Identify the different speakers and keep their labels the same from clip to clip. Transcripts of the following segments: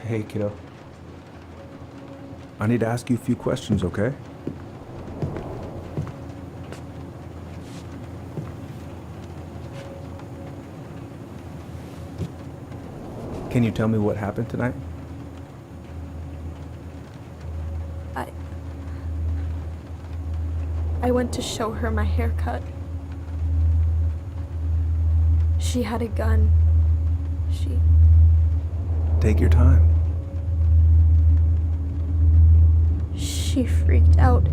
Speaker 1: Hey, kiddo. I need to ask you a few questions, okay? Can you tell me what happened tonight?
Speaker 2: I... I went to show her my haircut. She had a gun.
Speaker 1: Take your time.
Speaker 2: She freaked out.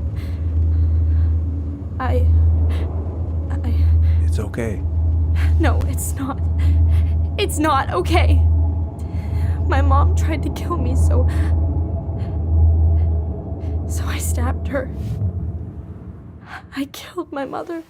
Speaker 1: It's okay.
Speaker 2: No, it's not. It's not okay. My mom tried to kill me, so I stabbed her. I killed my mother.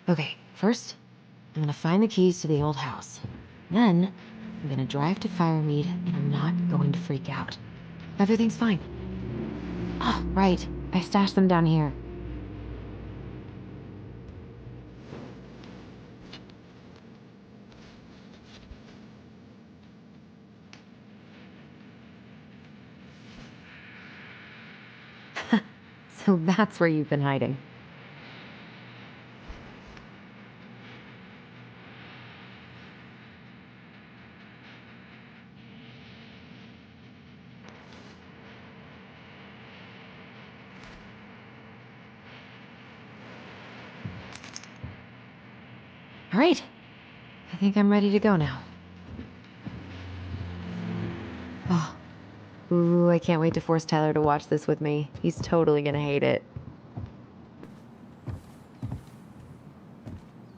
Speaker 3: Okay, first, I'm gonna find the keys to the old house. Then, I'm gonna drive to Firemead, and I'm not going to freak out. Everything's fine. Oh, right. I stashed them down here. So that's where you've been hiding. All right. I think I'm ready to go now. Oh. Ooh, I can't wait to force Tyler to watch this with me. He's totally gonna hate it.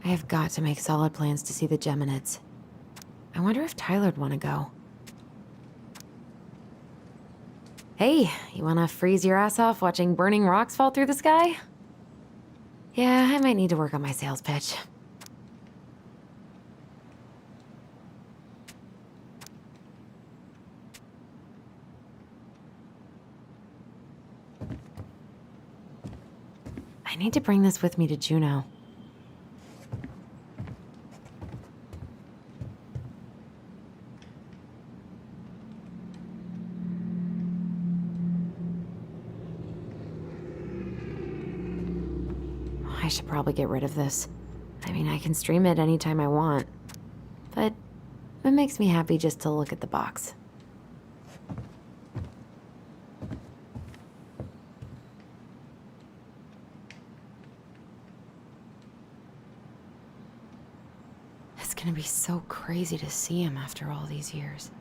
Speaker 3: I have got to make solid plans to see the Geminids. I wonder if Tyler'd want to go. Hey, you wanna freeze your ass off watching burning rocks fall through the sky? Yeah, I might need to work on my sales pitch. I need to bring this with me to Juneau. I should probably get rid of this. I mean, I can stream it anytime I want. But it makes me happy just to look at the box. It's gonna be so crazy to see him after all these years.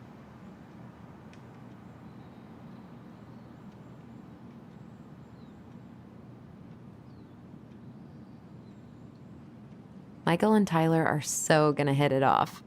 Speaker 3: Michael and Tyler are so gonna hit it off.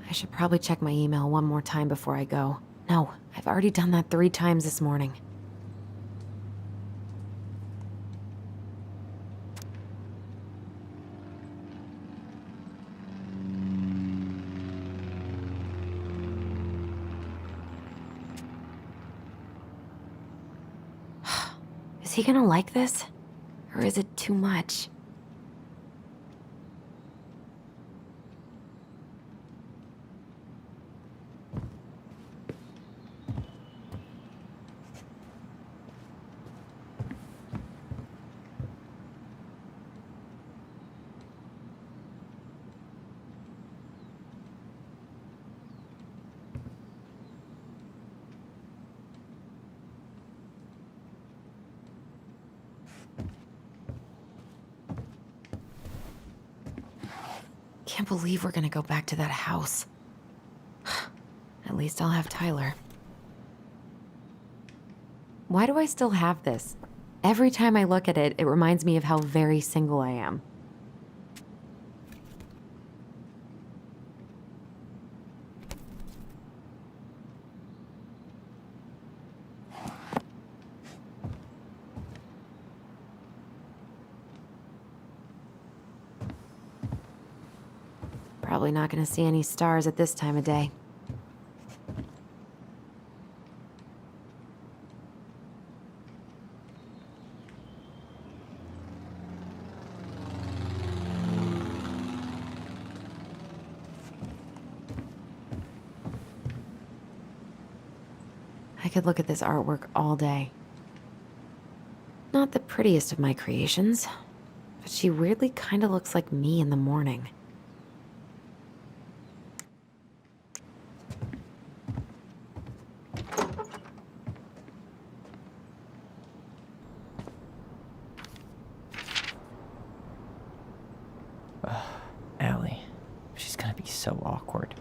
Speaker 3: I should probably check my email one more time before I go. No, I've already done that 3 times this morning. Is he gonna like this? Or is it too much? Can't believe we're gonna go back to that house. At least I'll have Tyler. Why do I still have this? Every time I look at it, it reminds me of how very single I am. Probably not gonna see any stars at this time of day. I could look at this artwork all day. Not the prettiest of my creations, but she weirdly kind of looks like me in the morning.
Speaker 4: Allie. She's gonna be so awkward.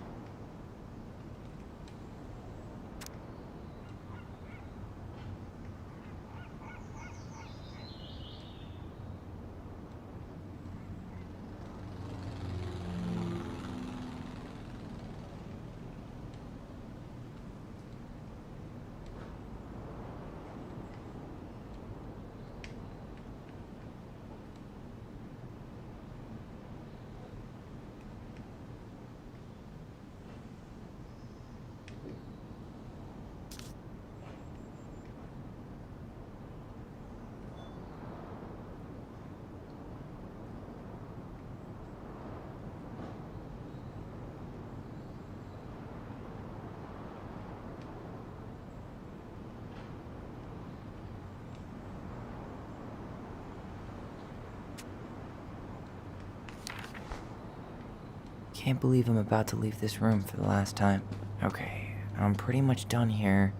Speaker 4: Can't believe I'm about to leave this room for the last time. Okay, I'm pretty much done here.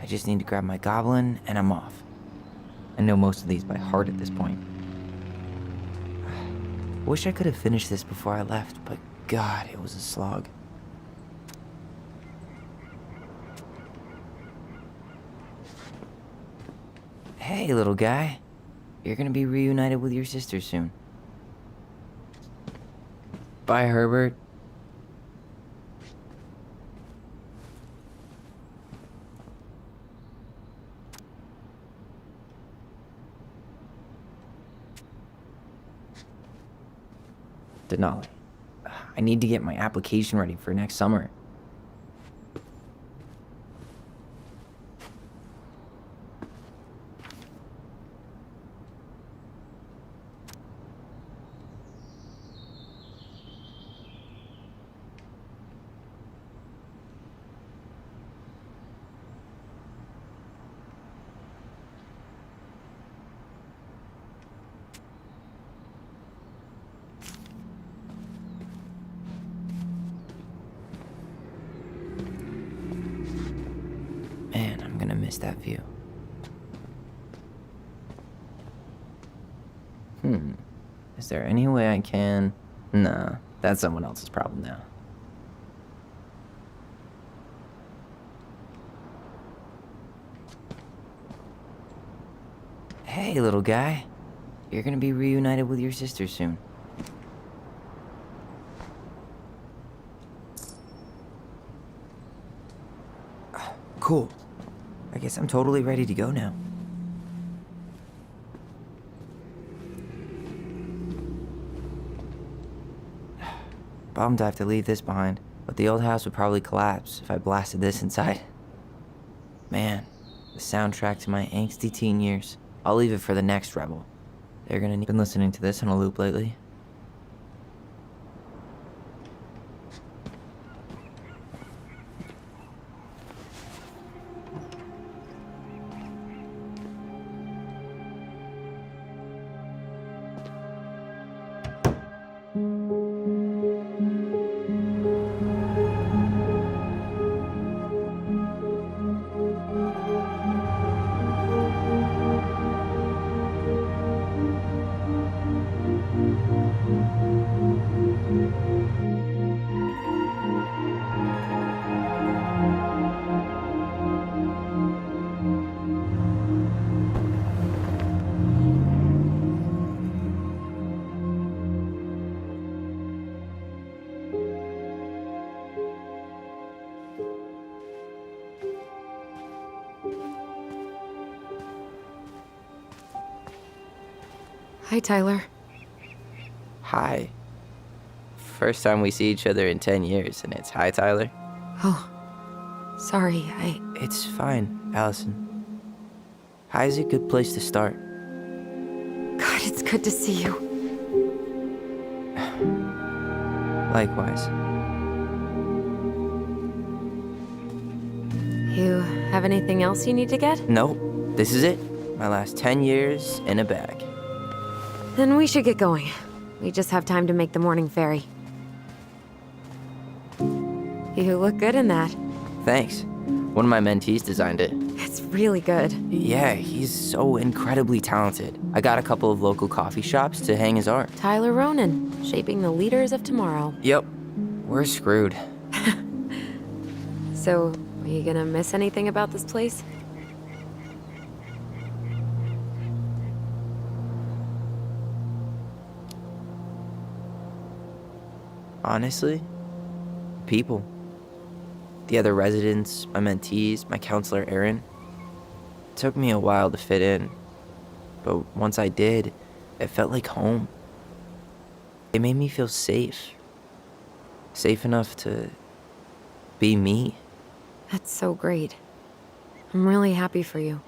Speaker 4: I just need to grab my goblin and I'm off. I know most of these by heart at this point. Wish I could have finished this before I left, but God, it was a slog. Hey, little guy. You're gonna be reunited with your sister soon. Bye, Herbert. 」 . Denali. I need to get my application ready for next summer. Man, I'm gonna miss that view. Is there any way I can... Nah, that's someone else's problem now. Hey, little guy. You're gonna be reunited with your sister soon. Cool. I guess I'm totally ready to go now. Bummed I have to leave this behind, but the old house would probably collapse if I blasted this inside. Man, the soundtrack to my angsty teen years. I'll leave it for the next rebel. They're gonna need... Been listening to this on a loop lately.
Speaker 3: Hi, Tyler.
Speaker 4: Hi. First time we see each other in 10 years, and it's hi, Tyler.
Speaker 3: Oh, sorry,
Speaker 4: It's fine, Alyson. Hi's a good place to start.
Speaker 3: God, it's good to see you.
Speaker 4: Likewise.
Speaker 3: You have anything else you need to get?
Speaker 4: Nope, this is it. My last 10 years in a bag.
Speaker 3: Then we should get going. We just have time to make the morning ferry. You look good in that.
Speaker 4: Thanks. One of my mentees designed it.
Speaker 3: It's really good.
Speaker 4: Yeah, he's so incredibly talented. I got a couple of local coffee shops to hang his art.
Speaker 3: Tyler Ronan, shaping the leaders of tomorrow.
Speaker 4: Yep, we're screwed.
Speaker 3: So, are you gonna miss anything about this place?
Speaker 4: Honestly, people. The other residents, my mentees, my counselor Aaron. It took me a while to fit in, but once I did, it felt like home. It made me feel safe. Safe enough to be me.
Speaker 3: That's so great. I'm really happy for you.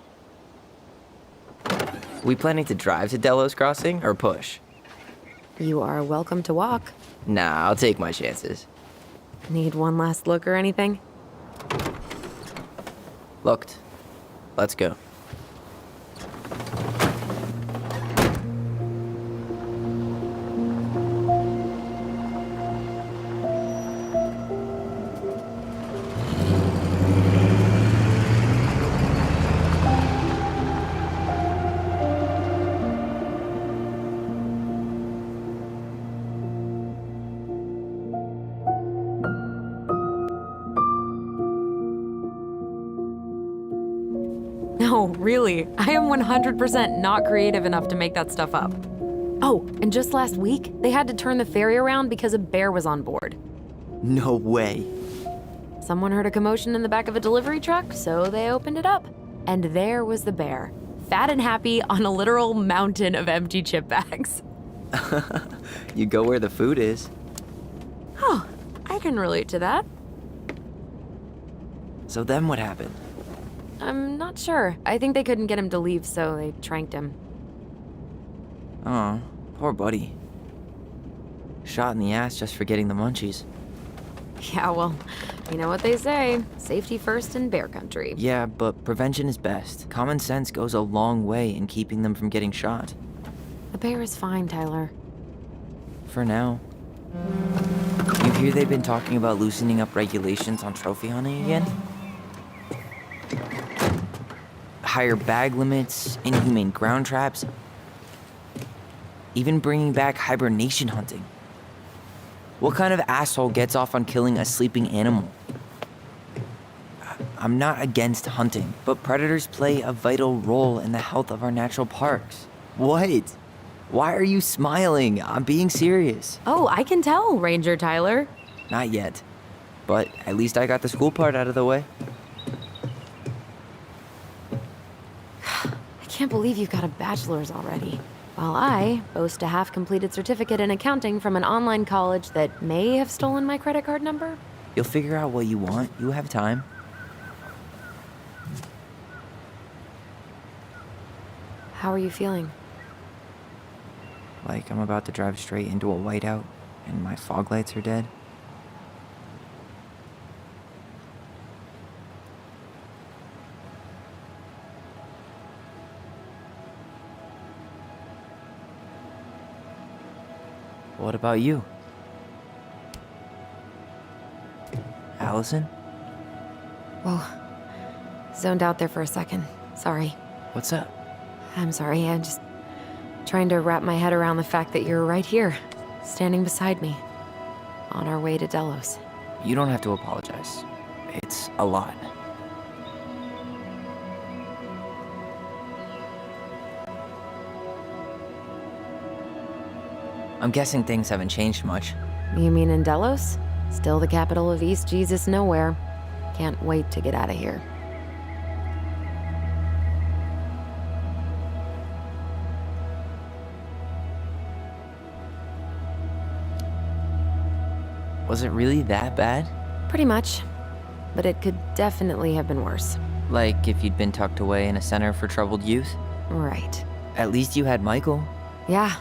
Speaker 4: We planning to drive to Delos Crossing or push?
Speaker 3: You are welcome to walk.
Speaker 4: Nah, I'll take my chances.
Speaker 3: Need one last look or anything?
Speaker 4: Looked. Let's go.
Speaker 3: No, really. I am 100% not creative enough to make that stuff up. Oh, and just last week, they had to turn the ferry around because a bear was on board.
Speaker 4: No way.
Speaker 3: Someone heard a commotion in the back of a delivery truck, so they opened it up. And there was the bear, fat and happy on a literal mountain of empty chip bags.
Speaker 4: You go where the food is.
Speaker 3: Oh, I can relate to that.
Speaker 4: So then what happened?
Speaker 3: I'm not sure. I think they couldn't get him to leave, so they tranked him.
Speaker 4: Oh, poor buddy. Shot in the ass just for getting the munchies.
Speaker 3: Yeah, well, you know what they say. Safety first in bear country.
Speaker 4: Yeah, but prevention is best. Common sense goes a long way in keeping them from getting shot.
Speaker 3: The bear is fine, Tyler.
Speaker 4: For now. You hear they've been talking about loosening up regulations on trophy hunting again? Higher bag limits, inhumane ground traps, even bringing back hibernation hunting. What kind of asshole gets off on killing a sleeping animal? I'm not against hunting, but predators play a vital role in the health of our natural parks. What? Why are you smiling? I'm being serious.
Speaker 3: Oh, I can tell, Ranger Tyler.
Speaker 4: Not yet, but at least I got the school part out of the way.
Speaker 3: I can't believe you've got a bachelor's already. While I boast a half-completed certificate in accounting from an online college that may have stolen my credit card number.
Speaker 4: You'll figure out what you want. You have time.
Speaker 3: How are you feeling?
Speaker 4: Like I'm about to drive straight into a whiteout and my fog lights are dead. What about you? Allison?
Speaker 3: Whoa. Zoned out there for a second. Sorry.
Speaker 4: What's up?
Speaker 3: I'm sorry. I'm just trying to wrap my head around the fact that you're right here, standing beside me, on our way to Delos.
Speaker 4: You don't have to apologize. It's a lot. I'm guessing things haven't changed much.
Speaker 3: You mean in Delos? Still the capital of East Jesus Nowhere. Can't wait to get out of here.
Speaker 4: Was it really that bad?
Speaker 3: Pretty much. But it could definitely have been worse.
Speaker 4: Like if you'd been tucked away in a center for troubled youth?
Speaker 3: Right.
Speaker 4: At least you had Michael.
Speaker 3: Yeah.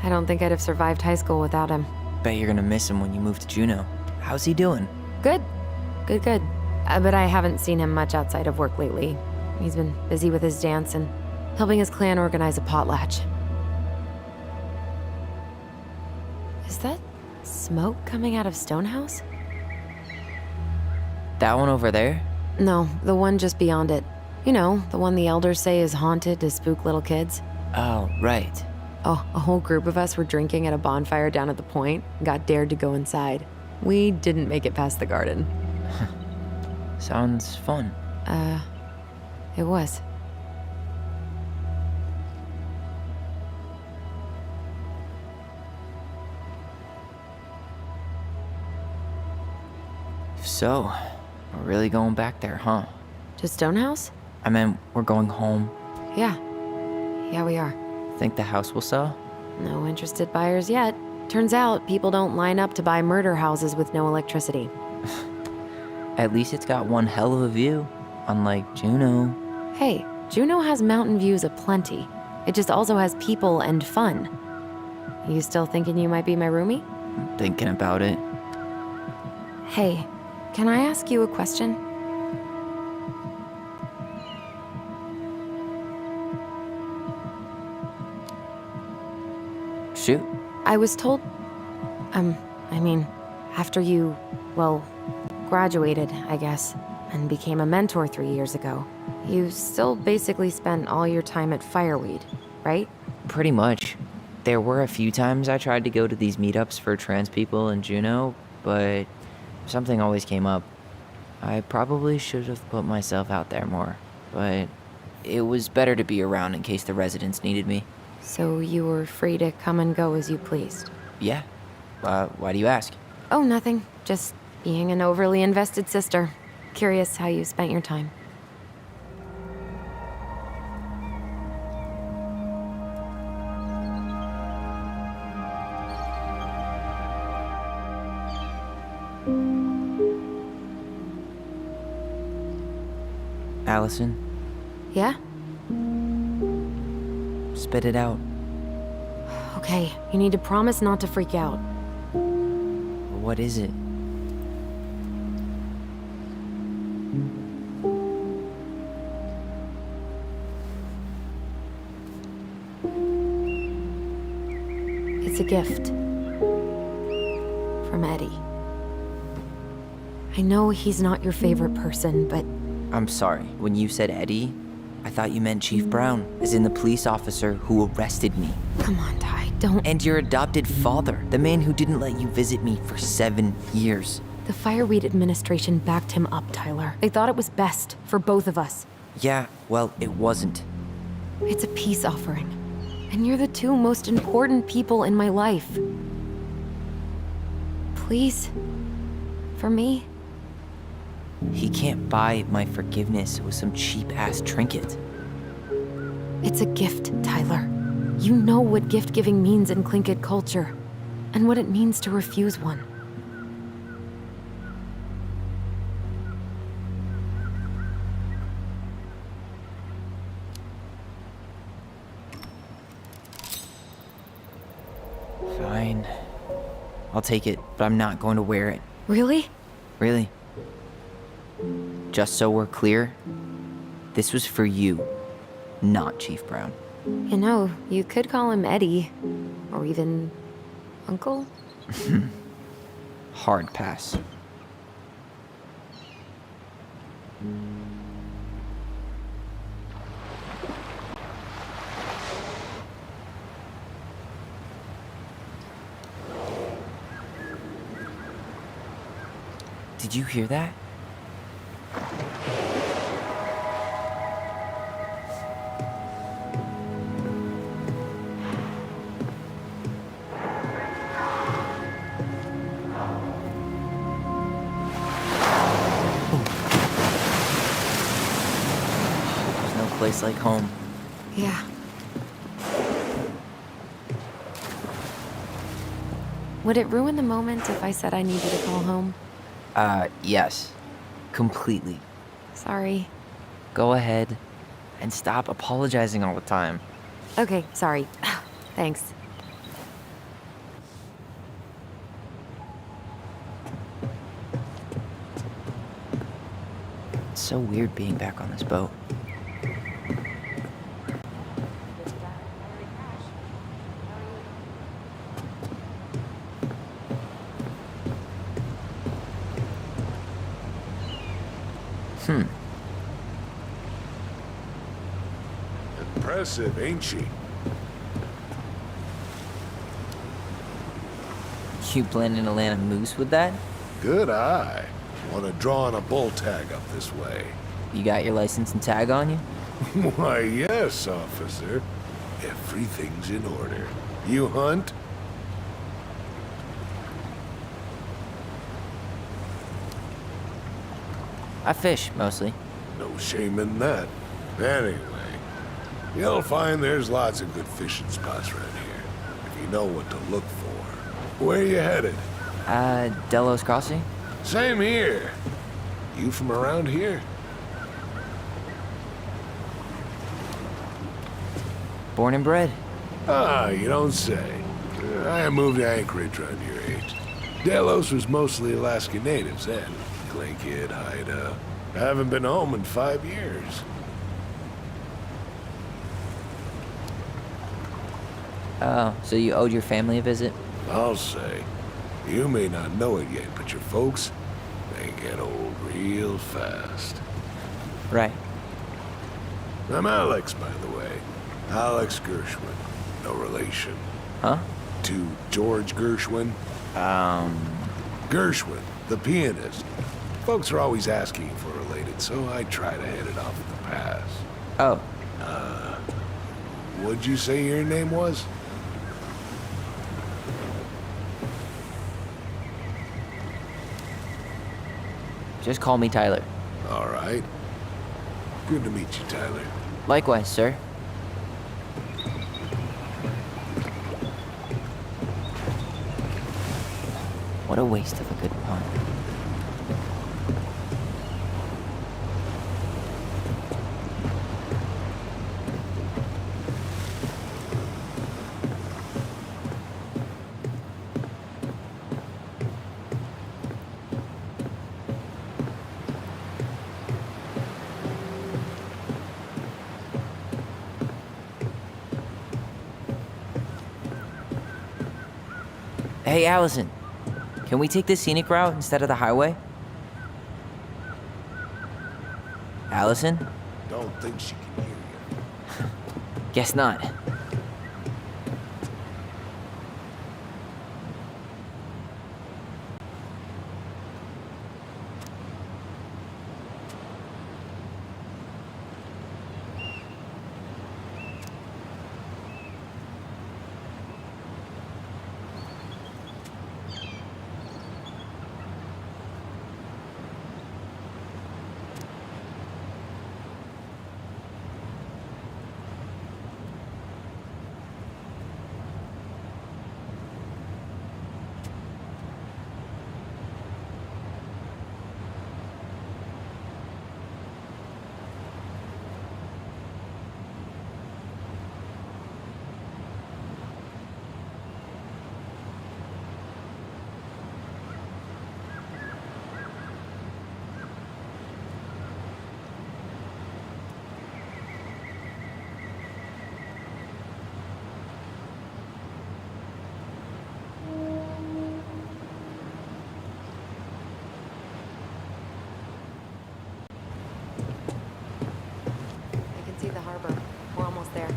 Speaker 3: I don't think I'd have survived high school without him.
Speaker 4: Bet you're gonna miss him when you move to Juneau. How's he doing?
Speaker 3: Good. Good. But I haven't seen him much outside of work lately. He's been busy with his dance and helping his clan organize a potlatch. Is that smoke coming out of Stonehouse?
Speaker 4: That one over there?
Speaker 3: No, the one just beyond it. You know, the one the elders say is haunted to spook little kids.
Speaker 4: Oh, right.
Speaker 3: Oh, a whole group of us were drinking at a bonfire down at the point and got dared to go inside. We didn't make it past the garden.
Speaker 4: Sounds fun.
Speaker 3: It was.
Speaker 4: So, we're really going back there, huh?
Speaker 3: To Stonehouse?
Speaker 4: I mean, we're going home.
Speaker 3: Yeah. Yeah, we are.
Speaker 4: Think the house will sell?
Speaker 3: No interested buyers yet. Turns out people don't line up to buy murder houses with no electricity.
Speaker 4: At least it's got one hell of a view, unlike Juneau.
Speaker 3: Hey, Juneau has mountain views aplenty. It just also has people and fun. You still thinking you might be my roomie?
Speaker 4: I'm thinking about it.
Speaker 3: Hey, can I ask you a question?
Speaker 4: Shoot.
Speaker 3: I was told, after you, well, graduated, I guess, and became a mentor 3 years ago, you still basically spent all your time at Fireweed, right?
Speaker 4: Pretty much. There were a few times I tried to go to these meetups for trans people in Juneau, but something always came up. I probably should have put myself out there more, but it was better to be around in case the residents needed me.
Speaker 3: So you were free to come and go as you pleased?
Speaker 4: Yeah. Why do you ask?
Speaker 3: Oh, nothing. Just being an overly invested sister. Curious how you spent your time.
Speaker 4: Alyson,
Speaker 3: Yeah?
Speaker 4: spit it out.
Speaker 3: Okay, you need to promise not to freak out.
Speaker 4: What is it?
Speaker 3: It's a gift. From Eddie. I know he's not your favorite person, but
Speaker 4: I'm sorry. When you said Eddie, I thought you meant Chief Brown, as in the police officer who arrested me.
Speaker 3: come on, Ty, don't.
Speaker 4: And your adopted father, the man who didn't let you visit me for 7 years.
Speaker 3: The Fireweed administration backed him up, Tyler. They thought it was best for both of us.
Speaker 4: Yeah, well, it wasn't.
Speaker 3: It's a peace offering. And you're the two most important people in my life. Please? For me?
Speaker 4: He can't buy my forgiveness with some cheap-ass trinket.
Speaker 3: It's a gift, Tyler. You know what gift-giving means in Tlingit culture, and what it means to refuse one.
Speaker 4: Fine. I'll take it, but I'm not going to wear it.
Speaker 3: Really?
Speaker 4: Really. Just so we're clear, this was for you, not Chief Brown.
Speaker 3: You know, you could call him Eddie, or even Uncle.
Speaker 4: Hard pass. Did you hear that? There's no place like home.
Speaker 3: Yeah. Would it ruin the moment if I said I needed to call home?
Speaker 4: Yes. Completely.
Speaker 3: Sorry.
Speaker 4: Go ahead and stop apologizing all the time.
Speaker 3: Okay, sorry. Thanks.
Speaker 4: It's so weird being back on this boat.
Speaker 5: Impressive, ain't she?
Speaker 4: You planning to land a moose with that?
Speaker 5: Good eye. Want to draw on a bull tag up this way?
Speaker 4: You got your license and tag on you?
Speaker 5: Why, yes, officer. Everything's in order. You hunt?
Speaker 4: I fish, mostly.
Speaker 5: No shame in that. Anyway, you'll find there's lots of good fishing spots around here, if you know what to look for. Where you headed?
Speaker 4: Delos Crossing?
Speaker 5: Same here. You from around here?
Speaker 4: Born and bred.
Speaker 5: Ah, you don't say. I moved to Anchorage around your age. Delos was mostly Alaska natives then. Tlingit, Haida. I haven't been home in 5 years.
Speaker 4: Oh, so you owed your family a visit?
Speaker 5: I'll say. You may not know it yet, but your folks, they get old real fast.
Speaker 4: Right.
Speaker 5: I'm Alex, by the way. Alex Gershwin. No relation.
Speaker 4: Huh?
Speaker 5: To George Gershwin. Gershwin, the pianist. Folks are always asking if we're related, so I try to head it off at the pass.
Speaker 4: Oh,
Speaker 5: What'd you say your name was?
Speaker 4: just call me Tyler.
Speaker 5: All right. Good to meet you, Tyler.
Speaker 4: Likewise, sir. What a waste of a good pun. Hey, Allison. Can we take the scenic route instead of the highway? Allison?
Speaker 5: Don't think she can hear you.
Speaker 4: Guess not.
Speaker 3: I can see the harbor. We're almost there.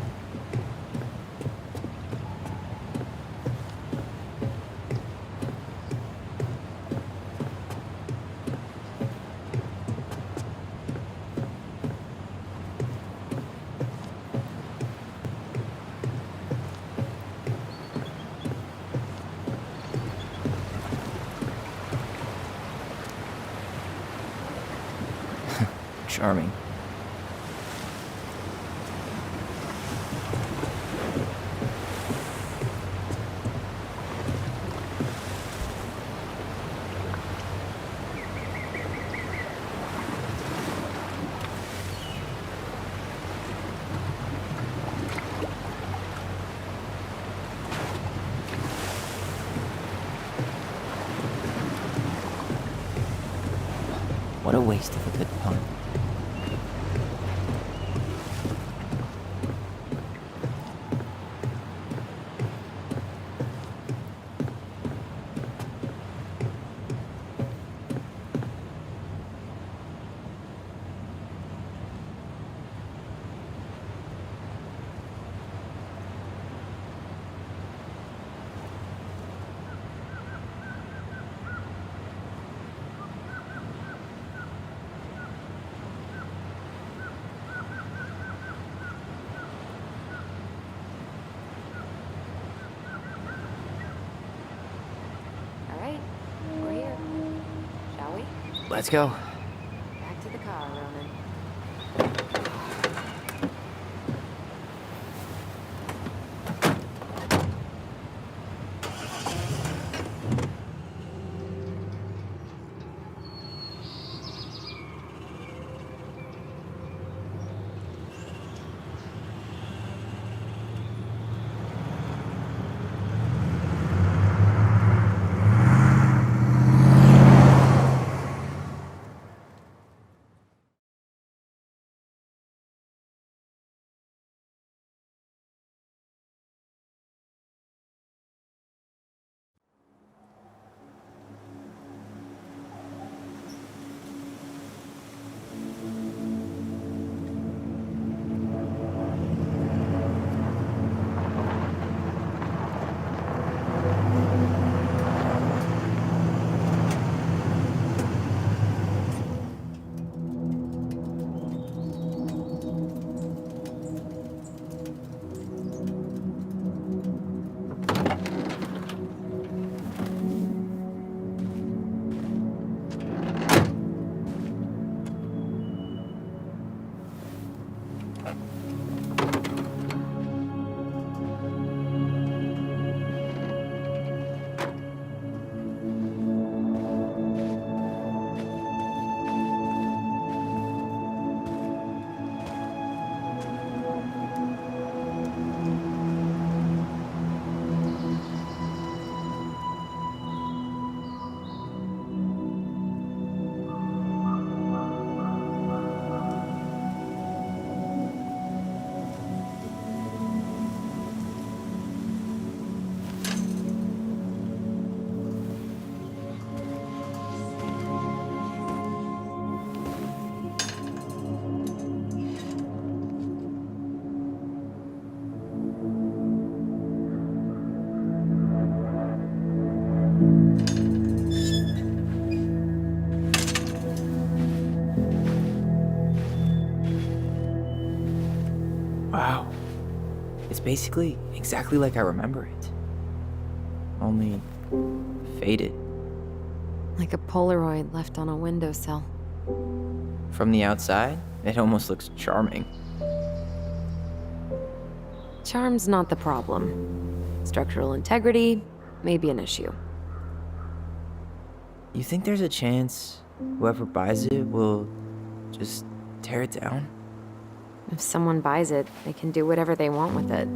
Speaker 4: Charming. What a waste of a good pun.
Speaker 3: All right, we're here. Shall we?
Speaker 4: Let's go.
Speaker 3: Back to the car, Ronan.
Speaker 4: It's basically exactly like I remember it. Only faded.
Speaker 3: Like a Polaroid left on a windowsill.
Speaker 4: From the outside, it almost looks charming.
Speaker 3: Charm's not the problem. Structural integrity may be an issue.
Speaker 4: You think there's a chance whoever buys it will just tear it down?
Speaker 3: If someone buys it, they can do whatever they want with it.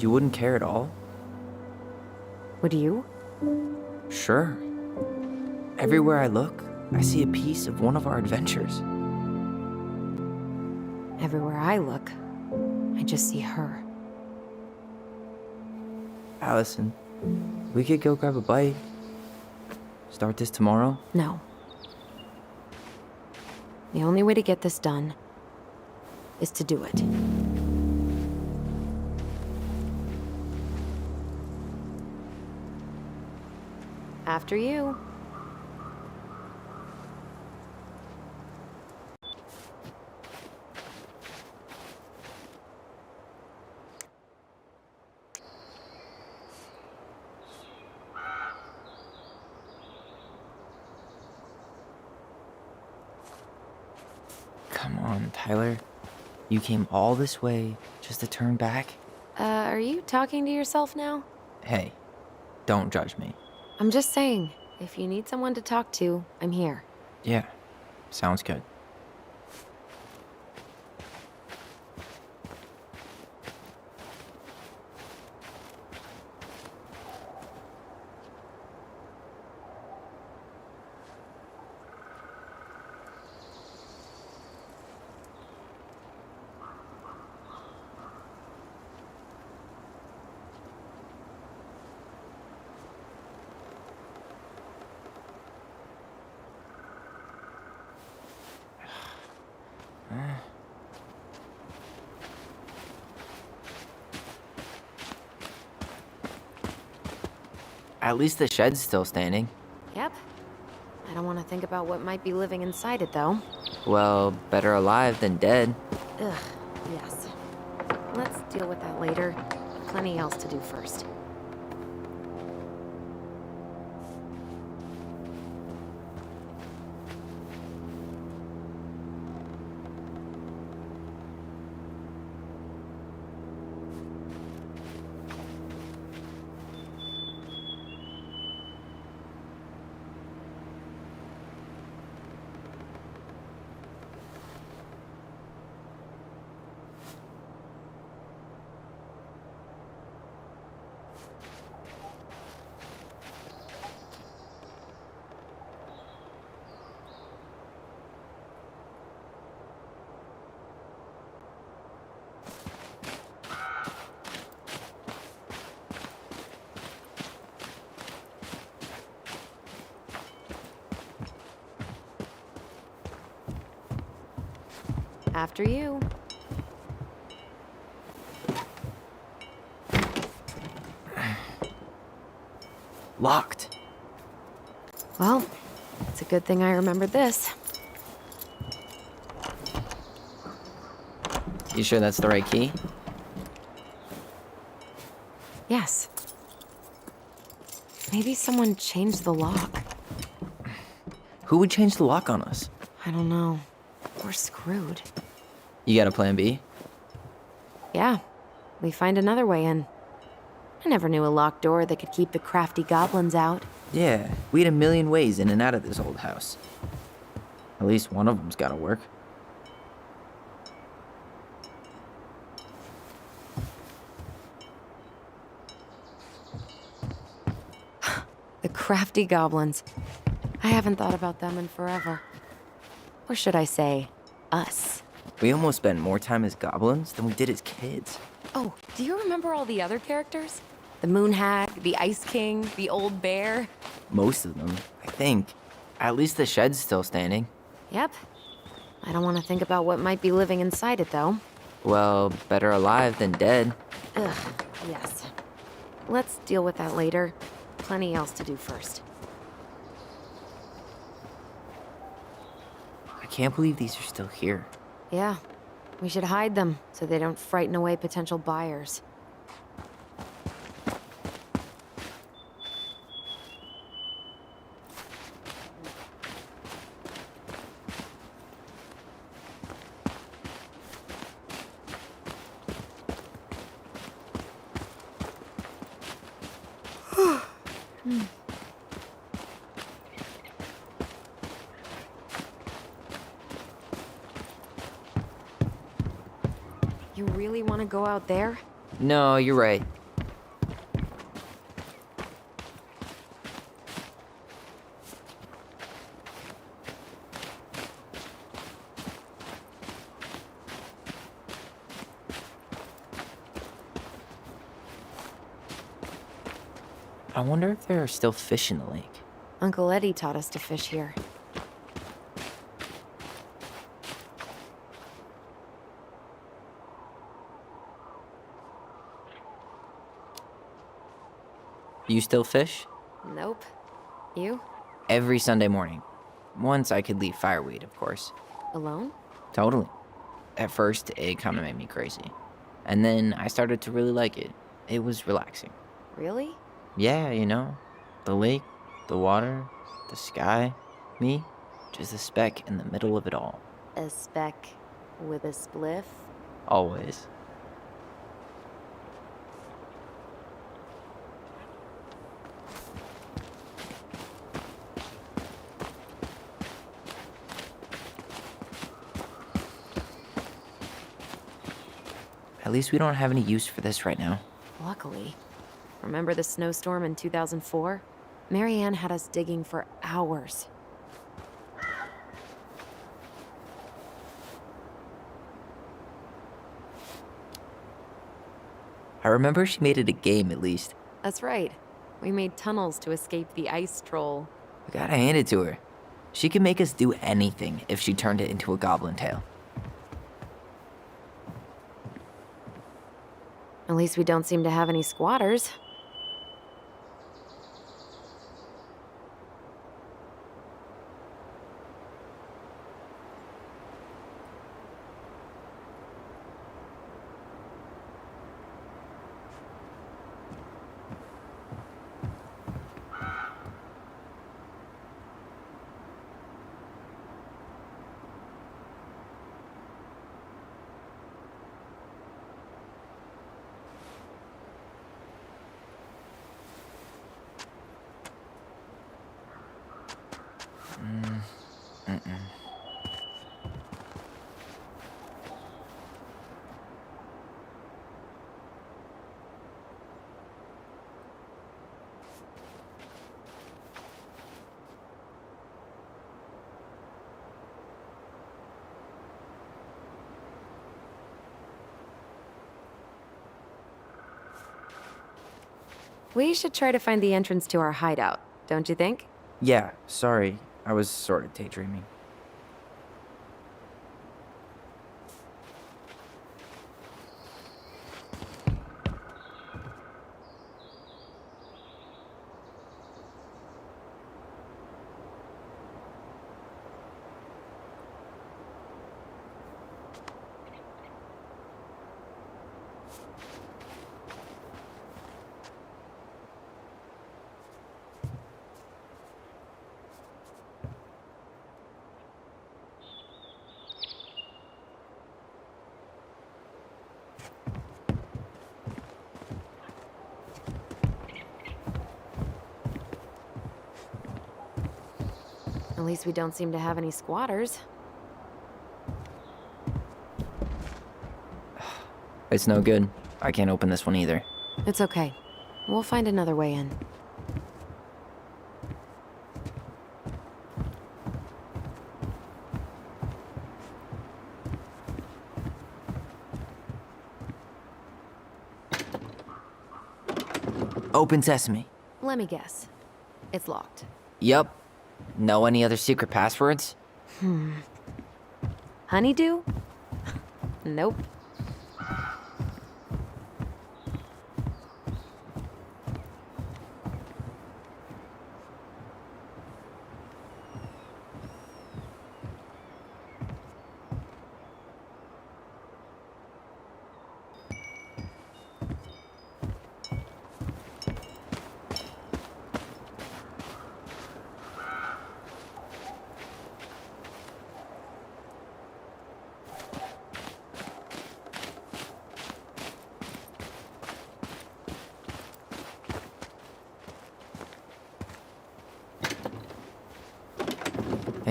Speaker 4: You wouldn't care at all?
Speaker 3: Would you?
Speaker 4: Sure. Everywhere I look, I see a piece of one of our adventures.
Speaker 3: Everywhere I look, I just see her.
Speaker 4: Alyson, we could go grab a bite. Start this tomorrow?
Speaker 3: No. The only way to get this done is to do it. After you.
Speaker 4: Come on, Tyler. You came all this way just to turn back?
Speaker 3: Are you talking to yourself now?
Speaker 4: Hey, don't judge me.
Speaker 3: I'm just saying, if you need someone to talk to, I'm here.
Speaker 4: Yeah, sounds good. At least the shed's still standing.
Speaker 3: Yep. I don't want to think about what might be living inside it, though.
Speaker 4: Well, better alive than dead.
Speaker 3: Ugh, yes. Let's deal with that later. Plenty else to do first. After you.
Speaker 4: Locked.
Speaker 3: Well, it's a good thing I remembered this.
Speaker 4: You sure that's the right key?
Speaker 3: Yes. Maybe someone changed the lock.
Speaker 4: Who would change the lock on us?
Speaker 3: I don't know. We're screwed.
Speaker 4: You got a plan B?
Speaker 3: Yeah, we find another way in. I never knew a locked door that could keep the crafty goblins out.
Speaker 4: Yeah, we had a million ways in and out of this old house. At least one of them's gotta work.
Speaker 3: The crafty goblins. I haven't thought about them in forever. Or should I say, us.
Speaker 4: We almost spent more time as goblins than we did as kids.
Speaker 3: Oh, do you remember all the other characters? The Moon Hag, the Ice King, the Old Bear?
Speaker 4: Most of them, I think. At least the shed's still standing.
Speaker 3: Yep. I don't want to think about what might be living inside it, though.
Speaker 4: Well, better alive than dead.
Speaker 3: Ugh, yes. Let's deal with that later. Plenty else to do first.
Speaker 4: I can't believe these are still here.
Speaker 3: Yeah. We should hide them so they don't frighten away potential buyers. You really want to go out there?
Speaker 4: No, you're right. I wonder if there are still fish in the lake.
Speaker 3: Uncle Eddie taught us to fish here.
Speaker 4: You still fish?
Speaker 3: Nope. You?
Speaker 4: Every Sunday morning. Once I could leave fireweed, of course.
Speaker 3: Alone?
Speaker 4: Totally. At first, it kind of made me crazy. And then I started to really like it. It was relaxing.
Speaker 3: Really?
Speaker 4: Yeah, you know, the lake, the water, the sky, me, just a speck in the middle of it all.
Speaker 3: A speck with a spliff?
Speaker 4: Always. At least we don't have any use for this right now.
Speaker 3: Luckily. Remember the snowstorm in 2004? Marianne had us digging for hours.
Speaker 4: I remember she made it a game at least.
Speaker 3: That's right. We made tunnels to escape the ice troll.
Speaker 4: I gotta hand it to her. She can make us do anything if she turned it into a goblin tale.
Speaker 3: At least we don't seem to have any squatters. We should try to find the entrance to our hideout, don't you think?
Speaker 4: Yeah, sorry. I was sort of daydreaming.
Speaker 3: At least we don't seem to have any squatters.
Speaker 4: It's no good. I can't open this one either.
Speaker 3: It's okay. We'll find another way in.
Speaker 4: Open sesame.
Speaker 3: Let me guess. It's locked.
Speaker 4: Yup. Know any other secret passwords?
Speaker 3: Honeydew? Nope.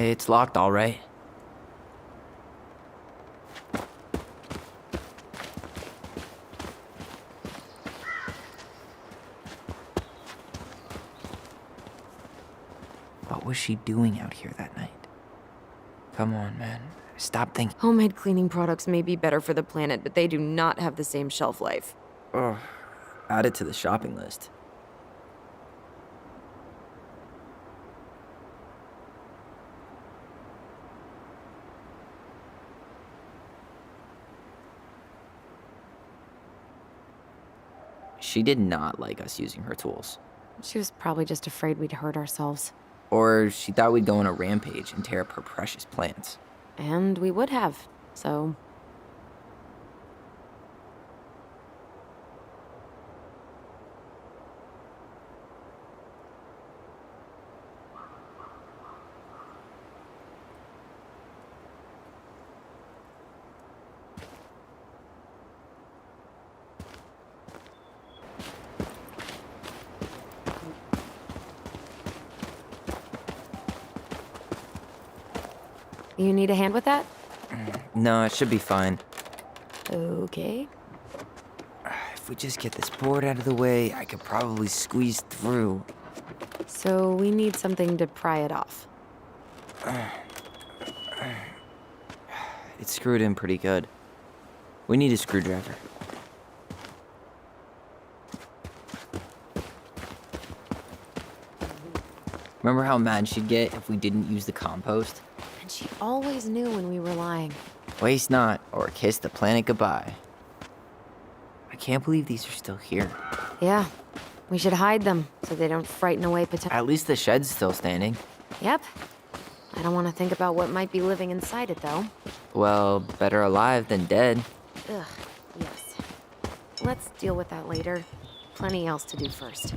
Speaker 4: It's locked, all right. What was she doing out here that night? Come on, man. Stop thinking.
Speaker 6: Homemade cleaning products may be better for the planet, but they do not have the same shelf life.
Speaker 4: Ugh. Add it to the shopping list. She did not like us using her tools.
Speaker 6: She was probably just afraid we'd hurt ourselves.
Speaker 4: Or she thought we'd go on a rampage and tear up her precious plants.
Speaker 6: And we would have, so... You need a hand with that?
Speaker 4: No, it should be fine.
Speaker 6: Okay.
Speaker 4: If we just get this board out of the way, I could probably squeeze through.
Speaker 6: So we need something to pry it off.
Speaker 4: It's screwed in pretty good. We need a screwdriver. Remember how mad she'd get if we didn't use the compost?
Speaker 6: And she always knew when we were lying.
Speaker 4: Waste not, or kiss the planet goodbye. I can't believe these are still here.
Speaker 6: Yeah, we should hide them so they don't frighten away potential.
Speaker 4: At least the shed's still standing.
Speaker 6: Yep. I don't want to think about what might be living inside it, though.
Speaker 4: Well, better alive than dead.
Speaker 6: Ugh, yes. Let's deal with that later. Plenty else to do first.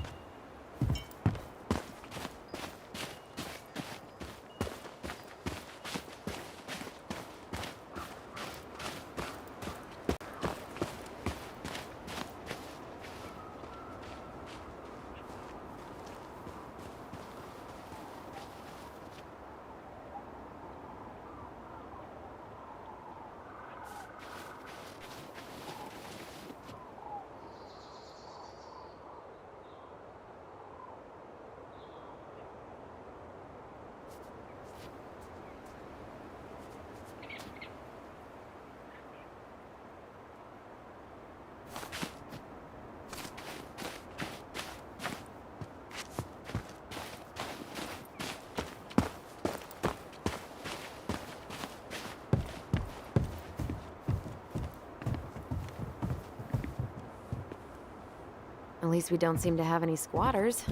Speaker 6: At least we don't seem to have any squatters.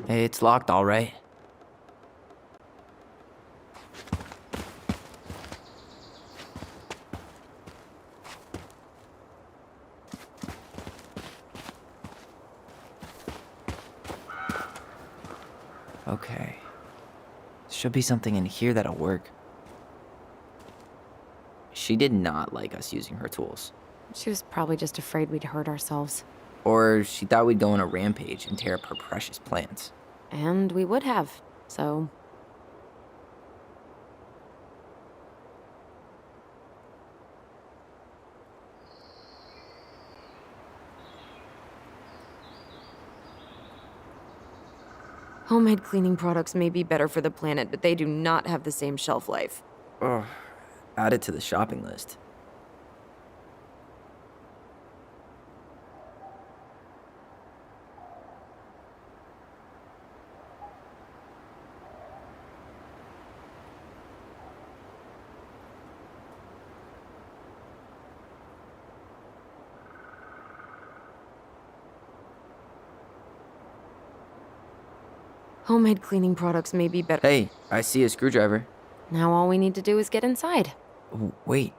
Speaker 4: Hey, it's locked, all right. Okay. Should be something in here that'll work. She did not like us using her tools.
Speaker 6: She was probably just afraid we'd hurt ourselves.
Speaker 4: Or she thought we'd go on a rampage and tear up her precious plants.
Speaker 6: And we would have, so... Homemade cleaning products may be better for the planet, but they do not have the same shelf life.
Speaker 4: Ugh. Add it to the shopping list.
Speaker 6: Homemade cleaning products may be better.
Speaker 4: Hey, I see a screwdriver.
Speaker 6: Now all we need to do is get inside.
Speaker 4: Wait,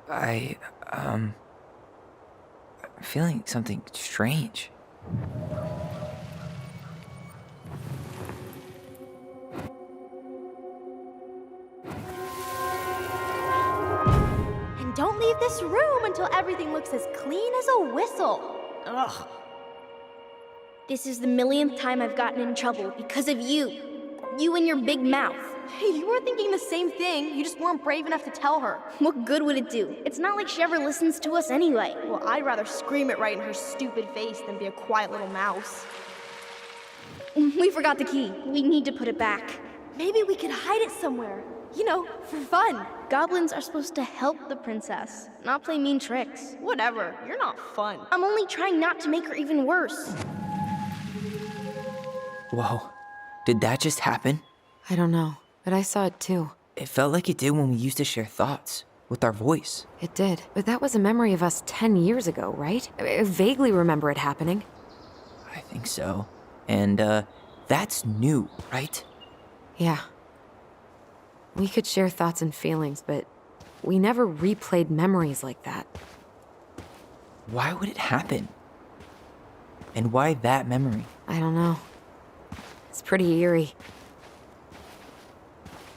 Speaker 4: I'm feeling something strange.
Speaker 7: And don't leave this room until everything looks as clean as a whistle. Ugh. This is the millionth time I've gotten in trouble because of you. You and your big mouth.
Speaker 2: Hey, you were thinking the same thing. You just weren't brave enough to tell her.
Speaker 7: What good would it do? It's not like she ever listens to us anyway.
Speaker 2: Well, I'd rather scream it right in her stupid face than be a quiet little mouse.
Speaker 7: We forgot the key. We need to put it back.
Speaker 2: Maybe we could hide it somewhere. You know, for fun.
Speaker 7: Goblins are supposed to help the princess, not play mean tricks.
Speaker 2: Whatever, you're not fun.
Speaker 7: I'm only trying not to make her even worse.
Speaker 4: Whoa, did that just happen?
Speaker 6: I don't know, but I saw it too.
Speaker 4: It felt like it did when we used to share thoughts with our voice.
Speaker 6: It did, but that was a memory of us 10 years ago, right? I vaguely remember it happening.
Speaker 4: I think so. And, that's new, right?
Speaker 6: Yeah. We could share thoughts and feelings, but we never replayed memories like that.
Speaker 4: Why would it happen? And why that memory?
Speaker 6: I don't know. It's pretty eerie.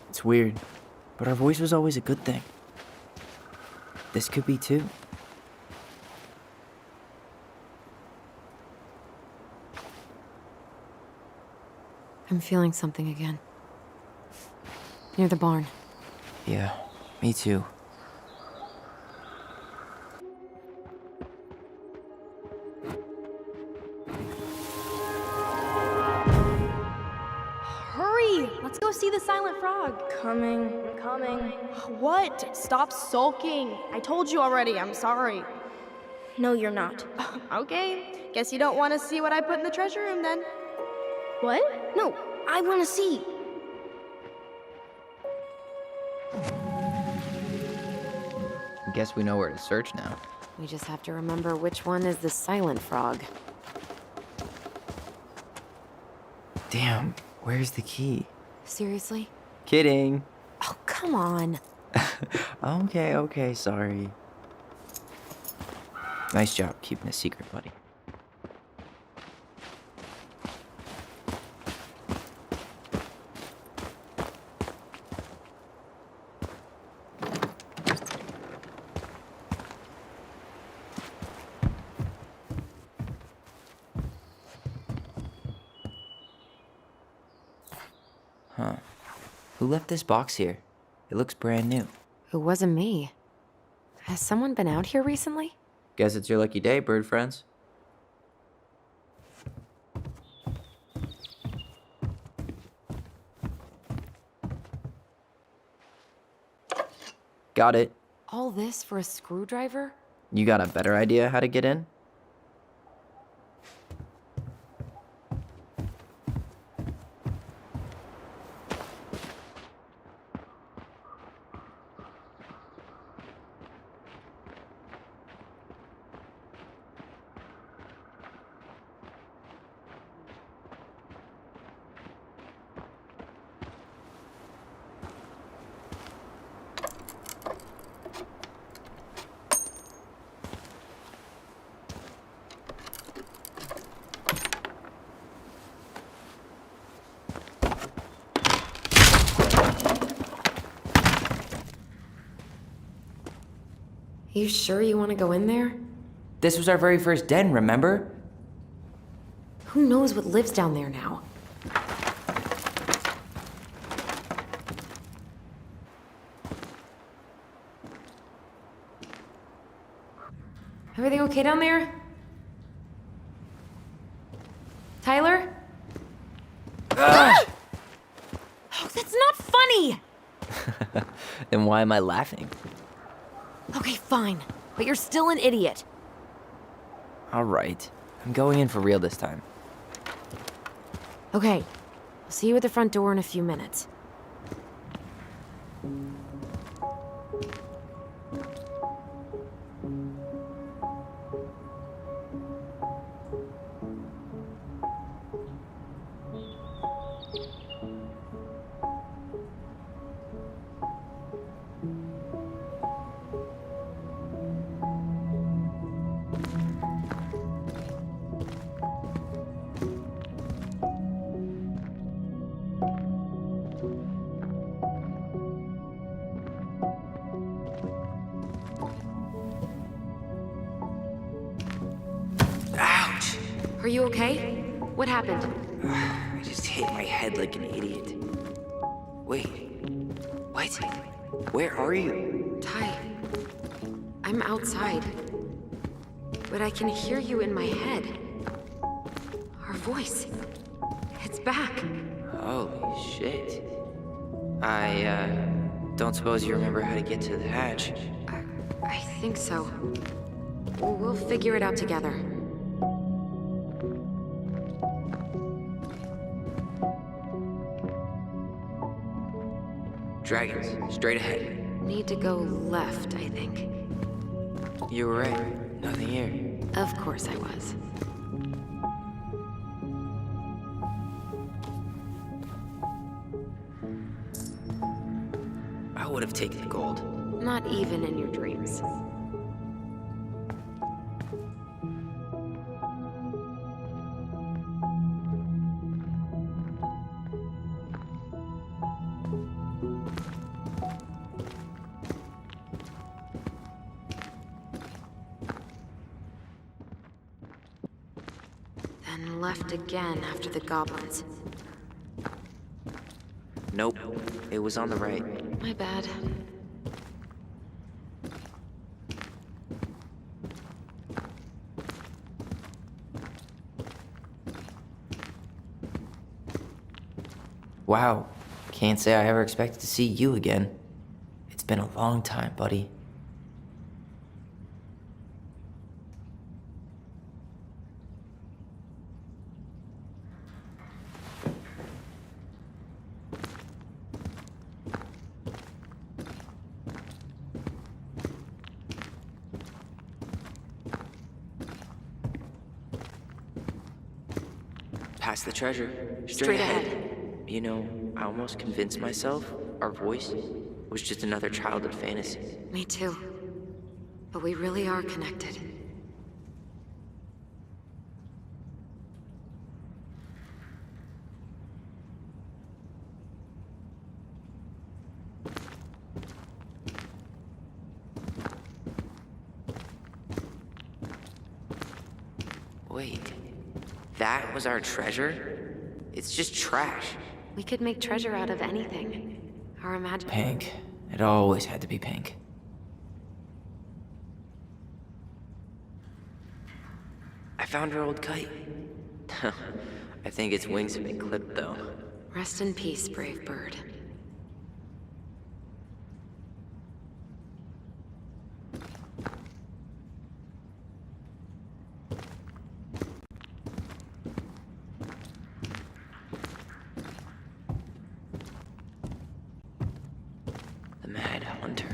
Speaker 4: It's weird, but our voice was always a good thing. This could be too.
Speaker 6: I'm feeling something again. Near the barn.
Speaker 4: Yeah, me too.
Speaker 2: Hurry! Let's go see the silent frog.
Speaker 7: Coming.
Speaker 2: I'm coming. What? Stop sulking. I told you already, I'm sorry.
Speaker 7: No, you're not.
Speaker 2: Okay, guess you don't want to see what I put in the treasure room then.
Speaker 7: What? No, I want to see.
Speaker 4: Guess we know where to search now.
Speaker 6: We just have to remember which one is the silent frog.
Speaker 4: Damn, where's the key?
Speaker 6: Seriously?
Speaker 4: Kidding.
Speaker 6: Oh, come on.
Speaker 4: Okay, sorry. Nice job keeping a secret, buddy. Huh. Who left this box here? It looks brand new.
Speaker 6: It wasn't me. Has someone been out here recently?
Speaker 4: Guess it's your lucky day, bird friends. Got it.
Speaker 6: All this for a screwdriver?
Speaker 4: You got a better idea how to get in?
Speaker 6: You sure you want to go in there?
Speaker 4: This was our very first den, remember?
Speaker 6: Who knows what lives down there now? Everything okay down there? Tyler? Ah! Oh, that's not funny!
Speaker 4: Then why am I laughing?
Speaker 6: Okay, fine. But you're still an idiot.
Speaker 4: All right. I'm going in for real this time.
Speaker 6: Okay. I'll see you at the front door in a few minutes.
Speaker 4: Ouch!
Speaker 6: Are you okay? What happened?
Speaker 4: I just hit my head like an idiot. Wait. What? Where are you?
Speaker 6: Ty, I'm outside. But I can hear you in my head. Our voice. It's back.
Speaker 4: Holy shit. I don't suppose you remember how to get to the hatch.
Speaker 6: I think so. We'll figure it out together.
Speaker 4: Dragons, straight ahead.
Speaker 6: Need to go left, I think.
Speaker 4: You were right. Nothing here.
Speaker 6: Of course I was.
Speaker 4: I would have taken the gold.
Speaker 6: Not even in your dreams. Then left again after the goblins.
Speaker 4: Nope. It was on the right.
Speaker 6: My bad.
Speaker 4: Wow. Can't say I ever expected to see you again. It's been a long time, buddy. Past the treasure.
Speaker 6: Straight ahead.
Speaker 4: You know, I almost convinced myself our voice was just another childhood fantasy.
Speaker 6: Me too. But we really are connected.
Speaker 4: Wait, that was our treasure? It's just trash.
Speaker 6: We could make treasure out of anything. Our imagine.
Speaker 4: Pink. It always had to be pink. I found our old kite. I think its wings have been clipped, though.
Speaker 6: Rest in peace, brave bird.
Speaker 4: The Mad Hunter.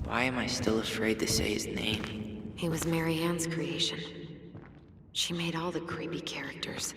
Speaker 4: Why am I still afraid to say his name?
Speaker 6: He was Mary Ann's creation. She made all the creepy characters.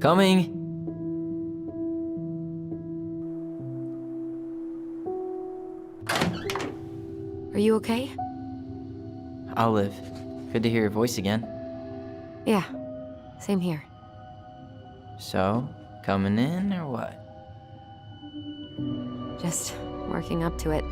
Speaker 4: Coming!
Speaker 6: Are you okay?
Speaker 4: I'll live. Good to hear your voice again.
Speaker 6: Yeah, same here.
Speaker 4: So, coming in or what?
Speaker 6: Just working up to it.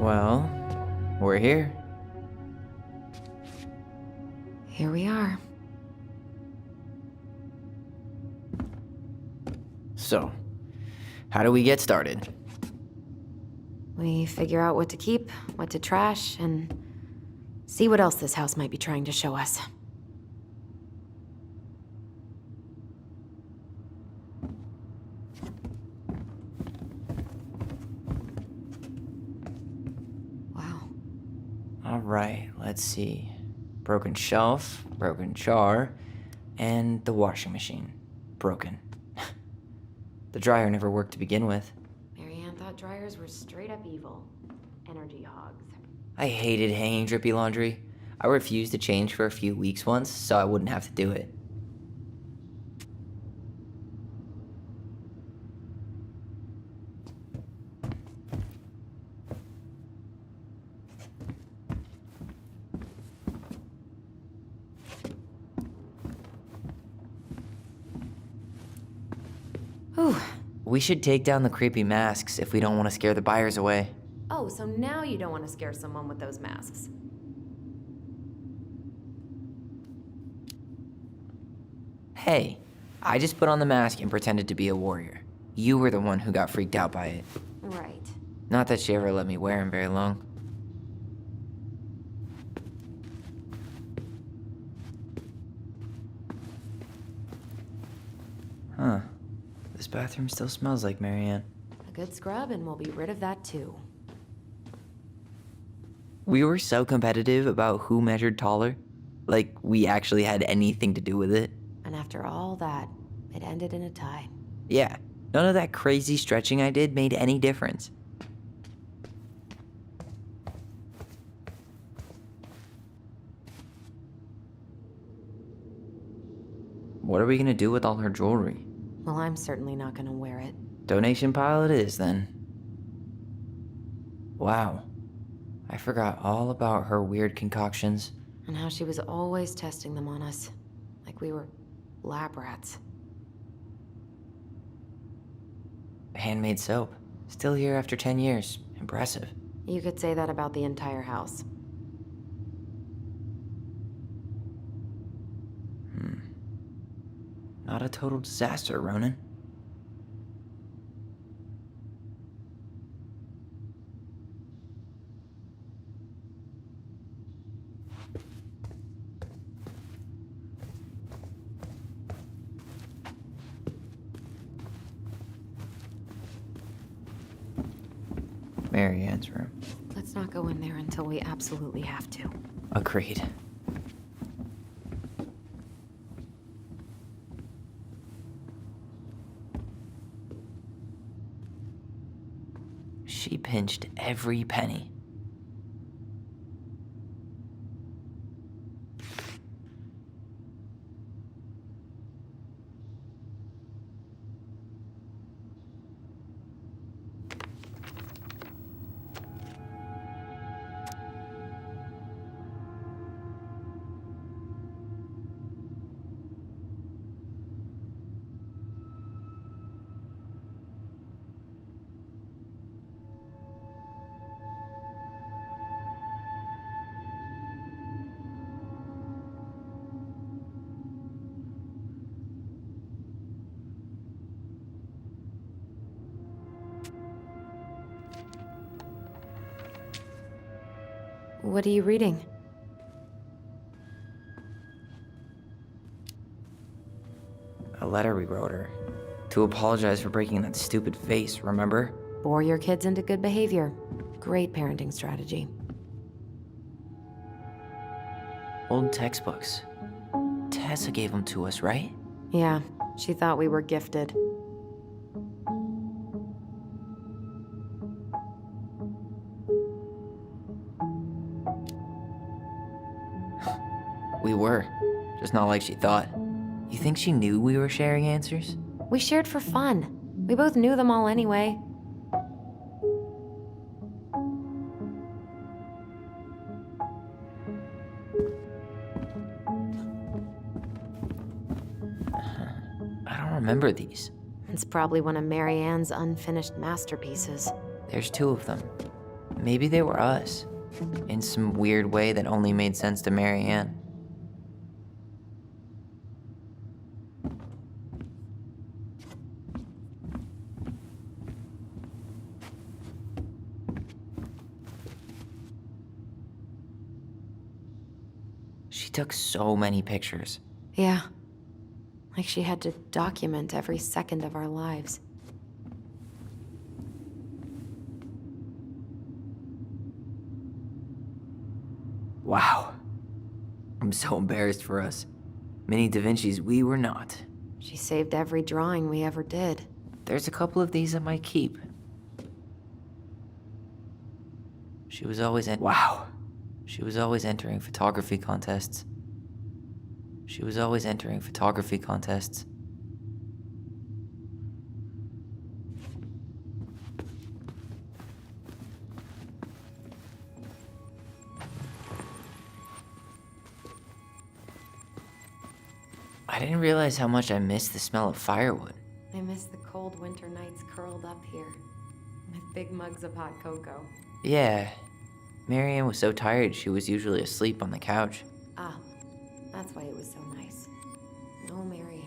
Speaker 4: Well, we're here.
Speaker 6: Here we are.
Speaker 4: So, how do we get started?
Speaker 6: We figure out what to keep, what to trash, and see what else this house might be trying to show us. Wow.
Speaker 4: All right, let's see. Broken shelf, broken jar, and the washing machine. Broken. The dryer never worked to begin with.
Speaker 6: Marianne thought dryers were straight up evil. Energy hogs.
Speaker 4: I hated hanging drippy laundry. I refused to change for a few weeks once, so I wouldn't have to do it.
Speaker 6: Whew.
Speaker 4: We should take down the creepy masks if we don't want to scare the buyers away.
Speaker 6: Oh, so now you don't want to scare someone with those masks.
Speaker 4: Hey, I just put on the mask and pretended to be a warrior. You were the one who got freaked out by it.
Speaker 6: Right.
Speaker 4: Not that she ever let me wear him very long. Huh. This bathroom still smells like Marianne.
Speaker 6: A good scrub and we'll be rid of that too.
Speaker 4: We were so competitive about who measured taller. Like, we actually had anything to do with it.
Speaker 6: And after all that, it ended in a tie.
Speaker 4: Yeah, none of that crazy stretching I did made any difference. What are we gonna do with all her jewelry?
Speaker 6: Well, I'm certainly not gonna wear it.
Speaker 4: Donation pile it is, then. Wow. I forgot all about her weird concoctions.
Speaker 6: And how she was always testing them on us. Like we were lab rats.
Speaker 4: Handmade soap. Still here after 10 years. Impressive.
Speaker 6: You could say that about the entire house.
Speaker 4: Not a total disaster, Ronan. Marianne's room.
Speaker 6: Let's not go in there until we absolutely have to.
Speaker 4: Agreed. She pinched every penny.
Speaker 6: What are you reading?
Speaker 4: A letter we wrote her. To apologize for breaking that stupid vase, remember?
Speaker 6: Bore your kids into good behavior. Great parenting strategy.
Speaker 4: Old textbooks. Tessa gave them to us, right?
Speaker 6: Yeah, she thought we were gifted.
Speaker 4: We were, just not like she thought. You think she knew we were sharing answers?
Speaker 6: We shared for fun. We both knew them all anyway.
Speaker 4: I don't remember these.
Speaker 6: It's probably one of Marianne's unfinished masterpieces.
Speaker 4: There's 2 of them. Maybe they were us. In some weird way that only made sense to Marianne. She took so many pictures.
Speaker 6: Yeah. Like she had to document every second of our lives.
Speaker 4: Wow. I'm so embarrassed for us. Many Da Vinci's we were not.
Speaker 6: She saved every drawing we ever did.
Speaker 4: There's a couple of these I might keep. She was always She was always entering photography contests. She was always entering photography contests. I didn't realize how much I missed the smell of firewood.
Speaker 6: I miss the cold winter nights curled up here, with big mugs of hot cocoa.
Speaker 4: Yeah. Marianne was so tired she was usually asleep on the couch.
Speaker 6: Ah, that's why it was so nice. No Marianne.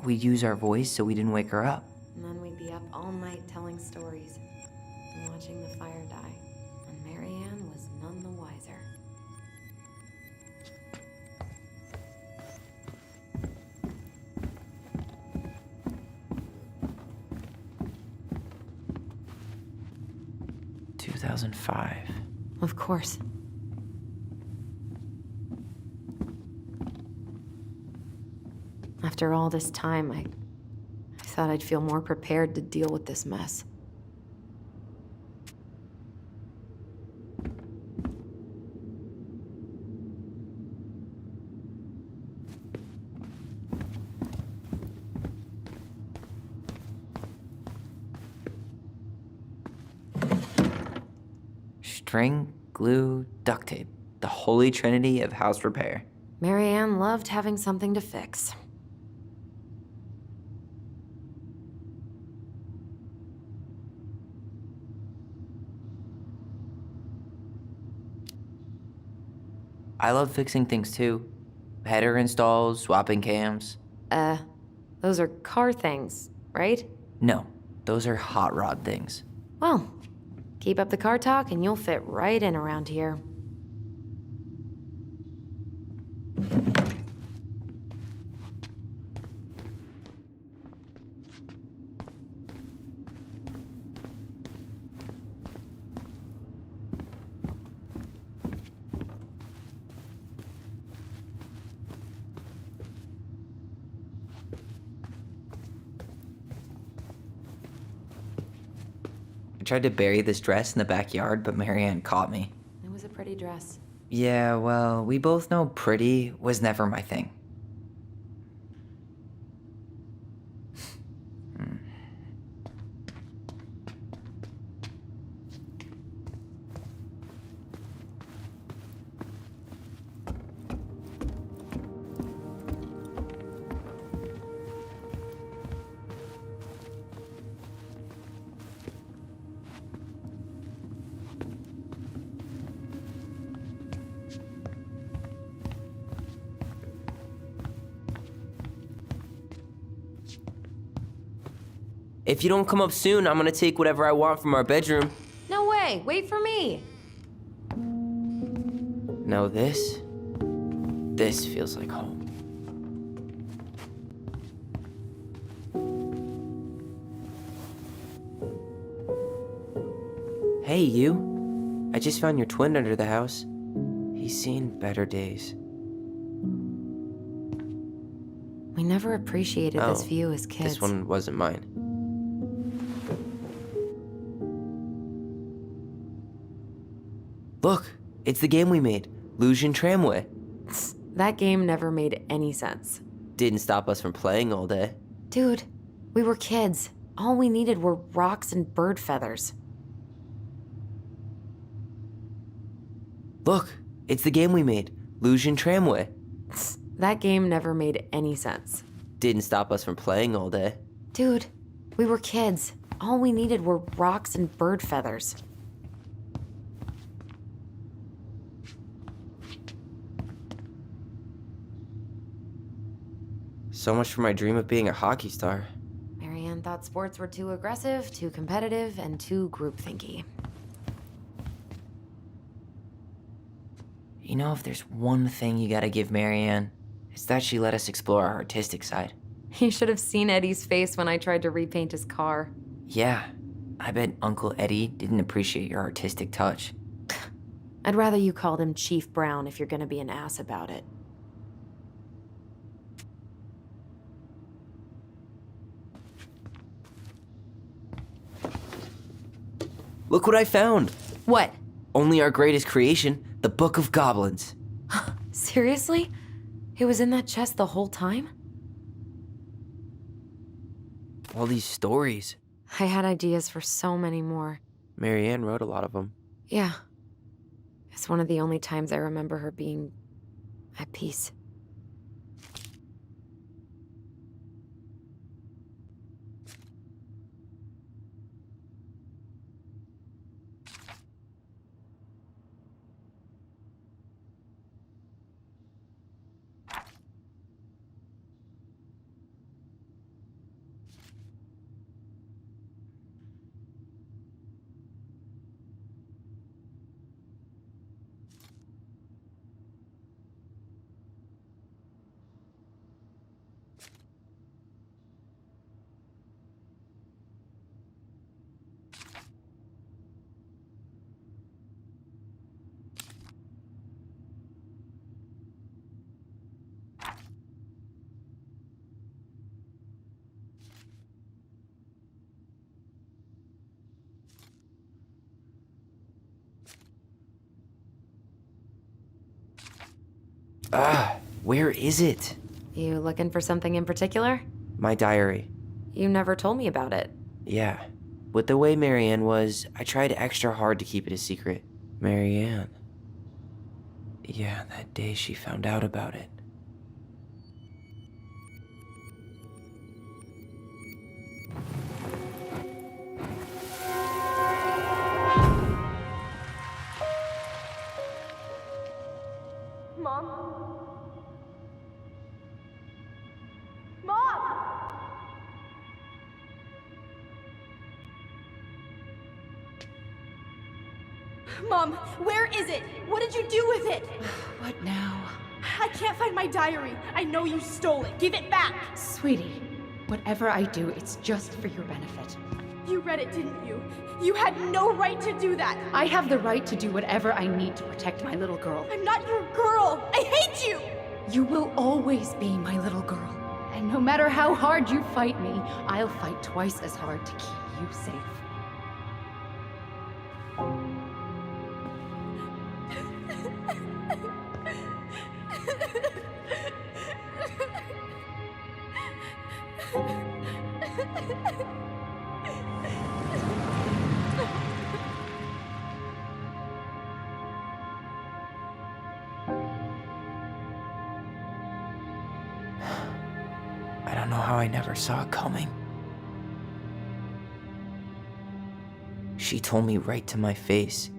Speaker 4: We'd use our voice so we didn't wake her up.
Speaker 6: And then we'd be up all night telling stories and watching the fire die. And Marianne was none the wiser.
Speaker 4: "2005.
Speaker 6: Of course. After all this time, I thought I'd feel more prepared to deal with this mess.
Speaker 4: String, glue, duct tape. The holy trinity of house repair.
Speaker 6: Marianne loved having something to fix.
Speaker 4: I love fixing things too. Header installs, swapping cams.
Speaker 6: Those are car things, right?
Speaker 4: No, those are hot rod things.
Speaker 6: Well, keep up the car talk and you'll fit right in around here.
Speaker 4: I tried to bury this dress in the backyard, but Marianne caught me.
Speaker 6: It was a pretty dress.
Speaker 4: Yeah, well, we both know pretty was never my thing.
Speaker 8: If you don't come up soon, I'm gonna take whatever I want from our bedroom.
Speaker 6: No way! Wait for me!
Speaker 4: No, this feels like home. Hey, you. I just found your twin under the house. He's seen better days.
Speaker 6: We never appreciated this view as kids.
Speaker 4: This one wasn't mine.
Speaker 8: Look, it's the game we made, Lucian Tramway.
Speaker 6: That game never made any sense.
Speaker 8: Didn't stop us from playing all day.
Speaker 6: Dude, we were kids. All we needed were rocks and bird feathers.
Speaker 8: Look, it's the game we made, Lucian Tramway.
Speaker 6: That game never made any sense.
Speaker 8: Didn't stop us from playing all day.
Speaker 6: Dude, we were kids. All we needed were rocks and bird feathers.
Speaker 8: So much for my dream of being a hockey star.
Speaker 6: Marianne thought sports were too aggressive, too competitive, and too groupthinky.
Speaker 8: You know, if there's one thing you gotta give Marianne, it's that she let us explore our artistic side.
Speaker 6: You should have seen Eddie's face when I tried to repaint his car.
Speaker 8: Yeah, I bet Uncle Eddie didn't appreciate your artistic touch.
Speaker 6: I'd rather you called him Chief Brown if you're gonna be an ass about it.
Speaker 8: Look what I found!
Speaker 6: What?
Speaker 8: Only our greatest creation, the Book of Goblins.
Speaker 6: Seriously? It was in that chest the whole time?
Speaker 8: All these stories.
Speaker 6: I had ideas for so many more.
Speaker 8: Marianne wrote a lot of them.
Speaker 6: Yeah. It's one of the only times I remember her being at peace.
Speaker 8: Where is it?
Speaker 6: You looking for something in particular?
Speaker 8: My diary.
Speaker 6: You never told me about it.
Speaker 8: Yeah. With the way Marianne was, I tried extra hard to keep it a secret. Marianne. Yeah, that day she found out about it.
Speaker 2: Mom? Mom! Mom, where is it? What did you do with it?
Speaker 9: What now?
Speaker 2: I can't find my diary. I know you stole it. Give it back.
Speaker 9: Sweetie, whatever I do, it's just for your benefit.
Speaker 2: You read it, didn't you? You had no right to do that.
Speaker 9: I have the right to do whatever I need to protect my little girl.
Speaker 2: I'm not your girl. I hate you.
Speaker 9: You will always be my little girl. And no matter how hard you fight me, I'll fight twice as hard to keep you safe.
Speaker 8: I don't know how I never saw it coming. She told me right to my face.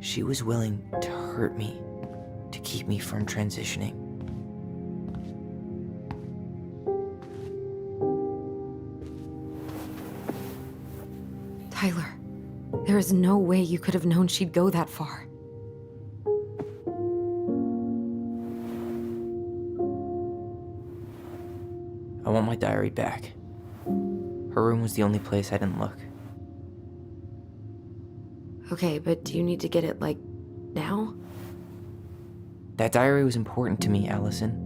Speaker 8: She was willing to hurt me, to keep me from transitioning.
Speaker 6: Tyler, there is no way you could have known she'd go that far.
Speaker 8: I want my diary back. Her room was the only place I didn't look.
Speaker 6: Okay, but do you need to get it, like, now?
Speaker 8: That diary was important to me, Alyson.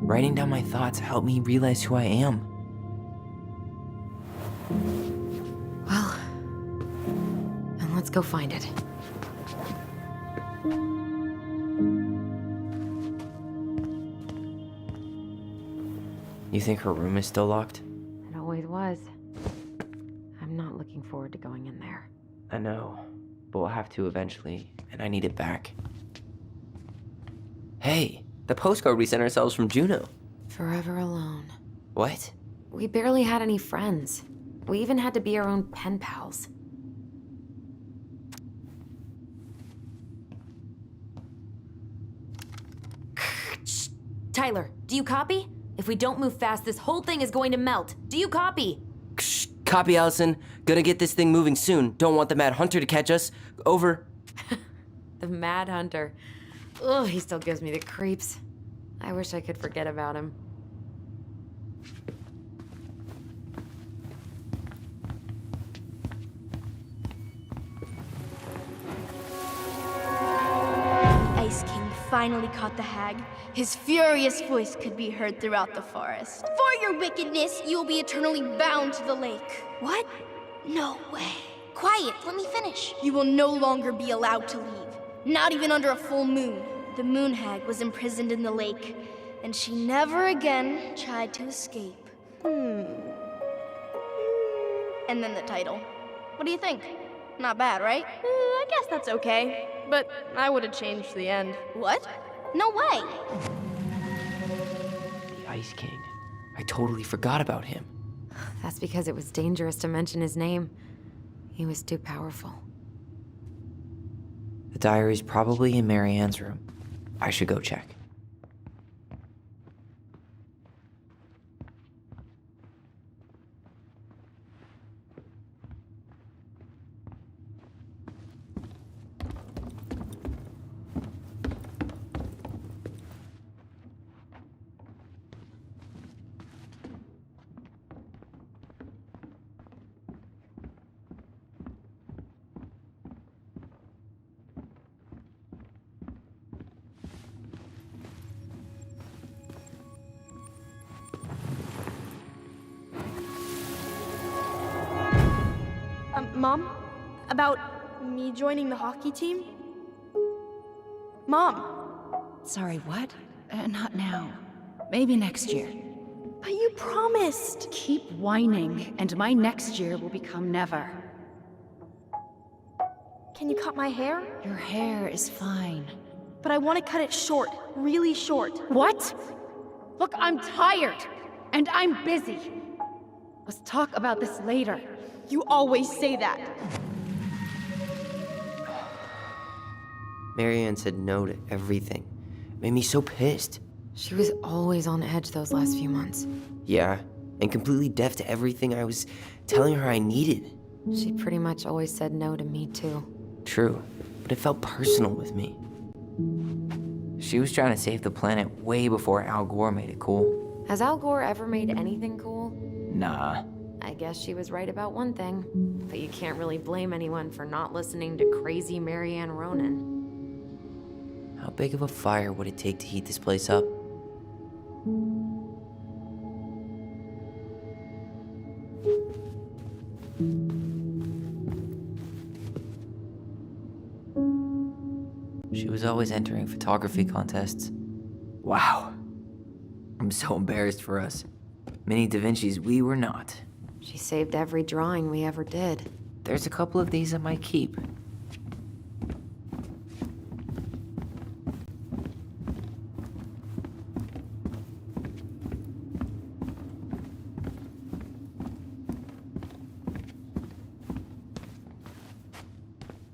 Speaker 8: Writing down my thoughts helped me realize who I am.
Speaker 6: Well, then let's go find it.
Speaker 8: You think her room is still locked?
Speaker 3: It always was. I'm not looking forward to going in there.
Speaker 8: I know, but we'll have to eventually, and I need it back. Hey, the postcard we sent ourselves from Juneau.
Speaker 3: Forever alone.
Speaker 8: What?
Speaker 3: We barely had any friends. We even had to be our own pen pals. Tyler, do you copy? If we don't move fast, this whole thing is going to melt. Do you copy?
Speaker 8: Shh, copy, Alyson. Gonna get this thing moving soon. Don't want the Mad Hunter to catch us. Over.
Speaker 3: The Mad Hunter. Ugh, he still gives me the creeps. I wish I could forget about him.
Speaker 7: Ice King finally caught the hag. His furious voice could be heard throughout the forest. For your wickedness, you will be eternally bound to the lake. What? No way. Quiet, let me finish. You will no longer be allowed to leave. Not even under a full moon. The moon hag was imprisoned in the lake, and she never again tried to escape. And then the title. What do you think? Not bad, right? I guess that's okay. But I would have changed the end. What? No way!
Speaker 8: The Ice King. I totally forgot about him.
Speaker 3: That's because it was dangerous to mention his name. He was too powerful.
Speaker 8: The diary's probably in Marianne's room. I should go check.
Speaker 7: Mom? About me joining the hockey team? Mom!
Speaker 9: Sorry, what? Not now. Maybe next year.
Speaker 7: But you promised!
Speaker 9: Keep whining, and my next year will become never.
Speaker 7: Can you cut my hair?
Speaker 9: Your hair is fine.
Speaker 7: But I want to cut it short, really short.
Speaker 9: What? Look, I'm tired, and I'm busy. Let's talk about this later.
Speaker 7: You always say that.
Speaker 8: Marianne said no to everything. Made me so pissed.
Speaker 3: She was always on edge those last few months.
Speaker 8: Yeah, and completely deaf to everything I was telling her I needed.
Speaker 3: She pretty much always said no to me, too.
Speaker 8: True, but it felt personal with me. She was trying to save the planet way before Al Gore made it cool.
Speaker 3: Has Al Gore ever made anything cool?
Speaker 8: Nah.
Speaker 3: I guess she was right about one thing. But you can't really blame anyone for not listening to crazy Marianne Ronan.
Speaker 8: How big of a fire would it take to heat this place up? She was always entering photography contests. Wow. I'm so embarrassed for us. Many Da Vinci's we were not.
Speaker 3: She saved every drawing we ever did.
Speaker 8: There's a couple of these I might keep.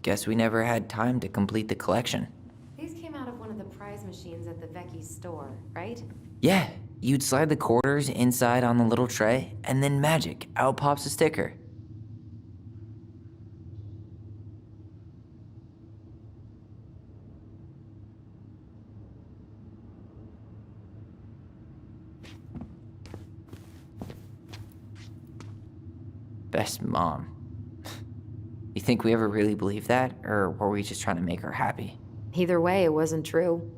Speaker 8: Guess we never had time to complete the collection.
Speaker 3: These came out of one of the prize machines at the Vecchi's store, right?
Speaker 8: Yeah, you'd slide the quarters inside on the little tray, and then magic, out pops a sticker. Best mom. You think we ever really believed that, or were we just trying to make her happy?
Speaker 3: Either way, it wasn't true.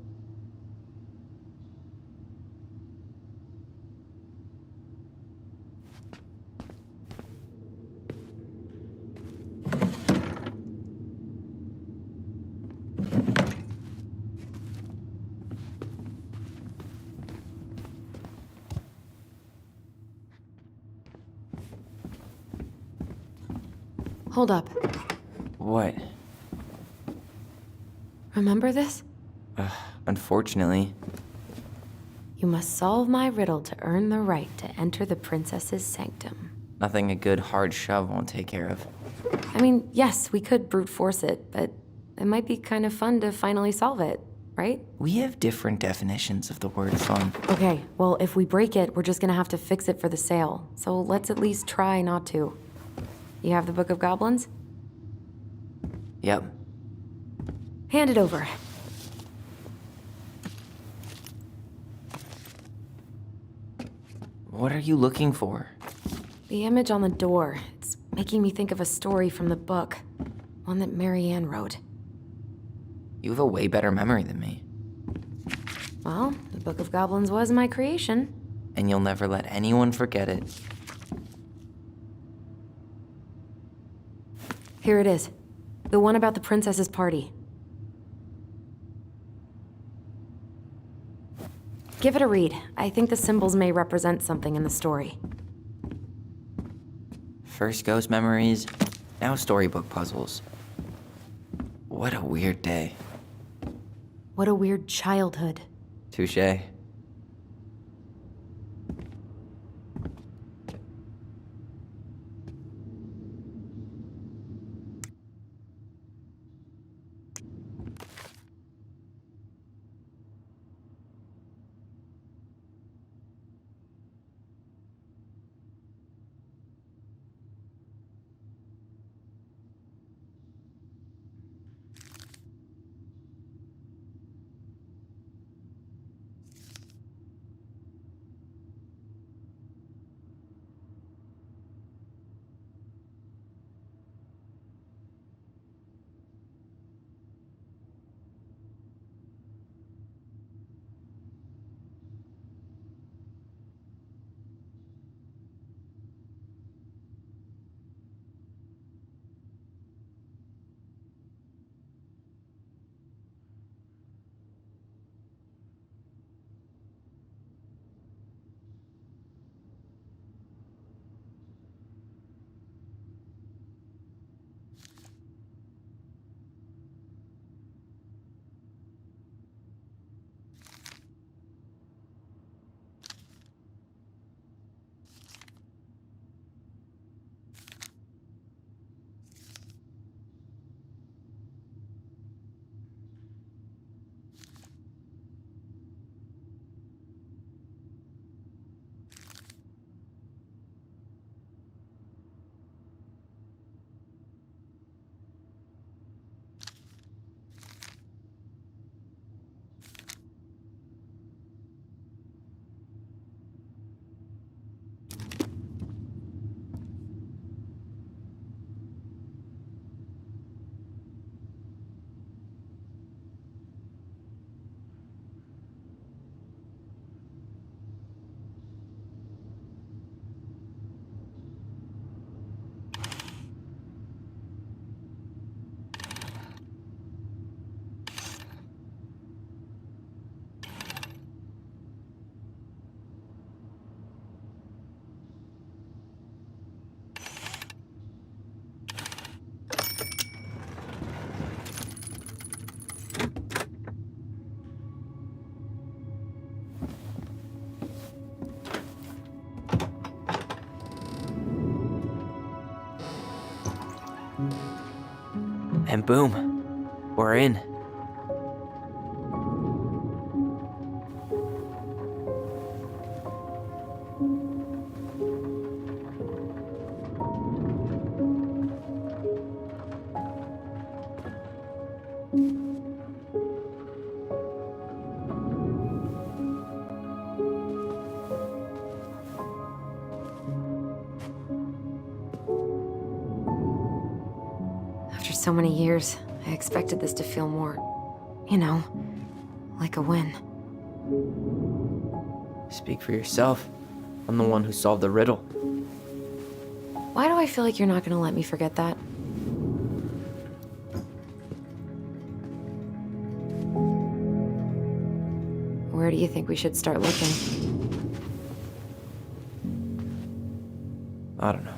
Speaker 6: Hold up.
Speaker 8: What?
Speaker 6: Remember this?
Speaker 8: Unfortunately.
Speaker 6: You must solve my riddle to earn the right to enter the princess's sanctum.
Speaker 8: Nothing a good hard shove won't take care of.
Speaker 6: I mean, yes, we could brute force it, but it might be kind of fun to finally solve it, right?
Speaker 8: We have different definitions of the word fun.
Speaker 6: Okay, well, if we break it, we're just gonna have to fix it for the sale. So let's at least try not to. You have the Book of Goblins?
Speaker 8: Yep.
Speaker 6: Hand it over.
Speaker 8: What are you looking for?
Speaker 6: The image on the door. It's making me think of a story from the book. One that Marianne wrote.
Speaker 8: You have a way better memory than me.
Speaker 6: Well, the Book of Goblins was my creation.
Speaker 8: And you'll never let anyone forget it.
Speaker 6: Here it is. The one about the princess's party. Give it a read. I think the symbols may represent something in the story.
Speaker 8: First ghost memories, now storybook puzzles. What a weird day.
Speaker 6: What a weird childhood.
Speaker 8: Touché. And boom, we're in.
Speaker 6: After so many years, I expected this to feel more, like a win.
Speaker 8: Speak for yourself. I'm the one who solved the riddle.
Speaker 6: Why do I feel like you're not gonna let me forget that? Where do you think we should start looking?
Speaker 8: I don't know.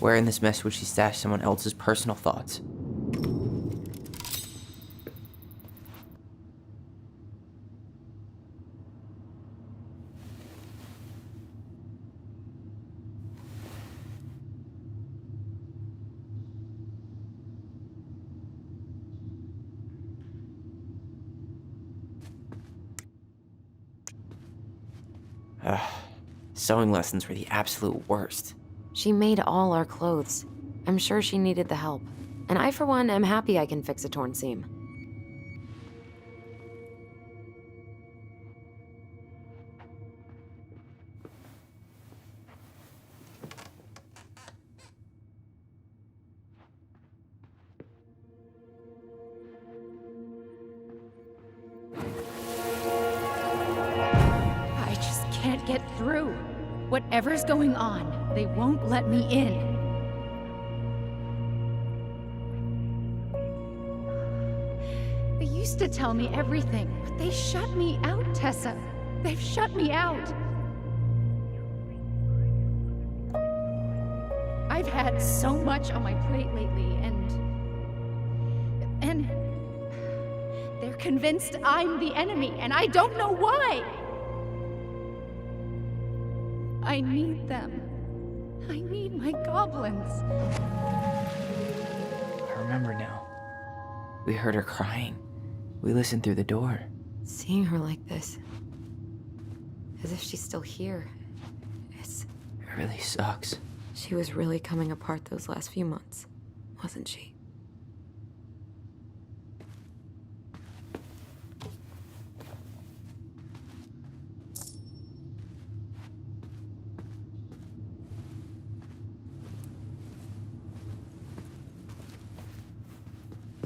Speaker 4: Where in this mess would she stash someone else's personal thoughts? Sewing lessons were the absolute worst.
Speaker 3: She made all our clothes. I'm sure she needed the help. And I, for one, am happy I can fix a torn seam.
Speaker 9: I just can't get through. Whatever's going on, they won't let me in. They used to tell me everything, but they shut me out, Tessa. They've shut me out. I've had so much on my plate lately, and they're convinced I'm the enemy, and I don't know why. I need them. I need my goblins.
Speaker 4: I remember now. We heard her crying. We listened through the door.
Speaker 3: Seeing her like this, as if she's still here,
Speaker 4: It really sucks.
Speaker 3: she was really coming apart those last few months, wasn't she?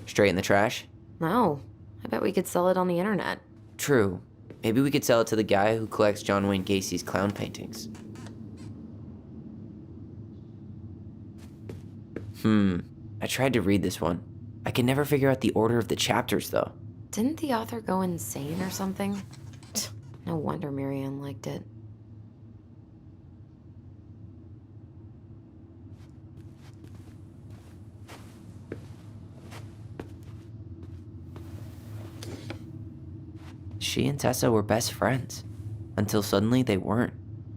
Speaker 4: Straight in the trash?
Speaker 3: No, I bet we could sell it on the internet.
Speaker 4: True. Maybe we could sell it to the guy who collects John Wayne Gacy's clown paintings. I tried to read this one. I can never figure out the order of the chapters, though.
Speaker 3: Didn't the author go insane or something? No wonder Marianne liked it.
Speaker 4: She and Tessa were best friends. Until suddenly they weren't.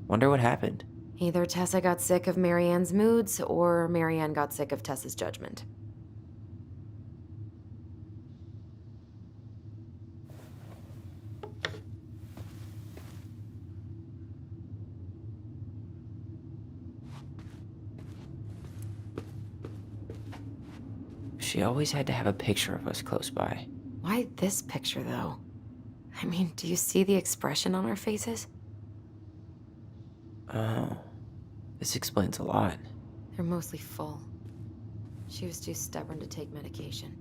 Speaker 4: Wonder what happened.
Speaker 3: Either Tessa got sick of Marianne's moods, or Marianne got sick of Tessa's judgment.
Speaker 4: She always had to have a picture of us close by.
Speaker 3: Why this picture, though? I mean, do you see the expression on our faces?
Speaker 4: Oh, this explains a lot.
Speaker 3: They're mostly full. She was too stubborn to take medication.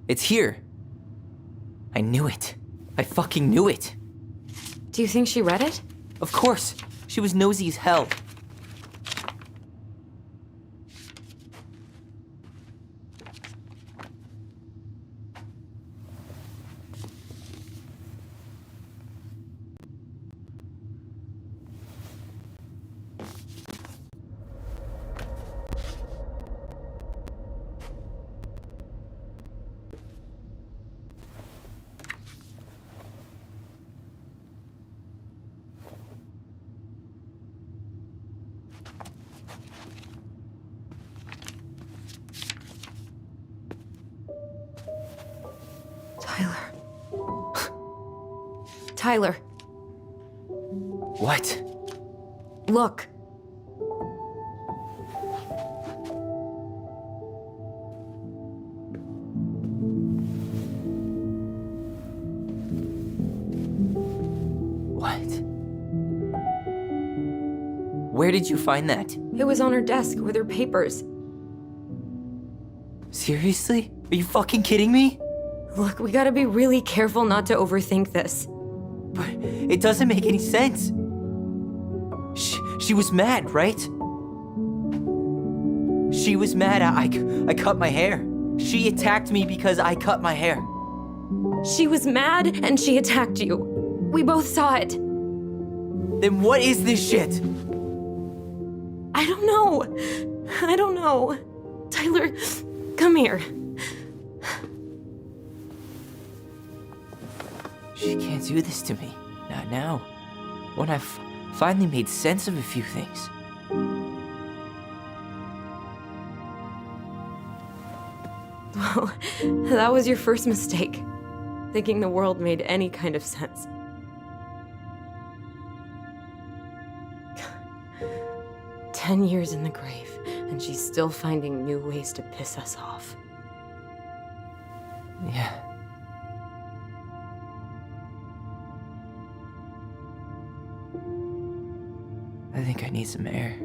Speaker 4: It's here. I knew it. I fucking knew it.
Speaker 3: Do you think she read it?
Speaker 4: Of course. She was nosy as hell.
Speaker 3: Tyler.
Speaker 4: What?
Speaker 3: Look.
Speaker 4: What? Where did you find that?
Speaker 3: It was on her desk with her papers.
Speaker 4: Seriously? Are you fucking kidding me?
Speaker 3: Look, we gotta be really careful not to overthink this.
Speaker 4: But it doesn't make any sense. She was mad, right?
Speaker 8: She was mad I cut my hair. She attacked me because I cut my hair.
Speaker 2: She was mad and she attacked you. We both saw it.
Speaker 8: Then what is this shit?
Speaker 2: I don't know. I don't know. Tyler, come here.
Speaker 8: She can't do this to me. Not now. When I've finally made sense of a few things.
Speaker 2: Well, that was your first mistake. Thinking the world made any kind of sense. "10 years in the grave, and she's still finding new ways to piss us off."
Speaker 8: Yeah. I think I need some air.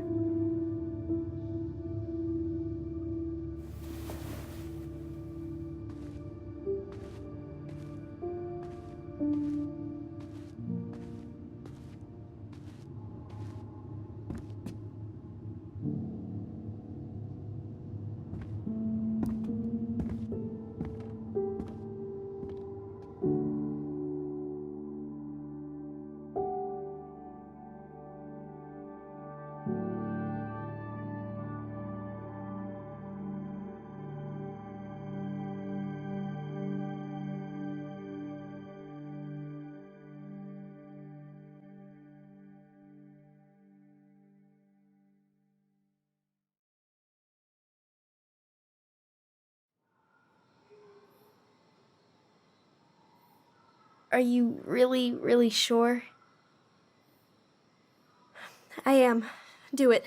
Speaker 7: Are you really, really sure?
Speaker 2: I am. Do it.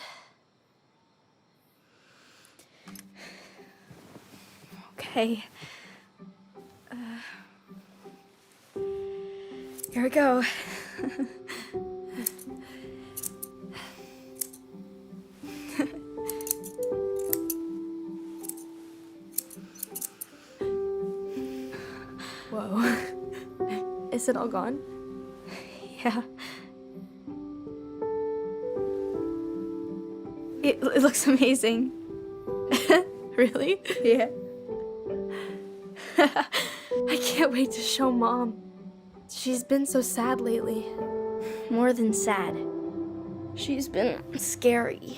Speaker 2: Okay. Here we go. Whoa. Is it all gone? Yeah. It looks amazing. Really? Yeah. I can't wait to show Mom. She's been so sad lately.
Speaker 7: More than sad. She's been scary.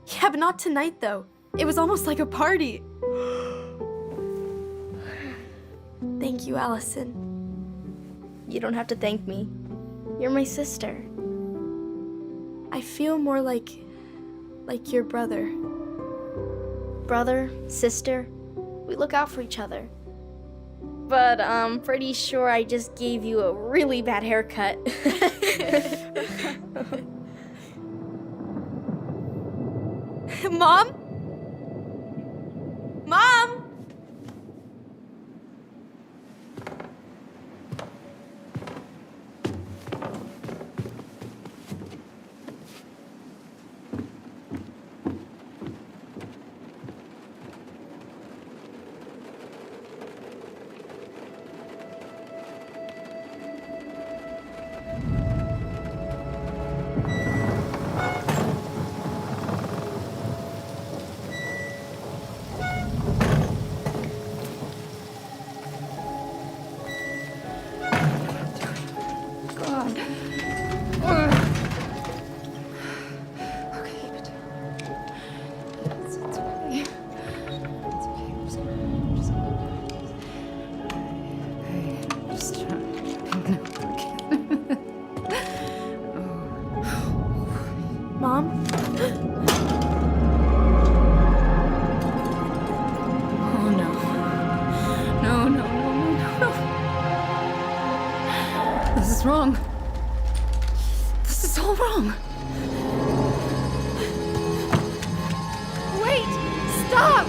Speaker 2: Yeah, but not tonight, though. It was almost like a party. Thank you, Alyson.
Speaker 7: You don't have to thank me. You're my sister.
Speaker 2: I feel more like your brother.
Speaker 7: Brother, sister, we look out for each other. But I'm pretty sure I just gave you a really bad haircut.
Speaker 2: Mom? Mom? Mom?
Speaker 9: Oh no. No, no, no, no, no. This is wrong. This is all wrong.
Speaker 2: Wait! Stop!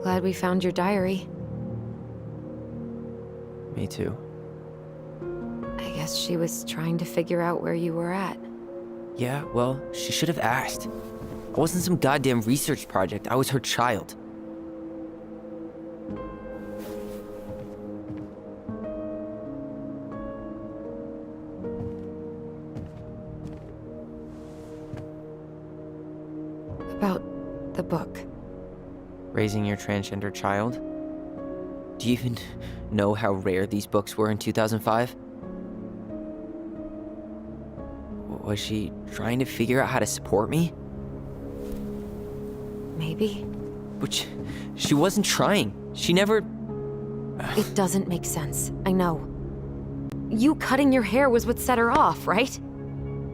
Speaker 6: Glad we found your diary.
Speaker 4: Me too.
Speaker 6: I guess she was trying to figure out where you were at.
Speaker 4: Yeah, well, she should have asked. I wasn't some goddamn research project. I was her child.
Speaker 6: About the book.
Speaker 4: Raising your transgender child? Do you even know how rare these books were in 2005? Was she trying to figure out how to support me?
Speaker 6: Maybe.
Speaker 4: But she wasn't trying. She never...
Speaker 6: It doesn't make sense. I know. You cutting your hair was what set her off, right?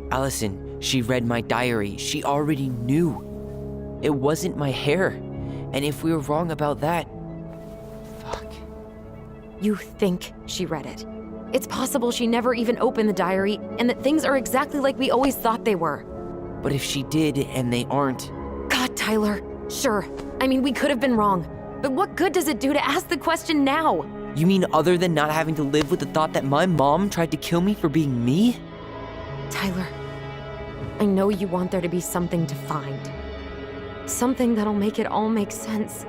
Speaker 4: Alyson, she read my diary. She already knew. It wasn't my hair. And if we were wrong about that... Fuck.
Speaker 6: You think she read it. It's possible she never even opened the diary, and that things are exactly like we always thought they were.
Speaker 4: But if she did, and they aren't...
Speaker 6: God, Tyler. Sure. I mean, we could have been wrong. But what good does it do to ask the question now?
Speaker 4: You mean other than not having to live with the thought that my mom tried to kill me for being me?
Speaker 6: Tyler, I know you want there to be something to find. Something that'll make it all make sense.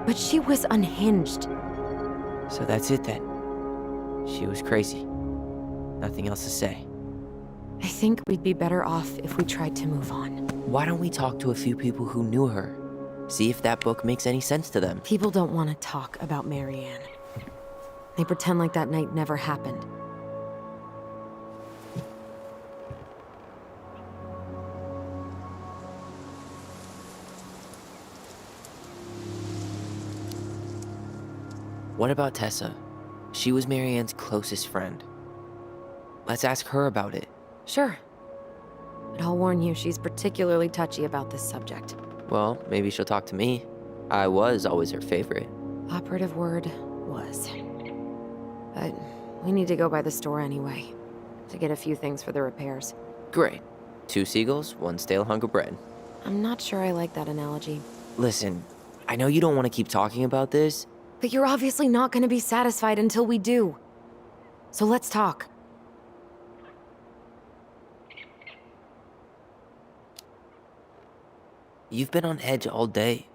Speaker 6: But she was unhinged.
Speaker 4: So that's it then. She was crazy. Nothing else to say.
Speaker 6: I think we'd be better off if we tried to move on.
Speaker 4: Why don't we talk to a few people who knew her? See if that book makes any sense to them.
Speaker 6: People don't want to talk about Marianne. They pretend like that night never happened.
Speaker 4: What about Tessa? She was Marianne's closest friend. Let's ask her about it.
Speaker 6: Sure. But I'll warn you, she's particularly touchy about this subject.
Speaker 4: Well, maybe she'll talk to me. I was always her favorite.
Speaker 6: Operative word was. But we need to go by the store anyway, to get a few things for the repairs.
Speaker 4: Great. 2 seagulls, 1 stale hunk of bread.
Speaker 6: I'm not sure I like that analogy.
Speaker 4: Listen, I know you don't want to keep talking about this.
Speaker 6: But you're obviously not going to be satisfied until we do. So let's talk.
Speaker 4: You've been on edge all day.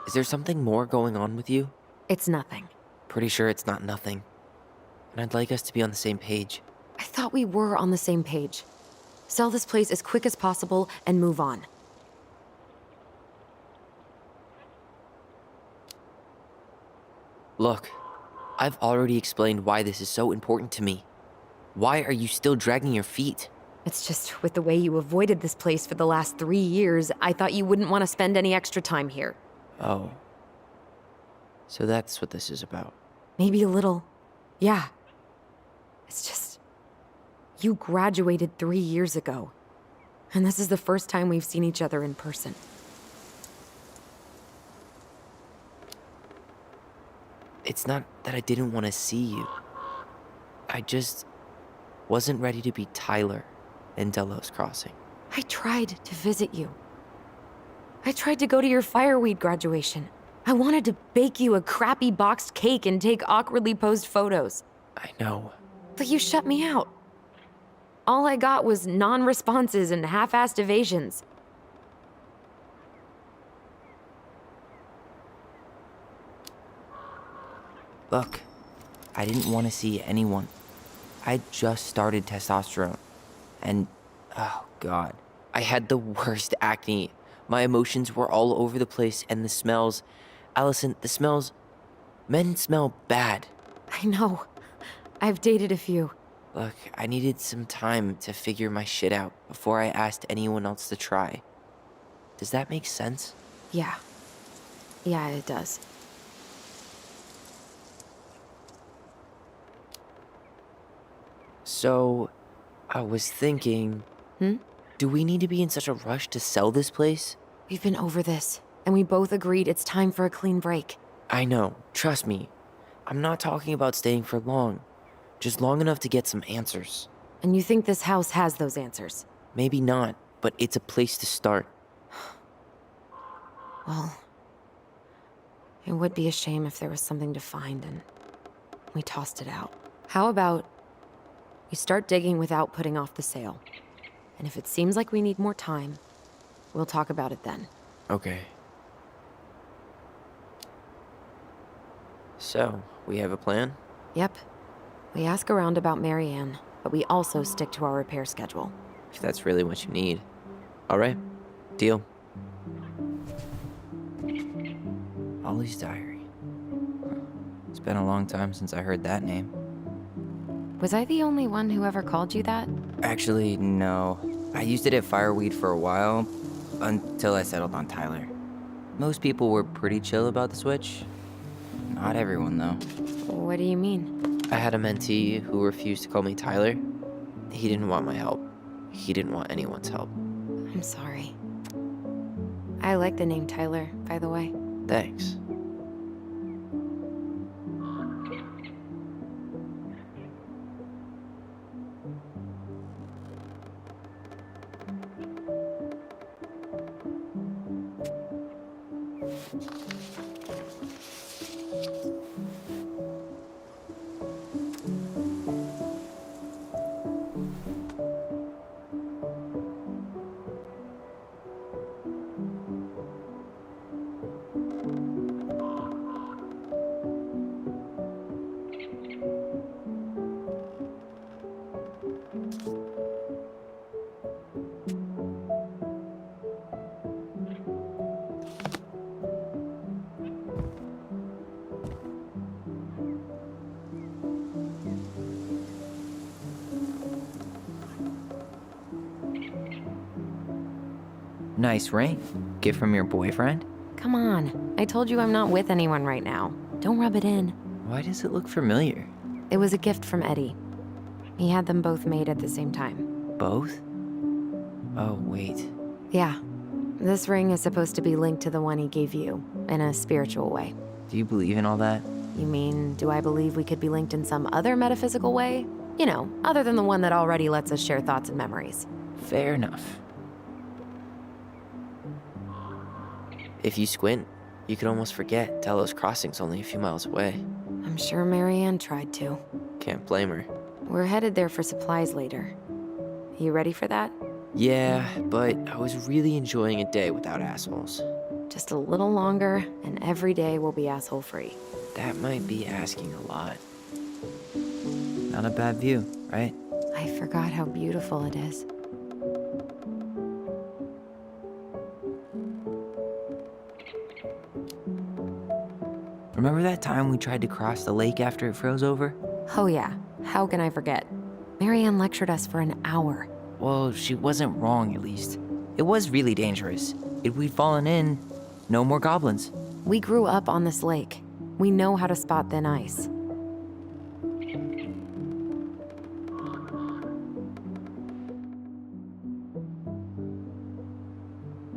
Speaker 4: Is there something more going on with you?
Speaker 6: It's nothing.
Speaker 4: Pretty sure it's not nothing. And I'd like us to be on the same page.
Speaker 6: I thought we were on the same page. Sell this place as quick as possible and move on.
Speaker 4: Look, I've already explained why this is so important to me. Why are you still dragging your feet?
Speaker 6: It's just with the way you avoided this place for the last 3 years, I thought you wouldn't want to spend any extra time here.
Speaker 4: Oh. So that's what this is about.
Speaker 6: Maybe a little. Yeah. It's just... You graduated 3 years ago. And this is the first time we've seen each other in person.
Speaker 4: It's not that I didn't want to see you. I just wasn't ready to be Tyler in Delos Crossing.
Speaker 6: I tried to visit you. I tried to go to your fireweed graduation. I wanted to bake you a crappy boxed cake and take awkwardly posed photos.
Speaker 4: I know.
Speaker 6: But you shut me out. All I got was non-responses and half-assed evasions.
Speaker 4: Look, I didn't want to see anyone. I just started testosterone. And, oh god, I had the worst acne. My emotions were all over the place, and the smells... Alyson, the smells... Men smell bad.
Speaker 6: I know. I've dated a few.
Speaker 4: Look, I needed some time to figure my shit out before I asked anyone else to try. Does that make sense?
Speaker 6: Yeah. Yeah, it does.
Speaker 4: So, I was thinking... Do we need to be in such a rush to sell this place?
Speaker 6: We've been over this, and we both agreed it's time for a clean break.
Speaker 4: I know, trust me. I'm not talking about staying for long. Just long enough to get some answers.
Speaker 6: And you think this house has those answers?
Speaker 4: Maybe not, but it's a place to start.
Speaker 6: Well, It would be a shame if there was something to find and we tossed it out. How about we start digging without putting off the sail? And if it seems like we need more time, we'll talk about it then.
Speaker 4: Okay. So, we have a plan?
Speaker 6: Yep. We ask around about Marianne, but we also stick to our repair schedule.
Speaker 4: If that's really what you need. Alright. Deal. Ollie's diary. It's been a long time since I heard that name.
Speaker 6: Was I the only one who ever called you that?
Speaker 4: Actually, no. I used it at Fireweed for a while, until I settled on Tyler. Most people were pretty chill about the switch. Not everyone, though.
Speaker 6: What do you mean?
Speaker 4: I had a mentee who refused to call me Tyler. He didn't want my help. He didn't want anyone's help.
Speaker 6: I'm sorry. I like the name Tyler, by the way.
Speaker 4: Thanks. Nice ring. Gift from your boyfriend?
Speaker 6: Come on. I told you I'm not with anyone right now. Don't rub it in.
Speaker 4: Why does it look familiar?
Speaker 6: It was a gift from Eddie. He had them both made at the same time.
Speaker 4: Both? Oh, wait.
Speaker 6: Yeah. This ring is supposed to be linked to the one he gave you, in a spiritual way.
Speaker 4: Do you believe in all that?
Speaker 6: You mean, do I believe we could be linked in some other metaphysical way? You know, other than the one that already lets us share thoughts and memories.
Speaker 4: Fair enough. If you squint, you could almost forget Delos Crossing's only a few miles away.
Speaker 6: I'm sure Marianne tried to.
Speaker 4: Can't blame her.
Speaker 6: We're headed there for supplies later. You ready for that?
Speaker 4: Yeah, but I was really enjoying a day without assholes.
Speaker 6: Just a little longer, and every day will be asshole-free.
Speaker 4: That might be asking a lot. Not a bad view, right?
Speaker 6: I forgot how beautiful it is.
Speaker 4: Remember that time we tried to cross the lake after it froze over?
Speaker 6: Oh yeah, how can I forget? Marianne lectured us for an hour.
Speaker 4: Well, she wasn't wrong, at least. It was really dangerous. If we'd fallen in, no more goblins.
Speaker 6: We grew up on this lake. We know how to spot thin ice.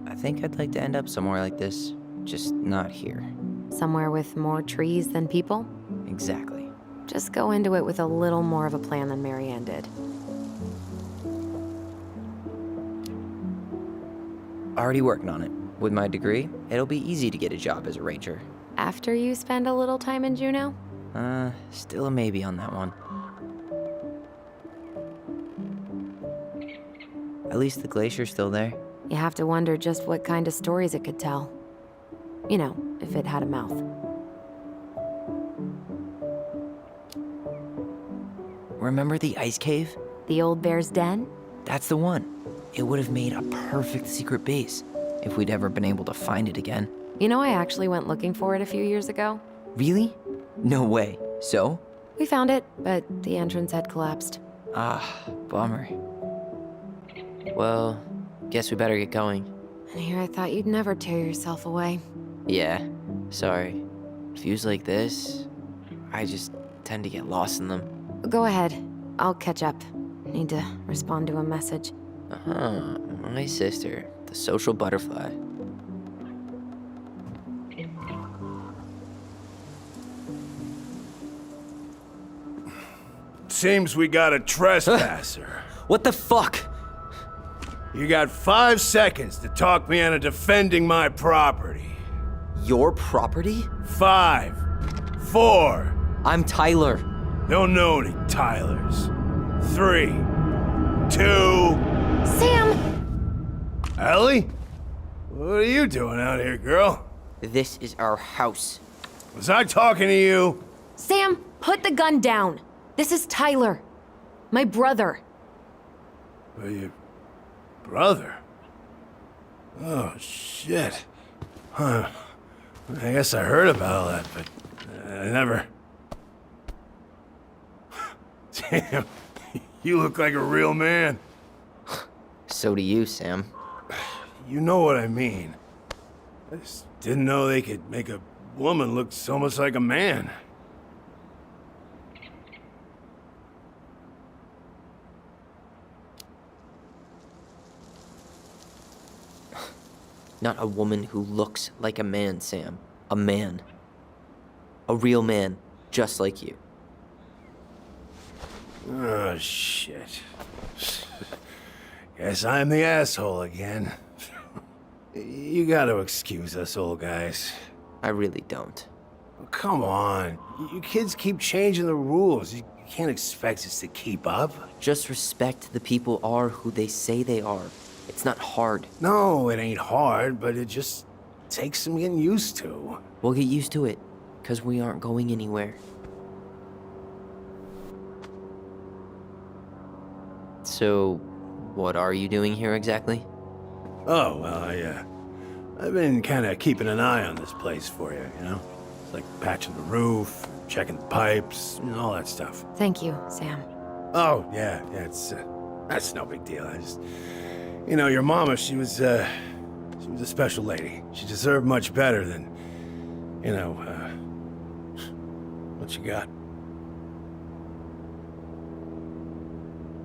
Speaker 4: I think I'd like to end up somewhere like this, just not here.
Speaker 6: Somewhere with more trees than people?
Speaker 4: Exactly.
Speaker 6: Just go into it with a little more of a plan than Marianne did.
Speaker 4: Already working on it. With my degree, it'll be easy to get a job as a ranger.
Speaker 6: After you spend a little time in Juneau?
Speaker 4: Still a maybe on that one. At least the glacier's still there.
Speaker 6: You have to wonder just what kind of stories it could tell. You know, if it had a mouth.
Speaker 4: Remember the ice cave?
Speaker 6: The old bear's den?
Speaker 4: That's the one. It would have made a perfect secret base if we'd ever been able to find it again.
Speaker 6: You know, I actually went looking for it a few years ago.
Speaker 4: Really? No way. So?
Speaker 6: We found it, but the entrance had collapsed.
Speaker 4: Ah, bummer. Well, guess we better get going.
Speaker 6: And here I thought you'd never tear yourself away.
Speaker 4: Yeah, sorry. Views like this, I just tend to get lost in them.
Speaker 6: Go ahead. I'll catch up. Need to respond to a message.
Speaker 4: Uh-huh, my sister, the social butterfly.
Speaker 10: Seems we got a trespasser.
Speaker 8: What the fuck?
Speaker 10: You got 5 seconds to talk me into defending my property.
Speaker 8: your property?
Speaker 10: 5, 4.
Speaker 8: I'm Tyler.
Speaker 10: Don't know any Tylers. 3, 2.
Speaker 6: Sam!
Speaker 10: Ellie? What are you doing out here, girl?
Speaker 8: This is our house.
Speaker 10: Was I talking to you?
Speaker 6: Sam, put the gun down. This is Tyler. My brother.
Speaker 10: Are you... brother? Oh, shit. Huh. I guess I heard about all that, but I never... Damn, you look like a real man.
Speaker 8: So do you, Sam.
Speaker 10: You know what I mean. I just didn't know they could make a woman look so much like a man.
Speaker 8: Not a woman who looks like a man, Sam. A man. A real man, just like you.
Speaker 10: Oh, shit. Guess I'm the asshole again. You gotta excuse us old guys.
Speaker 8: I really don't.
Speaker 10: Oh, come on. You kids keep changing the rules. You can't expect us to keep up.
Speaker 8: Just respect the people are who they say they are. It's not hard.
Speaker 10: No, it ain't hard, but it just takes some getting used to.
Speaker 8: We'll get used to it, because we aren't going anywhere. So, what are you doing here exactly?
Speaker 10: Oh, well, I've been kind of keeping an eye on this place for you, you know? It's like patching the roof, checking the pipes, and all that stuff.
Speaker 6: Thank you, Sam.
Speaker 10: Oh, yeah, that's no big deal. I just, you know, your mama, she was a special lady. She deserved much better than, you know, what you got.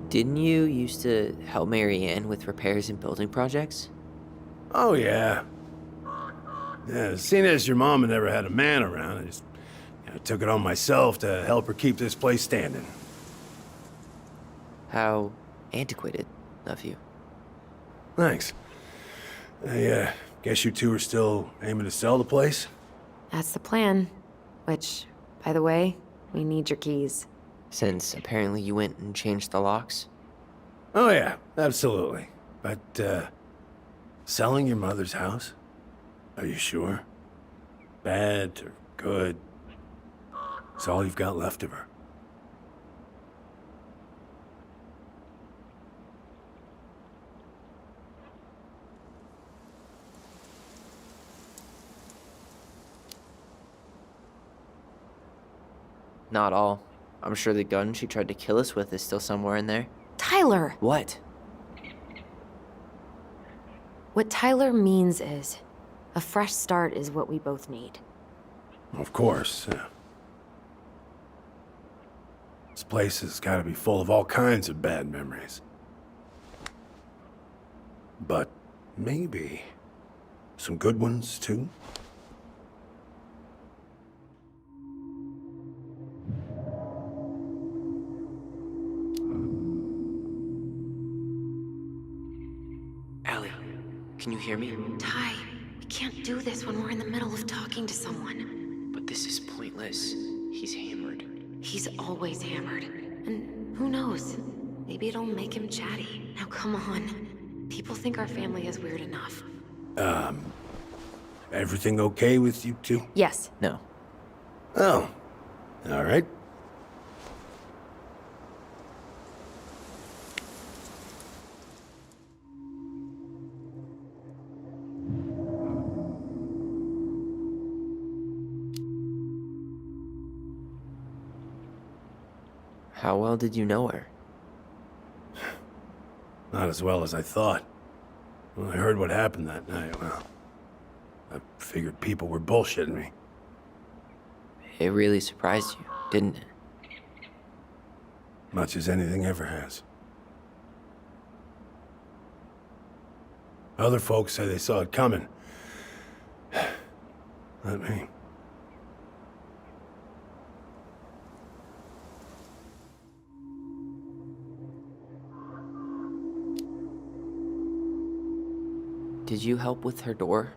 Speaker 8: Didn't you used to help Marianne with repairs and building projects?
Speaker 10: Oh, yeah. Yeah, seeing as your mama never had a man around, I just took it on myself to help her keep this place standing.
Speaker 8: How antiquated of you.
Speaker 10: Thanks. I guess you two are still aiming to sell the place?
Speaker 6: That's the plan. Which, by the way, we need your keys.
Speaker 8: Since apparently you went and changed the locks?
Speaker 10: Oh, yeah, absolutely. But, selling your mother's house? Are you sure? Bad or good? It's all you've got left of her.
Speaker 8: Not all. I'm sure the gun she tried to kill us with is still somewhere in there.
Speaker 6: Tyler!
Speaker 8: What?
Speaker 6: What Tyler means is, a fresh start is what we both need.
Speaker 10: Of course, yeah. This place has got to be full of all kinds of bad memories. But maybe some good ones, too?
Speaker 8: Allie, can you hear me?
Speaker 6: Ty, we can't do this when we're in the middle of talking to someone.
Speaker 8: But this is pointless. He's hammered.
Speaker 6: He's always hammered. And who knows? Maybe it'll make him chatty. Now come on. People think our family is weird enough.
Speaker 10: Everything okay with you two?
Speaker 6: Yes.
Speaker 8: No.
Speaker 10: Oh, all right.
Speaker 8: How well did you know her?
Speaker 10: Not as well as I thought. When I heard what happened that night, well, I figured people were bullshitting me.
Speaker 8: It really surprised you, didn't it?
Speaker 10: Much as anything ever has. Other folks say they saw it coming. Not me.
Speaker 8: Did you help with her door?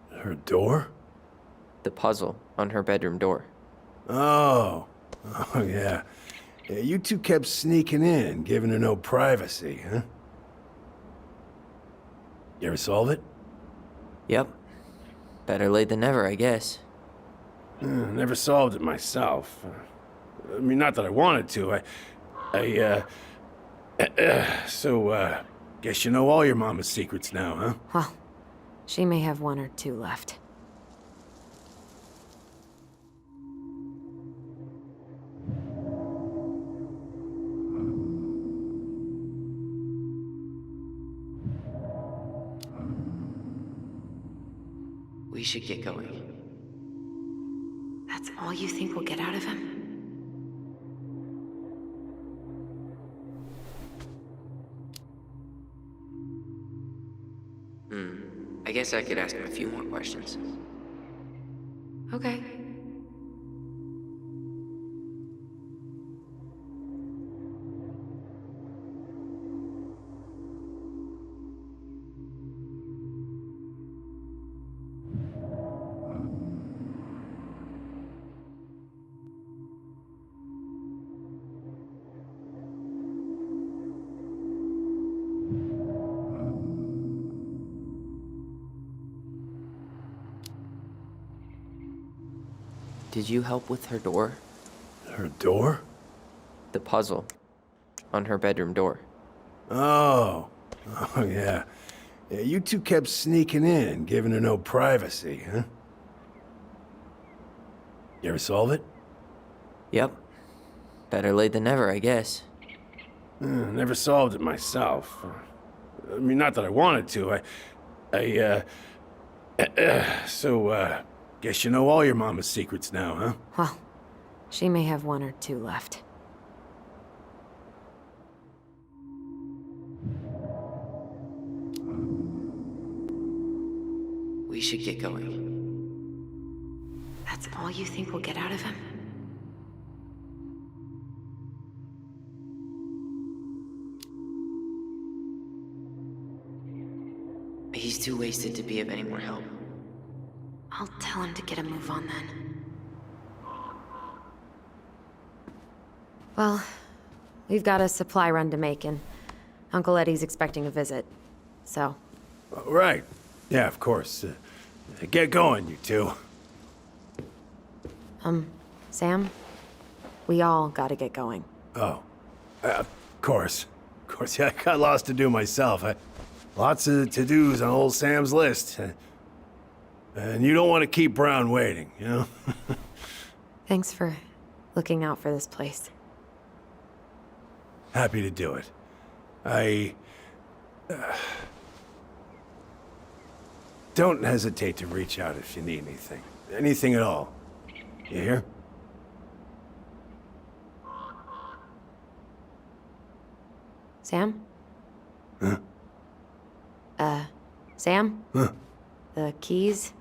Speaker 10: Her door?
Speaker 4: The puzzle on her bedroom door.
Speaker 10: Oh. Oh, yeah. Yeah, you two kept sneaking in, giving her no privacy, huh? You ever solve it?
Speaker 4: Yep. Better late than never, I guess.
Speaker 10: Never solved it myself. I mean, not that I wanted to. Guess you know all your mama's secrets now, huh?
Speaker 6: Well, she may have one or two left.
Speaker 8: We should get going.
Speaker 6: That's all you think we'll get out of him?
Speaker 8: I guess I could ask him a few more questions.
Speaker 6: Okay.
Speaker 4: Did you help with her door?
Speaker 10: Her door?
Speaker 4: The puzzle on her bedroom door.
Speaker 10: Oh. Oh, yeah. Yeah, you two kept sneaking in, giving her no privacy, huh? You ever solve it?
Speaker 4: Yep. Better late than never, I guess.
Speaker 10: Never solved it myself. I mean, not that I wanted to. Guess you know all your mama's secrets now, huh?
Speaker 6: Well, she may have one or two left.
Speaker 8: We should get going.
Speaker 6: That's all you think we'll get out of him?
Speaker 8: He's too wasted to be of any more help.
Speaker 6: I'll tell him to get a move on then. Well, we've got a supply run to make, and Uncle Eddie's expecting a visit. So.
Speaker 10: Right. Yeah, of course. Get going, you two.
Speaker 6: Sam? We all gotta get going.
Speaker 10: Oh. Of course. Of course, yeah, I got lots to do myself. Lots of to-dos on old Sam's list. And you don't want to keep Brown waiting, you know?
Speaker 6: Thanks for looking out for this place.
Speaker 10: Happy to do it. Don't hesitate to reach out if you need anything. Anything at all. You hear?
Speaker 6: Sam?
Speaker 10: Huh?
Speaker 6: Sam?
Speaker 10: Huh?
Speaker 6: The keys?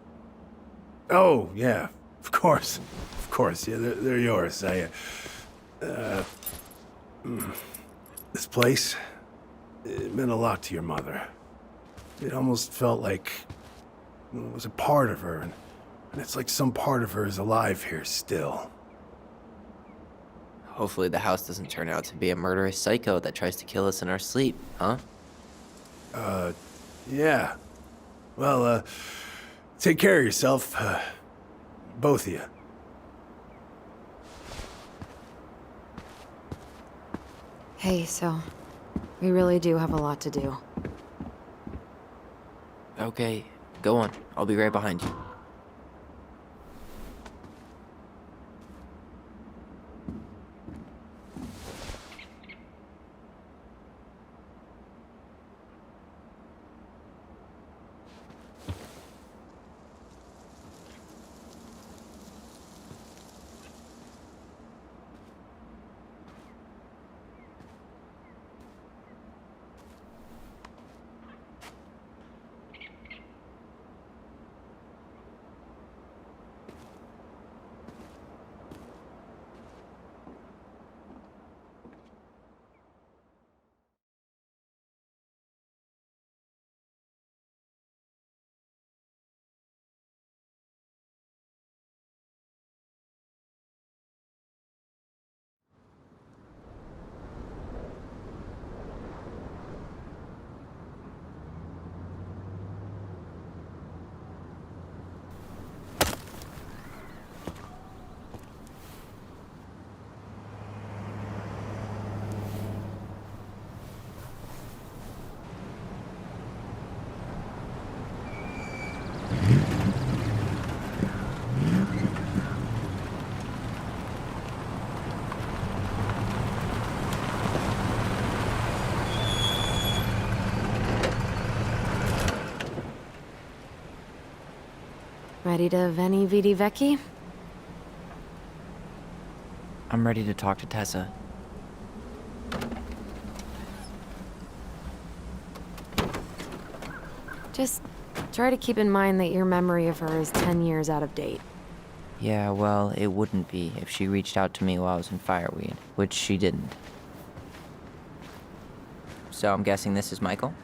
Speaker 10: Oh, yeah. Of course. Of course, yeah, they're yours. This place, it meant a lot to your mother. It almost felt like it was a part of her, and it's like some part of her is alive here still.
Speaker 4: Hopefully the house doesn't turn out to be a murderous psycho that tries to kill us in our sleep, huh?
Speaker 10: Yeah. Well, take care of yourself, both of you.
Speaker 6: Hey, so we really do have a lot to do.
Speaker 4: Okay, go on. I'll be right behind you.
Speaker 6: Ready to Veni Vidi Vecchi?
Speaker 4: I'm ready to talk to Tessa.
Speaker 6: Just try to keep in mind that your memory of her is 10 years out of date.
Speaker 4: Yeah, well, it wouldn't be if she reached out to me while I was in Fireweed, which she didn't. So I'm guessing this is Michael?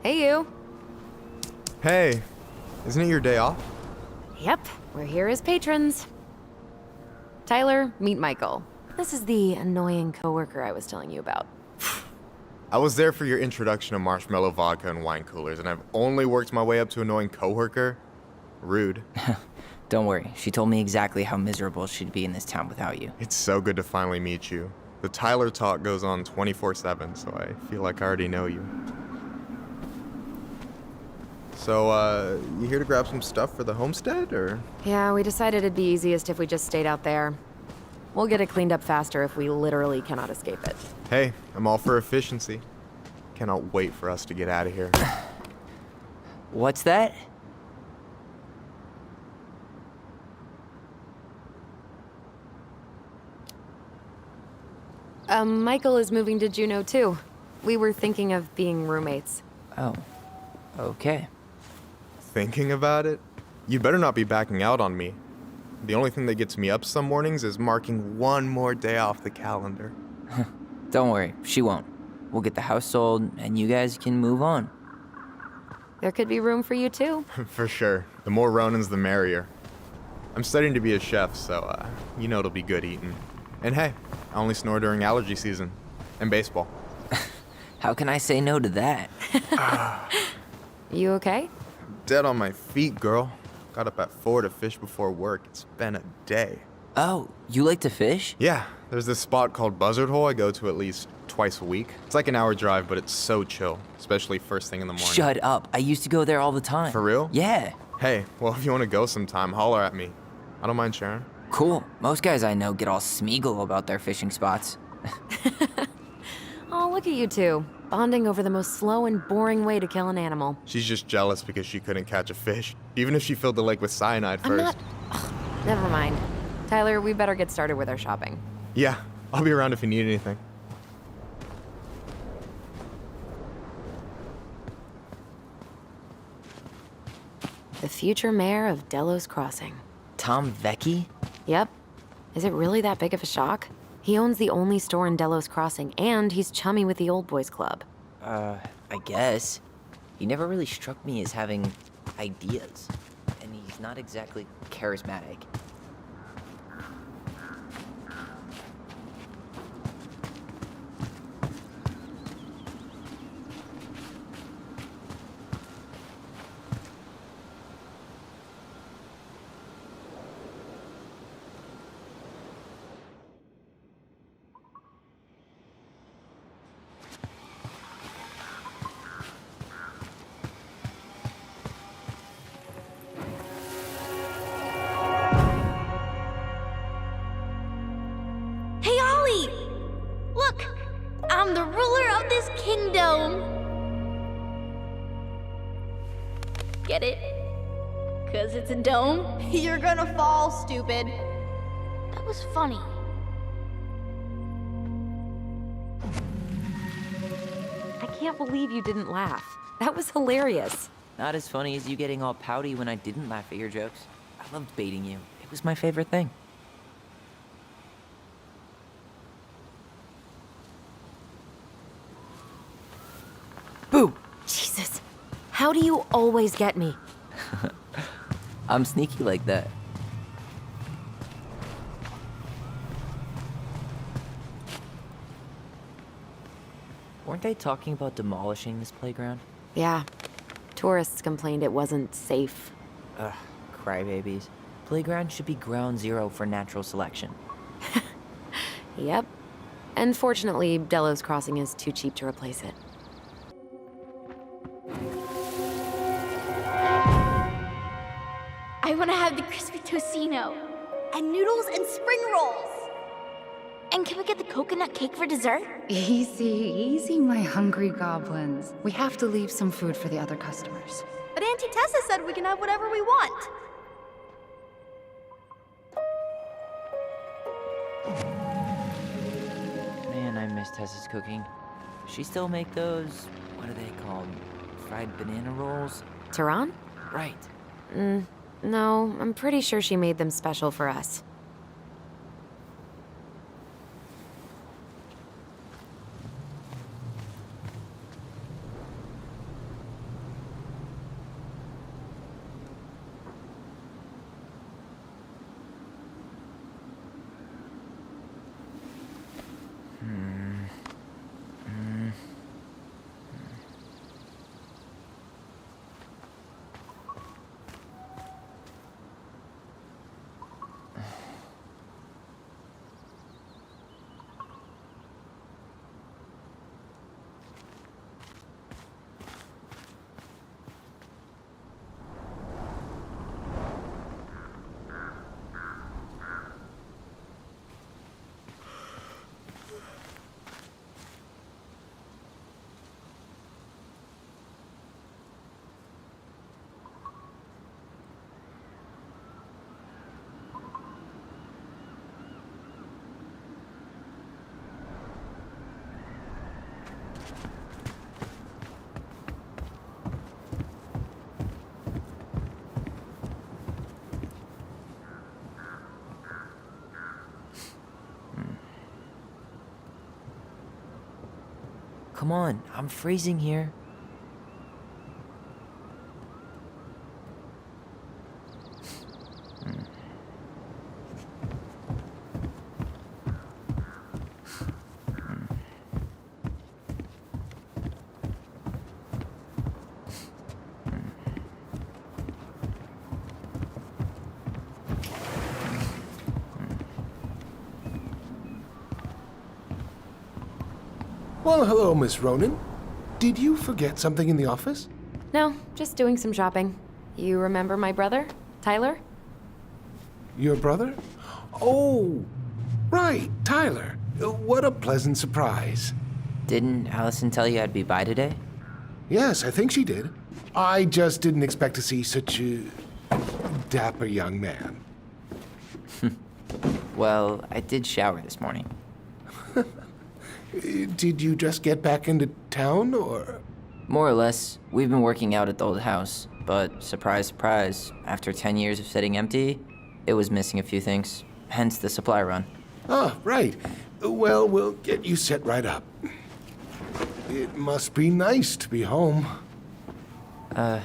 Speaker 6: Hey, you.
Speaker 11: Hey, isn't it your day off?
Speaker 6: Yep, we're here as patrons. Tyler, meet Michael. This is the annoying coworker I was telling you about.
Speaker 11: I was there for your introduction to marshmallow vodka and wine coolers, and I've only worked my way up to annoying coworker. Rude.
Speaker 4: Don't worry, she told me exactly how miserable she'd be in this town without you.
Speaker 11: It's so good to finally meet you. The Tyler talk goes on 24/7, so I feel like I already know you. So, you here to grab some stuff for the homestead, or?
Speaker 6: Yeah, we decided it'd be easiest if we just stayed out there. We'll get it cleaned up faster if we literally cannot escape it.
Speaker 11: Hey, I'm all for efficiency. Cannot wait for us to get out of here.
Speaker 4: What's that?
Speaker 6: Michael is moving to Juneau too. We were thinking of being roommates.
Speaker 4: Oh, okay.
Speaker 11: Thinking about it? You better not be backing out on me. The only thing that gets me up some mornings is marking one more day off the calendar.
Speaker 4: Don't worry, she won't. We'll get the house sold, and you guys can move on.
Speaker 6: There could be room for you too.
Speaker 11: For sure. The more Ronans, the merrier. I'm studying to be a chef, so, you know it'll be good eating. And hey, I only snore during allergy season. And baseball.
Speaker 4: How can I say no to that?
Speaker 6: You okay?
Speaker 11: Dead on my feet, girl. Got up at 4 to fish before work. It's been a day.
Speaker 4: Oh, you like to fish?
Speaker 11: Yeah, there's this spot called Buzzard Hole I go to at least twice a week. It's like an hour drive, but it's so chill, especially first thing in the morning.
Speaker 4: Shut up. I used to go there all the time.
Speaker 11: For real?
Speaker 4: Yeah.
Speaker 11: Hey, well, if you want to go sometime, holler at me. I don't mind sharing.
Speaker 4: Cool. Most guys I know get all Smeagol about their fishing spots.
Speaker 6: Oh, look at you two. Bonding over the most slow and boring way to kill an animal.
Speaker 11: She's just jealous because she couldn't catch a fish, even if she filled the lake with cyanide
Speaker 6: I'm
Speaker 11: first.
Speaker 6: not... Ugh, never mind. Tyler, we better get started with our shopping.
Speaker 11: Yeah, I'll be around if you need anything.
Speaker 6: The future mayor of Delos Crossing.
Speaker 4: Tom Vecchi?
Speaker 6: Yep. Is it really that big of a shock? He owns the only store in Delos Crossing, and he's chummy with the Old Boys Club.
Speaker 4: I guess. He never really struck me as having ideas. And he's not exactly charismatic.
Speaker 7: Hey, Ollie! Look! I'm the ruler of this kingdom! Get it? 'Cause it's a dome? You're gonna fall, stupid. That was funny.
Speaker 6: I can't believe you didn't laugh. That was hilarious.
Speaker 4: Not as funny as you getting all pouty when I didn't laugh at your jokes. I loved baiting you. It was my favorite thing. Boo!
Speaker 6: How do you always get me?
Speaker 4: I'm sneaky like that. Weren't they talking about demolishing this playground?
Speaker 6: Yeah. Tourists complained it wasn't safe.
Speaker 4: Ugh, crybabies. Playground should be ground zero for natural selection.
Speaker 6: Yep. And fortunately, Delos Crossing is too cheap to replace it.
Speaker 7: I want to have the crispy tocino, and noodles and spring rolls. And can we get the coconut cake for dessert?
Speaker 9: Easy, easy, my hungry goblins. We have to leave some food for the other customers.
Speaker 7: But Auntie Tessa said we can have whatever we want.
Speaker 4: Man, I miss Tessa's cooking. She still make those, what are they called? Fried banana rolls?
Speaker 6: Tehran?
Speaker 4: Right.
Speaker 6: No, I'm pretty sure she made them special for us.
Speaker 4: Come on, I'm freezing here.
Speaker 5: Well, hello, Miss Ronan. Did you forget something in the office?
Speaker 6: No, just doing some shopping. You remember my brother, Tyler?
Speaker 5: Your brother? Oh, right, Tyler. What a pleasant surprise.
Speaker 4: Didn't Alyson tell you I'd be by today?
Speaker 5: Yes, I think she did. I just didn't expect to see such a dapper young man.
Speaker 4: Well, I did shower this morning.
Speaker 5: Did you just get back into town, or?
Speaker 4: More or less. We've been working out at the old house, but surprise, surprise, after 10 years of sitting empty, it was missing a few things, hence the supply run.
Speaker 5: Ah, right. Well, we'll get you set right up. It must be nice to be home.
Speaker 4: I'm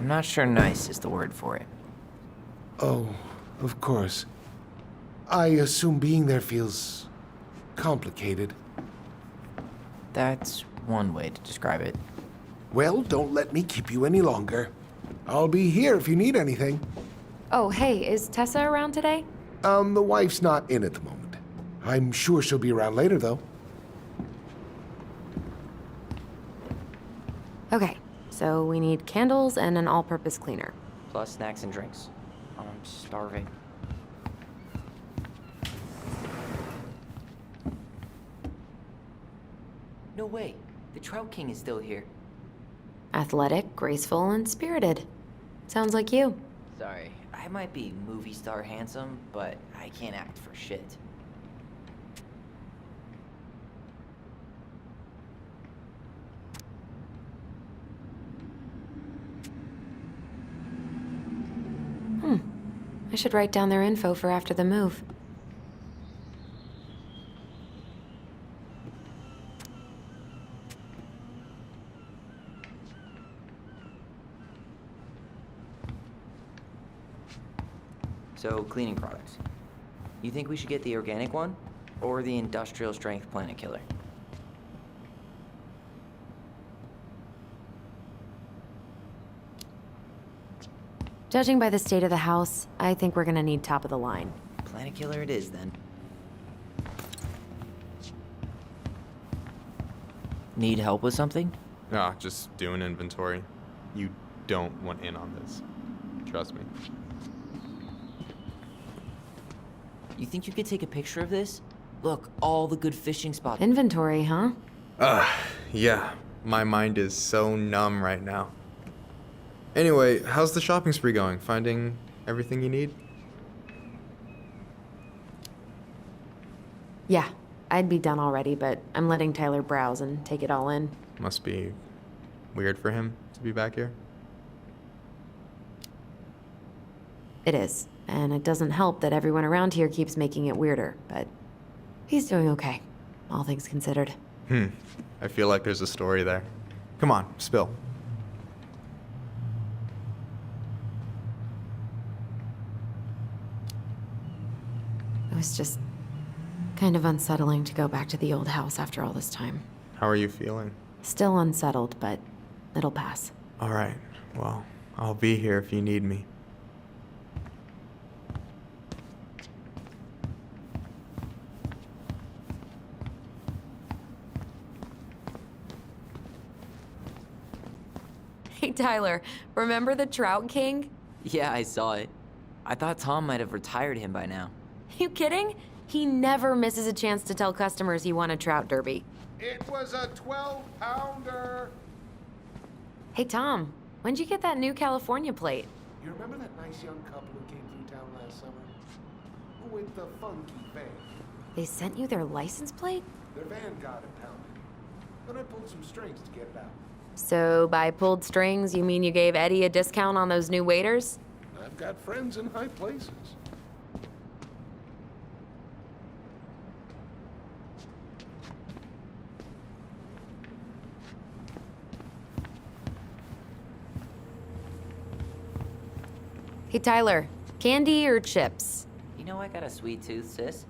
Speaker 4: not sure nice is the word for it.
Speaker 5: Oh, of course. I assume being there feels complicated.
Speaker 4: That's one way to describe it.
Speaker 5: Well, don't let me keep you any longer. I'll be here if you need anything.
Speaker 6: Oh, hey, is Tessa around today?
Speaker 5: The wife's not in at the moment. I'm sure she'll be around later, though.
Speaker 6: Okay, so we need candles and an all-purpose cleaner.
Speaker 4: Plus snacks and drinks. I'm starving. No way. The Trout King is still here.
Speaker 6: Athletic, graceful, and spirited. Sounds like you.
Speaker 4: Sorry, I might be movie star handsome, but I can't act for shit.
Speaker 6: I should write down their info for after the move.
Speaker 8: So, cleaning products. You think we should get the organic one, or the industrial strength planet killer?
Speaker 6: Judging by the state of the house, I think we're gonna need top of the line.
Speaker 8: Planet killer it is, then. Need help with something?
Speaker 11: Ah, just do an inventory. You don't want in on this. Trust me.
Speaker 8: You think you could take a picture of this? Look, all the good fishing spots.
Speaker 6: Inventory, huh?
Speaker 11: Yeah. My mind is so numb right now. Anyway, how's the shopping spree going? Finding everything you need?
Speaker 6: Yeah, I'd be done already, but I'm letting Tyler browse and take it all in.
Speaker 11: Must be weird for him to be back here.
Speaker 6: It is, and it doesn't help that everyone around here keeps making it weirder, but he's doing okay, all things considered.
Speaker 11: I feel like there's a story there. Come on, spill.
Speaker 6: It was just kind of unsettling to go back to the old house after all this time.
Speaker 11: How are you feeling?
Speaker 6: Still unsettled, but it'll pass.
Speaker 11: All right. Well, I'll be here if you need me.
Speaker 6: Hey, Tyler, remember the Trout King?
Speaker 8: Yeah, I saw it. I thought Tom might have retired him by now.
Speaker 6: You kidding? He never misses a chance to tell customers he won a trout derby.
Speaker 5: It was a 12-pounder.
Speaker 6: Hey, Tom, when'd you get that new California plate?
Speaker 5: You remember that nice young couple who came through town last summer? With the funky van.
Speaker 6: They sent you their license plate?
Speaker 5: Their van got impounded. Then I pulled some strings to get it out.
Speaker 6: So by pulled strings, you mean you gave Eddie a discount on those new waiters?
Speaker 5: I've got friends in high places.
Speaker 6: Hey, Tyler, candy or chips?
Speaker 8: You know I got a sweet tooth, sis.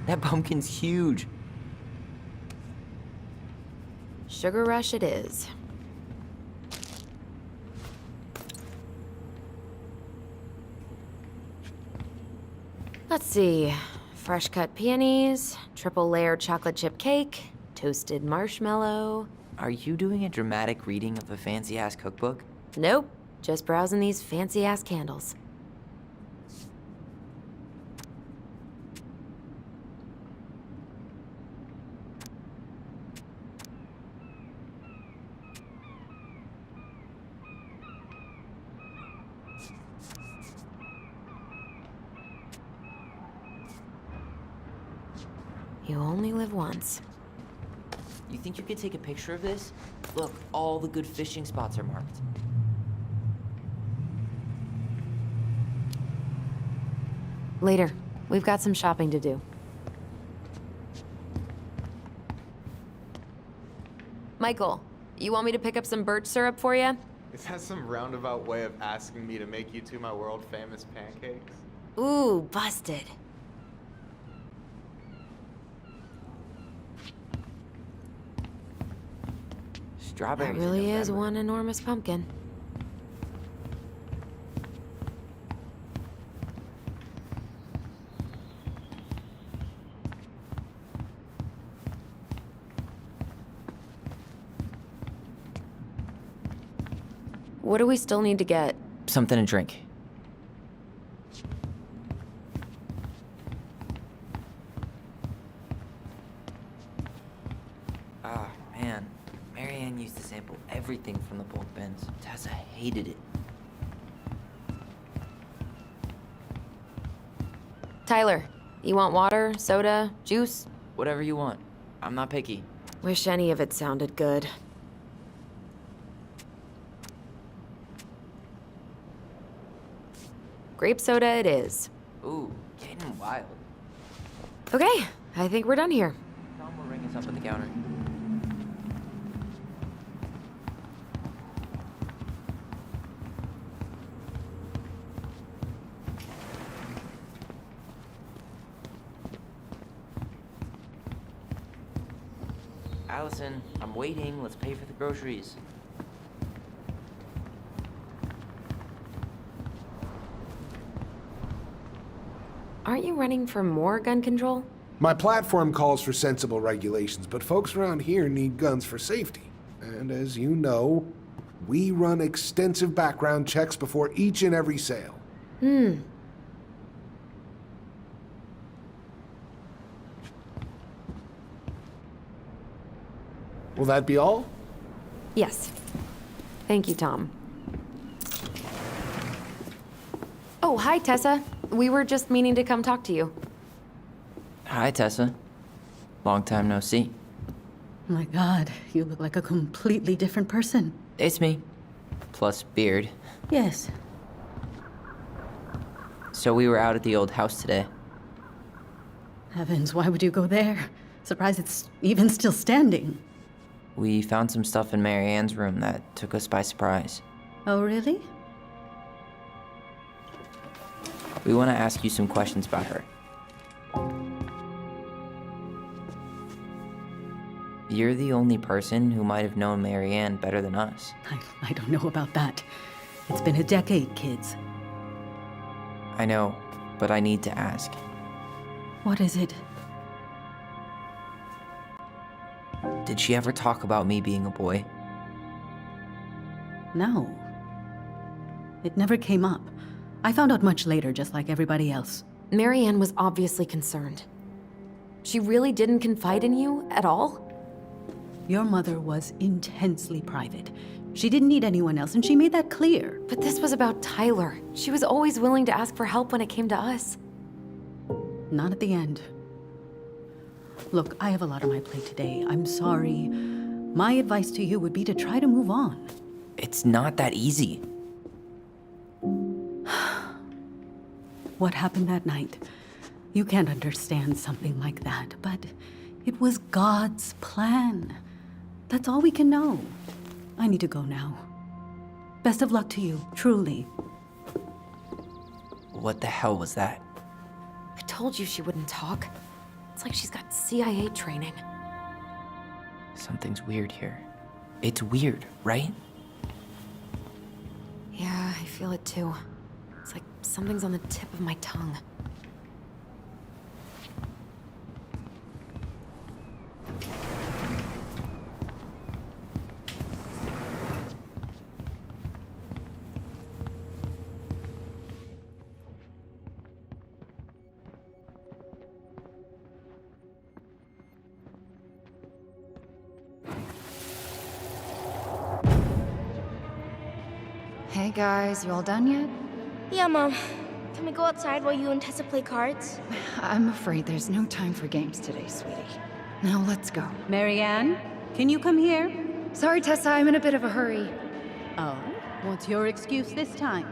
Speaker 8: That pumpkin's huge.
Speaker 6: Sugar rush it is. Let's see. Fresh cut peonies, triple layer chocolate chip cake, toasted marshmallow.
Speaker 8: Are you doing a dramatic reading of a fancy-ass cookbook?
Speaker 6: Nope, just browsing these fancy ass candles. You only live once.
Speaker 8: You think you could take a picture of this? Look, all the good fishing spots are marked.
Speaker 6: Later. We've got some shopping to do. Michael, you want me to pick up some birch syrup for you?
Speaker 11: Is that some roundabout way of asking me to make you two my world-famous pancakes?
Speaker 6: Ooh, busted.
Speaker 8: Strawberries.
Speaker 6: That
Speaker 8: in
Speaker 6: really is
Speaker 8: November.
Speaker 6: one enormous pumpkin. What do we still need to get?
Speaker 8: Something to drink. Ah, man. Marianne used to sample everything from the bulk bins. Tessa hated it.
Speaker 6: Tyler, you want water, soda, juice?
Speaker 8: Whatever you want. I'm not picky.
Speaker 6: Wish any of it sounded good. grape soda it is.
Speaker 4: Ooh, getting wild.
Speaker 6: Okay, I think we're done here.
Speaker 4: Tom will ring us up at the counter. Allison, I'm waiting. Let's pay for the groceries.
Speaker 6: Aren't you running for more gun control?
Speaker 5: My platform calls for sensible regulations, but folks around here need guns for safety. And as you know, we run extensive background checks before each and every sale. Will that be all?
Speaker 6: Yes. Thank you, Tom. Oh, hi, Tessa. We were just meaning to come talk to you.
Speaker 4: Hi, Tessa. Long time no see.
Speaker 9: My God, you look like a completely different person.
Speaker 4: It's me. Plus beard.
Speaker 9: Yes.
Speaker 4: So we were out at the old house today.
Speaker 9: Heavens, why would you go there? Surprised it's even still standing.
Speaker 4: We found some stuff in Mary Ann's room that took us by surprise.
Speaker 9: Oh, really?
Speaker 4: We want to ask you some questions about her. You're the only person who might have known Mary Ann better than us.
Speaker 9: I don't know about that. It's been a decade, kids.
Speaker 4: I know, but I need to ask.
Speaker 9: What is it?
Speaker 4: Did she ever talk about me being a boy?
Speaker 9: No. It never came up. I found out much later, just like everybody else.
Speaker 6: Mary Ann was obviously concerned. She really didn't confide in you at all?
Speaker 9: Your mother was intensely private. She didn't need anyone else, and she made that clear.
Speaker 6: But this was about Tyler. She was always willing to ask for help when it came to us.
Speaker 9: Not at the end. Look, I have a lot on my plate today. I'm sorry. My advice to you would be to try to move on.
Speaker 4: It's not that easy.
Speaker 9: What happened that night? You can't understand something like that, but it was God's plan. That's all we can know. I need to go now. Best of luck to you, truly.
Speaker 4: What the hell was that?
Speaker 6: I told you she wouldn't talk. It's like she's got CIA training.
Speaker 4: Something's weird here. It's weird, right?
Speaker 6: Yeah, I feel it too. It's like something's on the tip of my tongue.
Speaker 12: Hey guys, you all done yet?
Speaker 7: Yeah, Mom. Can we go outside while you and Tessa play cards?
Speaker 12: I'm afraid there's no time for games today, sweetie. Now let's go.
Speaker 9: Mary Ann, can you come here?
Speaker 12: Sorry, Tessa, I'm in a bit of a hurry.
Speaker 9: Oh, what's your excuse this time?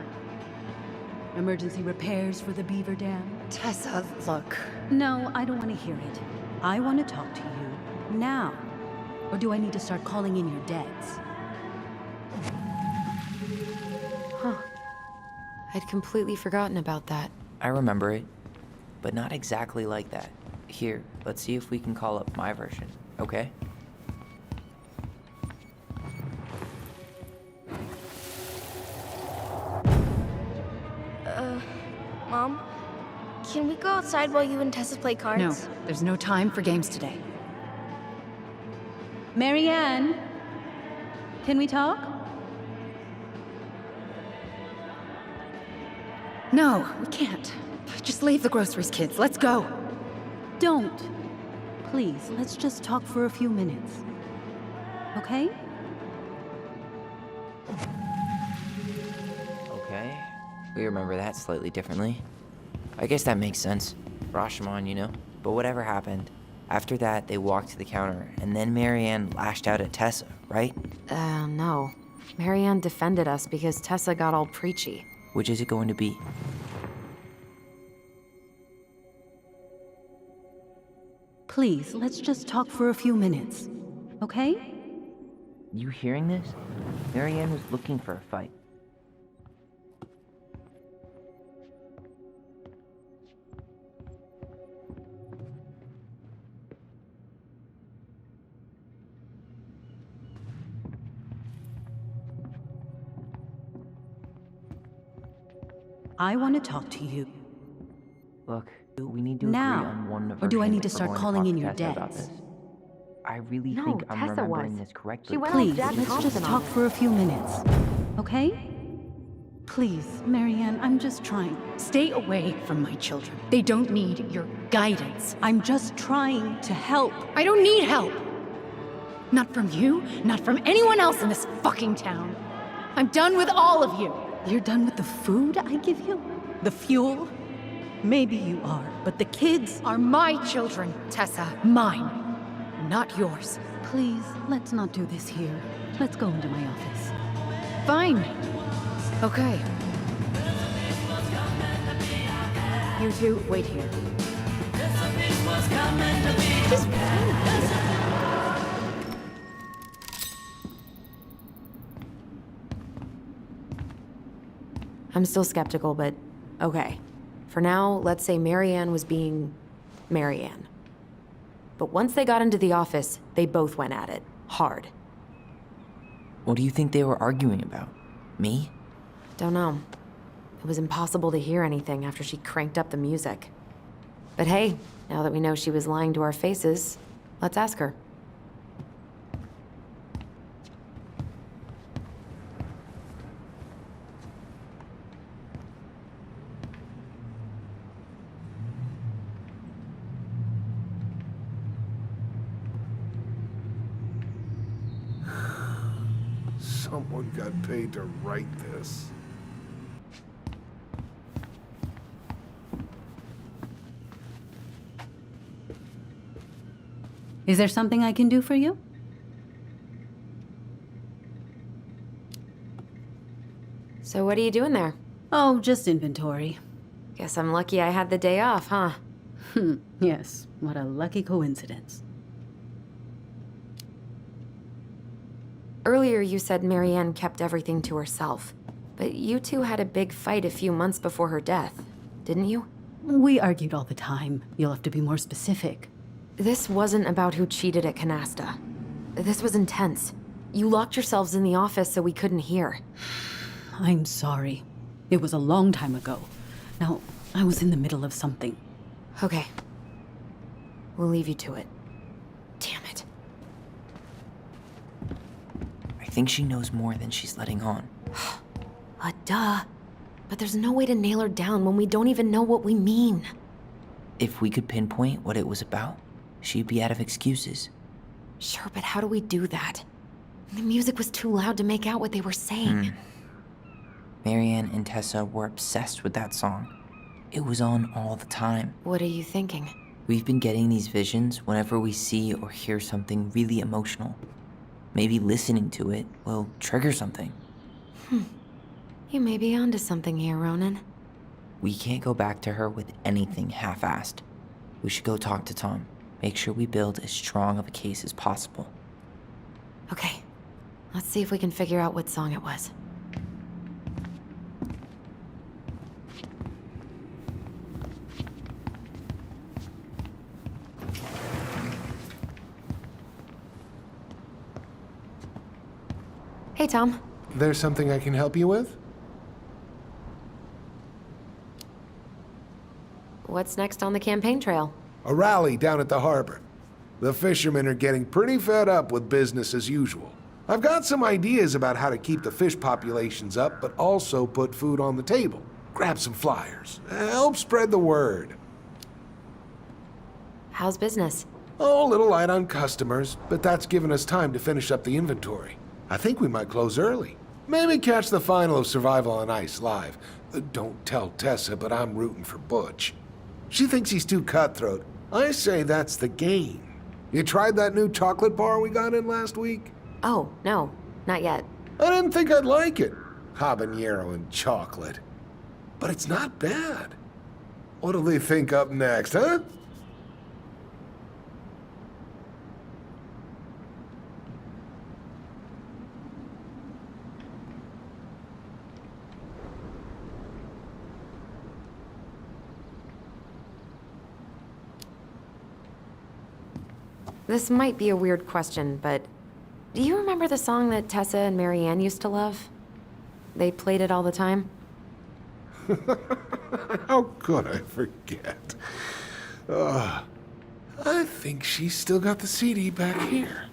Speaker 9: Emergency repairs for the beaver dam?
Speaker 12: Tessa, look.
Speaker 9: No, I don't want to hear it. I want to talk to you now. Or do I need to start calling in your debts?
Speaker 6: Huh. I'd completely forgotten about that.
Speaker 4: I remember it, but not exactly like that. Here, let's see if we can call up my version, okay?
Speaker 7: Mom? Can we go outside while you and Tessa play cards?
Speaker 12: No, there's no time for games today.
Speaker 9: Mary Ann, can we talk?
Speaker 12: No, we can't. Just leave the groceries, kids. Let's go.
Speaker 9: Don't. Please, let's just talk for a few minutes. Okay?
Speaker 4: Okay. We remember that slightly differently. I guess that makes sense. Rashomon, you know? But whatever happened, after that, they walked to the counter, and then Mary Ann lashed out at Tessa, right?
Speaker 6: No. Mary Ann defended us because Tessa got all preachy.
Speaker 4: Which is it going to be?
Speaker 9: Please, let's just talk for a few minutes. Okay?
Speaker 8: You hearing this? Marianne was looking for a fight.
Speaker 9: I want to talk to you.
Speaker 8: Look, we need to
Speaker 9: Now,
Speaker 8: agree on one
Speaker 9: or do I
Speaker 8: version
Speaker 9: need to
Speaker 8: if we're
Speaker 9: start
Speaker 8: going
Speaker 9: calling
Speaker 8: talk
Speaker 9: in
Speaker 8: to
Speaker 9: your
Speaker 8: Tessa about
Speaker 9: dads?
Speaker 8: this. I really
Speaker 6: No,
Speaker 8: think I'm
Speaker 6: Tessa
Speaker 8: remembering
Speaker 6: was.
Speaker 8: this correctly.
Speaker 6: She went on
Speaker 9: Please,
Speaker 6: Jack
Speaker 9: let's
Speaker 6: Thompson
Speaker 9: just
Speaker 6: on
Speaker 9: talk
Speaker 6: it.
Speaker 9: for a few minutes. Okay? Please, Marianne, I'm just trying.
Speaker 12: Stay away from my children. They don't need your guidance.
Speaker 9: I'm just trying to help.
Speaker 12: I don't need help. Not from you, not from anyone else in this fucking town. I'm done with all of you.
Speaker 9: You're done with the food I give you? The fuel? Maybe you are, but the kids
Speaker 12: Are my children, Tessa. Mine. Not yours.
Speaker 9: Please, let's not do this here. Let's go into my office.
Speaker 12: Fine. Okay. You two, wait here.
Speaker 6: I'm still skeptical, but okay. For now, let's say Marianne was being Marianne. But once they got into the office, they both went at it. Hard.
Speaker 8: What do you think they were arguing about? Me?
Speaker 6: Don't know. It was impossible to hear anything after she cranked up the music. But hey, now that we know she was lying to our faces, let's ask her.
Speaker 5: Someone got paid to write this.
Speaker 9: Is there something I can do for you?
Speaker 6: So what are you doing there?
Speaker 9: Oh, just inventory.
Speaker 6: Guess I'm lucky I had the day off, huh?
Speaker 9: Yes, what a lucky coincidence.
Speaker 6: Earlier you said Marianne kept everything to herself. But you two had a big fight a few months before her death, didn't you?
Speaker 9: We argued all the time. You'll have to be more specific.
Speaker 6: This wasn't about who cheated at Canasta. This was intense. You locked yourselves in the office so we couldn't hear.
Speaker 9: I'm sorry. It was a long time ago. Now, I was in the middle of something.
Speaker 6: Okay. We'll leave you to it. Damn it.
Speaker 8: I think she knows more than she's letting on.
Speaker 6: Duh. But there's no way to nail her down when we don't even know what we mean.
Speaker 8: If we could pinpoint what it was about, she'd be out of excuses.
Speaker 6: Sure, but how do we do that? The music was too loud to make out what they were saying.
Speaker 8: Marianne and Tessa were obsessed with that song. It was on all the time.
Speaker 6: What are you thinking?
Speaker 8: We've been getting these visions whenever we see or hear something really emotional. Maybe listening to it will trigger something.
Speaker 6: You may be onto something here, Ronan.
Speaker 8: We can't go back to her with anything half-assed. We should go talk to Tom. Make sure we build as strong of a case as possible.
Speaker 6: Okay. Let's see if we can figure out what song it was. Hey, Tom.
Speaker 5: There's something I can help you with?
Speaker 6: What's next on the campaign trail?
Speaker 5: A rally down at the harbor. The fishermen are getting pretty fed up with business as usual. I've got some ideas about how to keep the fish populations up, but also put food on the table. Grab some flyers. Help spread the word.
Speaker 6: How's business?
Speaker 5: Oh, a little light on customers, but that's given us time to finish up the inventory. I think we might close early. Maybe catch the final of Survival on Ice live. Don't tell Tessa, but I'm rooting for Butch. She thinks he's too cutthroat. I say that's the game. You tried that new chocolate bar we got in last week?
Speaker 6: Oh, no, not yet.
Speaker 5: I didn't think I'd like it. Habanero and chocolate. But it's not bad. What'll they think up next, huh?
Speaker 6: This might be a weird question, but do you remember the song that Tessa and Marianne used to love? They played it all the time.
Speaker 5: How could I forget? I think she's still got the CD back here.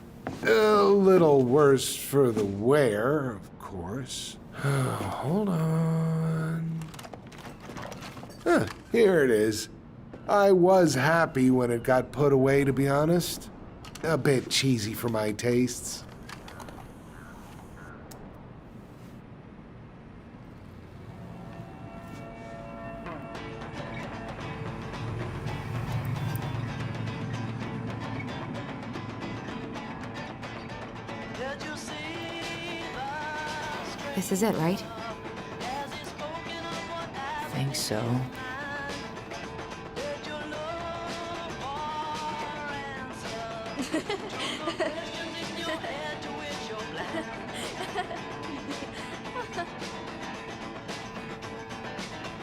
Speaker 5: A little worse for the wear, of course. Hold on. Here it is. I was happy when it got put away, to be honest. A bit cheesy for my tastes.
Speaker 6: This is it, right?
Speaker 8: I think so.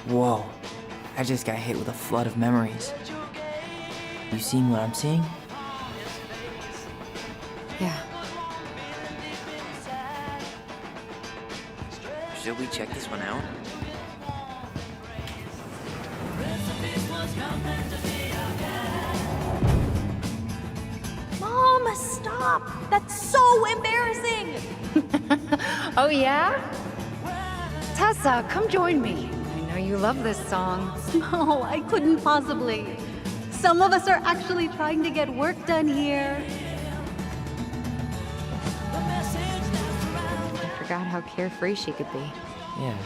Speaker 8: Whoa. I just got hit with a flood of memories. You seen what I'm seeing?
Speaker 6: Yeah.
Speaker 8: Should we check this one out?
Speaker 2: Mom, stop! That's so embarrassing!
Speaker 12: Oh, yeah? Tessa, come join me. I know you love this song.
Speaker 9: No, I couldn't possibly. Some of us are actually trying to get work done here.
Speaker 6: I forgot how carefree she could be.
Speaker 8: Yeah.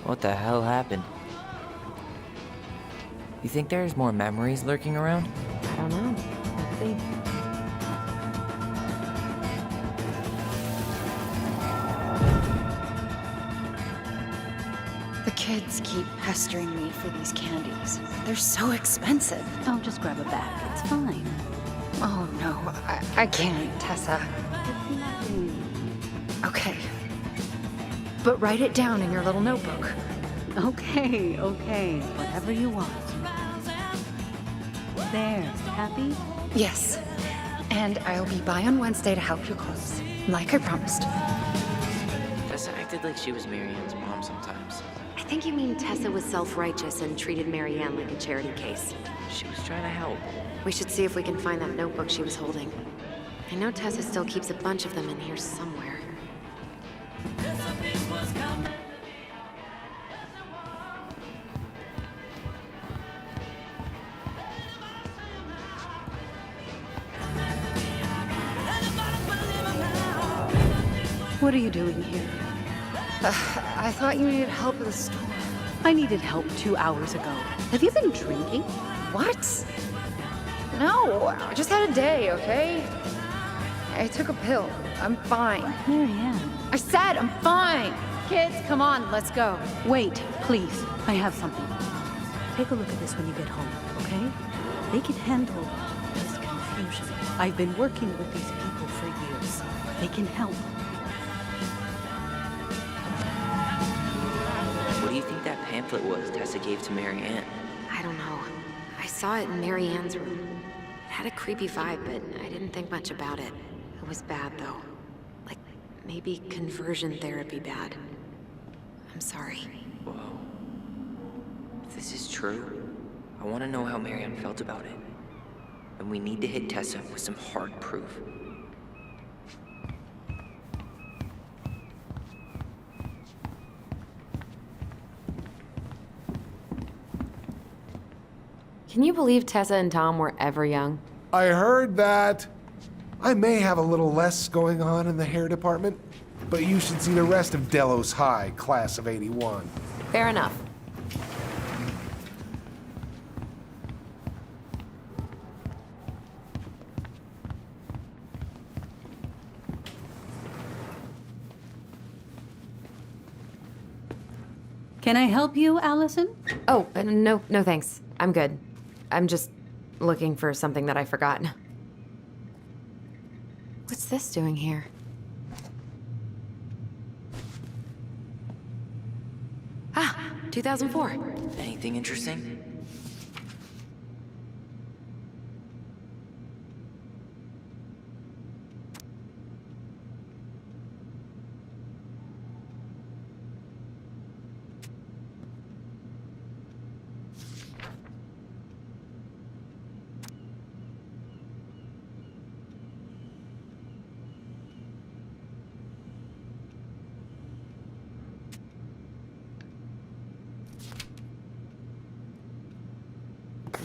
Speaker 8: What the hell happened? You think there's more memories lurking around?
Speaker 6: I don't know. Let's see.
Speaker 12: The kids keep pestering me for these candies. They're so expensive.
Speaker 9: I'll just grab a bag. It's fine.
Speaker 12: Oh, no, I can't, Tessa. Okay. But write it down in your little notebook.
Speaker 9: Okay, okay. Whatever you want. There. Happy?
Speaker 12: Yes. And I'll be by on Wednesday to help you close, like I promised.
Speaker 8: Tessa acted like she was Marianne's mom sometimes.
Speaker 6: I think you mean Tessa was self-righteous and treated Marianne like a charity case.
Speaker 8: She was trying to help.
Speaker 6: We should see if we can find that notebook she was holding. I know Tessa still keeps a bunch of them in here somewhere.
Speaker 9: What are you doing here?
Speaker 12: I thought you needed help at the store.
Speaker 9: I needed help 2 hours ago. Have you been drinking?
Speaker 12: What? No, I just had a day, okay? I took a pill. I'm fine.
Speaker 9: Marianne.
Speaker 12: I said I'm fine. Kids, come on, let's go.
Speaker 9: Wait, please. I have something. Take a look at this when you get home, okay? They can handle this confusion. I've been working with these people for years. They can help.
Speaker 8: What do you think that pamphlet was Tessa gave to Marianne?
Speaker 6: I don't know. I saw it in Marianne's room. It had a creepy vibe, but I didn't think much about it. It was bad, though. Like, maybe conversion therapy bad. I'm sorry.
Speaker 8: Whoa. If this is true, I want to know how Marianne felt about it. And we need to hit Tessa with some hard proof.
Speaker 6: Can you believe Tessa and Tom were ever young?
Speaker 5: I heard that. I may have a little less going on in the hair department, but you should see the rest of Delos High, class of '81.
Speaker 6: Fair enough.
Speaker 9: Can I help you, Alyson?
Speaker 6: Oh, no thanks. I'm good. I'm just looking for something that I forgot. What's this doing here? Ah, 2004.
Speaker 8: Anything interesting?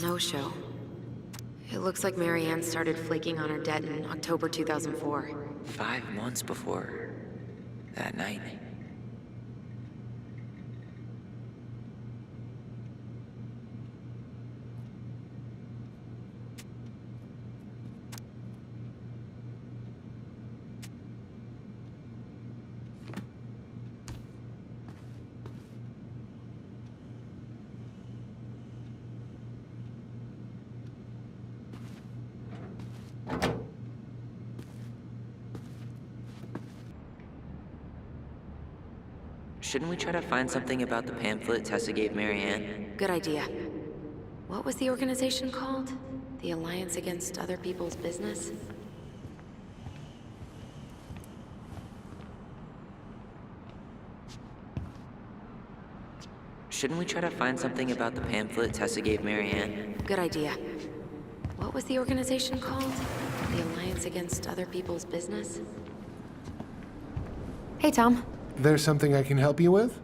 Speaker 6: No show. It looks like Marianne started flaking on her debt in October 2004.
Speaker 8: 5 months before that night. Shouldn't we try to find something about the pamphlet Tessa gave Marianne?
Speaker 6: Good idea. What was the organization called? The Alliance Against Other People's Business?
Speaker 8: Shouldn't we try to find something about the pamphlet Tessa gave Marianne?
Speaker 6: Good idea. What was the organization called? The Alliance Against Other People's Business? Hey, Tom.
Speaker 5: There's something I can help you with?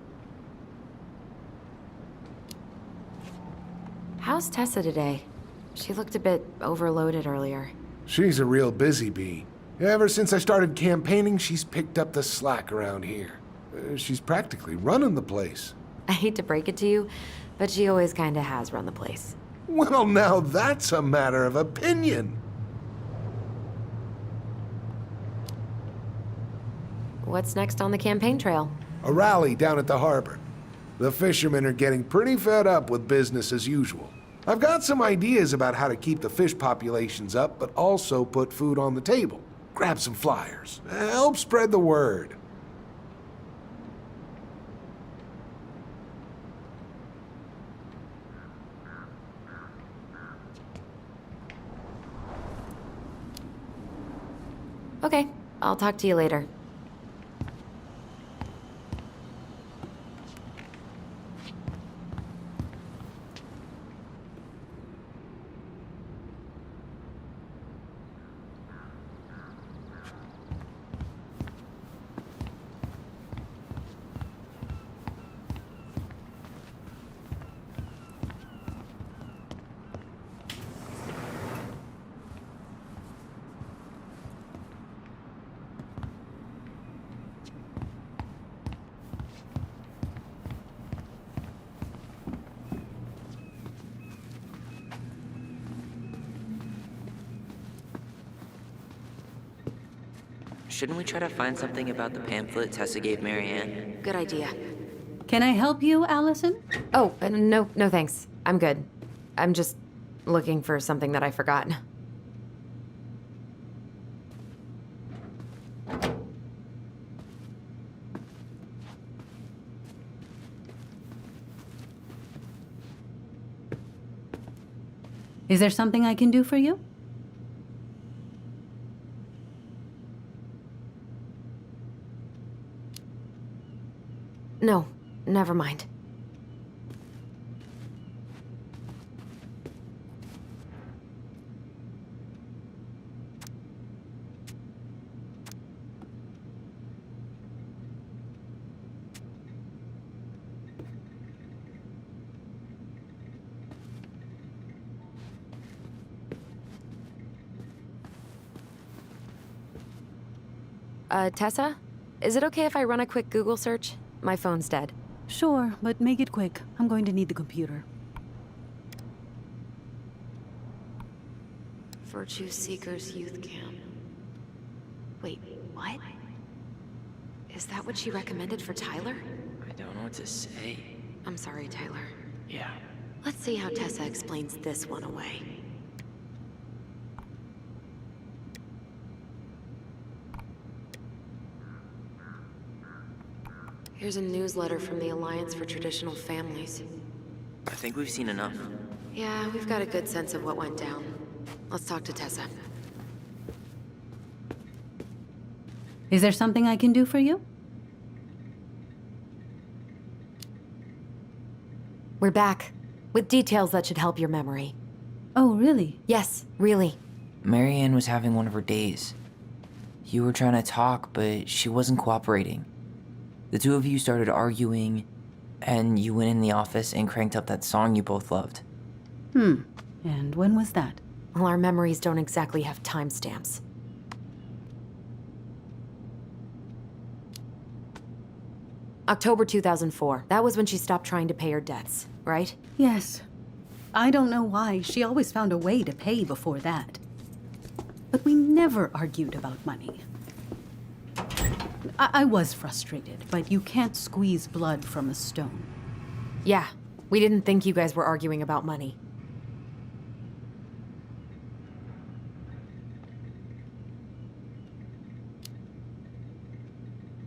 Speaker 6: How's Tessa today? She looked a bit overloaded earlier.
Speaker 5: She's a real busy bee. Ever since I started campaigning, she's picked up the slack around here. She's practically running the place.
Speaker 6: I hate to break it to you, but she always kinda has run the place.
Speaker 5: Well, now that's a matter of opinion.
Speaker 6: What's next on the campaign trail?
Speaker 5: A rally down at the harbor. The fishermen are getting pretty fed up with business as usual. I've got some ideas about how to keep the fish populations up, but also put food on the table. Grab some flyers. Help spread the word.
Speaker 6: Okay, I'll talk to you later.
Speaker 8: Shouldn't we try to find something about the pamphlet Tessa gave Marianne?
Speaker 6: Good idea.
Speaker 9: Can I help you, Alyson?
Speaker 6: Oh, no thanks. I'm good. I'm just looking for something that I forgot.
Speaker 9: Is there something I can do for you?
Speaker 6: No, never mind. Tessa? Is it okay if I run a quick Google search? My phone's dead.
Speaker 9: Sure, but make it quick. I'm going to need the computer.
Speaker 6: Virtue Seekers Youth Camp. Wait, what? Is that what she recommended for Tyler?
Speaker 8: I don't know what to say.
Speaker 6: I'm sorry, Tyler.
Speaker 8: Yeah.
Speaker 6: Let's see how Tessa explains this one away. Here's a newsletter from the Alliance for Traditional Families.
Speaker 8: I think we've seen enough.
Speaker 6: Yeah, we've got a good sense of what went down. Let's talk to Tessa.
Speaker 9: Is there something I can do for you?
Speaker 6: We're back, with details that should help your memory.
Speaker 9: Oh, really?
Speaker 6: Yes, really.
Speaker 8: Marianne was having one of her days. You were trying to talk, but she wasn't cooperating. The two of you started arguing, and you went in the office and cranked up that song you both loved.
Speaker 9: And when was that?
Speaker 6: Well, our memories don't exactly have timestamps. October 2004. That was when she stopped trying to pay her debts, right?
Speaker 9: Yes. I don't know why. She always found a way to pay before that. But we never argued about money. I was frustrated, but you can't squeeze blood from a stone.
Speaker 6: Yeah, we didn't think you guys were arguing about money.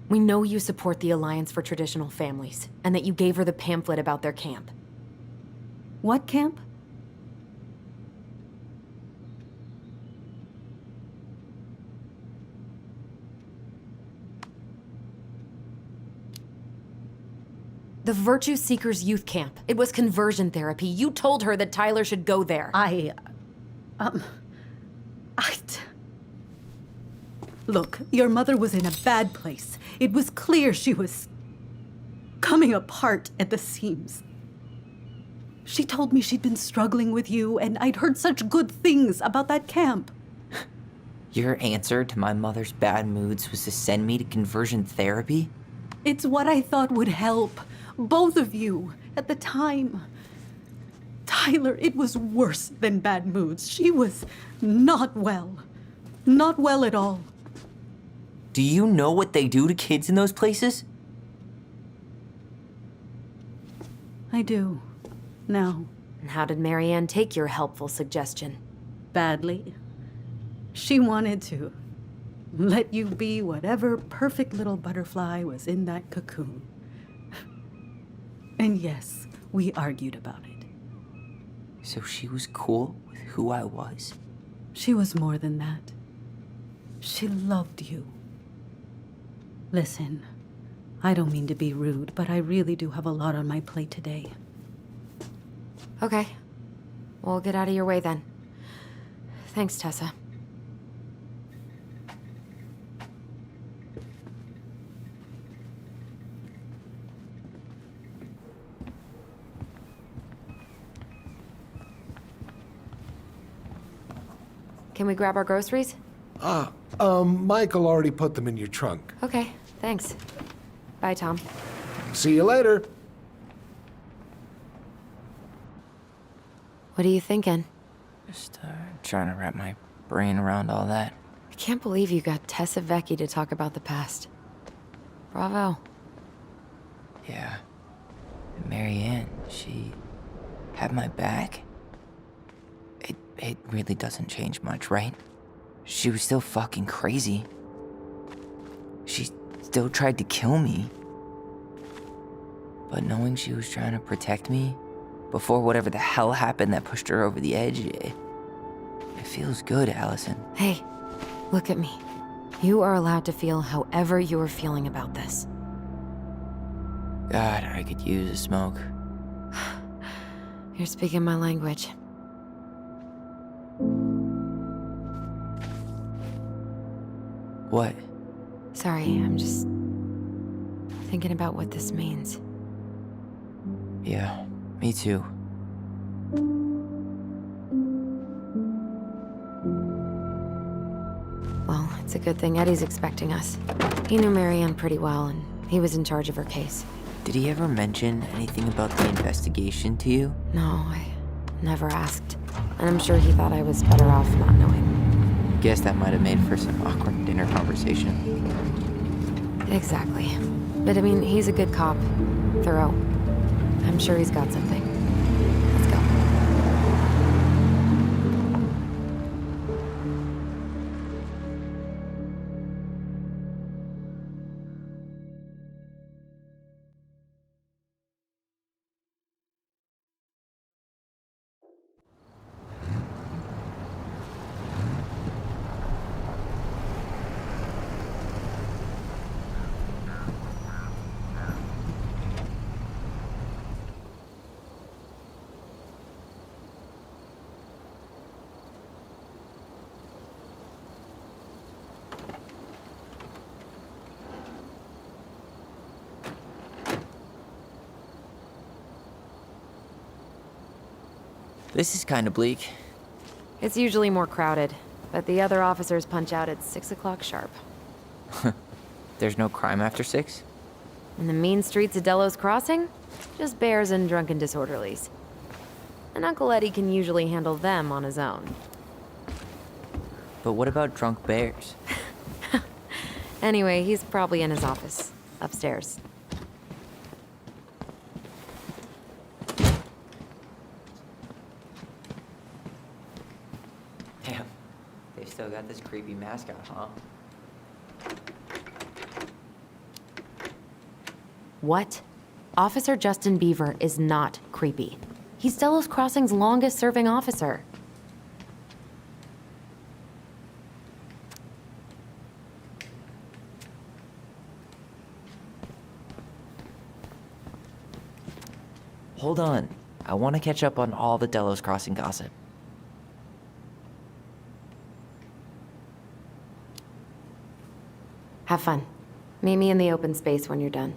Speaker 6: We know you support the Alliance for Traditional Families, and that you gave her the pamphlet about their camp.
Speaker 9: What camp?
Speaker 6: The Virtue Seekers Youth Camp. It was conversion therapy. You told her that Tyler should go there.
Speaker 9: Look, your mother was in a bad place. It was clear she was coming apart at the seams. She told me she'd been struggling with you, and I'd heard such good things about that camp.
Speaker 8: Your answer to my mother's bad moods was to send me to conversion therapy?
Speaker 9: It's what I thought would help both of you at the time. Tyler, it was worse than bad moods. She was not well. Not well at all.
Speaker 8: Do you know what they do to kids in those places?
Speaker 9: I do. Now.
Speaker 6: And how did Marianne take your helpful suggestion?
Speaker 9: Badly. She wanted to let you be whatever perfect little butterfly was in that cocoon. And yes, we argued about it.
Speaker 8: So she was cool with who I was?
Speaker 9: She was more than that. She loved you. Listen, I don't mean to be rude, but I really do have a lot on my plate today.
Speaker 6: Okay. We'll get out of your way then. Thanks, Tessa. Can we grab our groceries?
Speaker 5: Michael already put them in your trunk.
Speaker 6: Okay, thanks. Bye, Tom.
Speaker 5: See you later.
Speaker 6: What are you thinking?
Speaker 8: Just trying to wrap my brain around all that.
Speaker 6: I can't believe you got Tessa Vecchi to talk about the past. Bravo.
Speaker 8: Yeah. And Marianne, she had my back. It really doesn't change much, right? She was still fucking crazy. She still tried to kill me. But knowing she was trying to protect me before whatever the hell happened that pushed her over the edge, it feels good, Alyson.
Speaker 6: Hey, look at me. You are allowed to feel however you are feeling about this.
Speaker 8: God, I could use a smoke.
Speaker 6: You're speaking my language.
Speaker 8: What?
Speaker 6: Sorry, I'm just thinking about what this means.
Speaker 8: Yeah, me too.
Speaker 6: Well, it's a good thing Eddie's expecting us. He knew Marianne pretty well, and he was in charge of her case.
Speaker 8: Did he ever mention anything about the investigation to you?
Speaker 6: No, I never asked. And I'm sure he thought I was better off not knowing.
Speaker 8: Guess that might have made for some awkward dinner conversation.
Speaker 6: Exactly. But I mean, he's a good cop. Thorough. I'm sure he's got something. Let's go.
Speaker 4: This is kind of bleak.
Speaker 6: It's usually more crowded, but the other officers punch out at 6 o'clock sharp.
Speaker 4: There's no crime after 6?
Speaker 6: In the mean streets of Delos Crossing, just bears and drunken disorderlies. And Uncle Eddie can usually handle them on his own.
Speaker 4: But what about drunk bears?
Speaker 6: Anyway, he's probably in his office, upstairs.
Speaker 4: Damn, they still got this creepy mascot, huh?
Speaker 6: What? Officer Justin Beaver is not creepy. He's Delos Crossing's longest-serving officer.
Speaker 4: Hold on. I want to catch up on all the Delos Crossing gossip.
Speaker 6: Have fun. Meet me in the open space when you're done.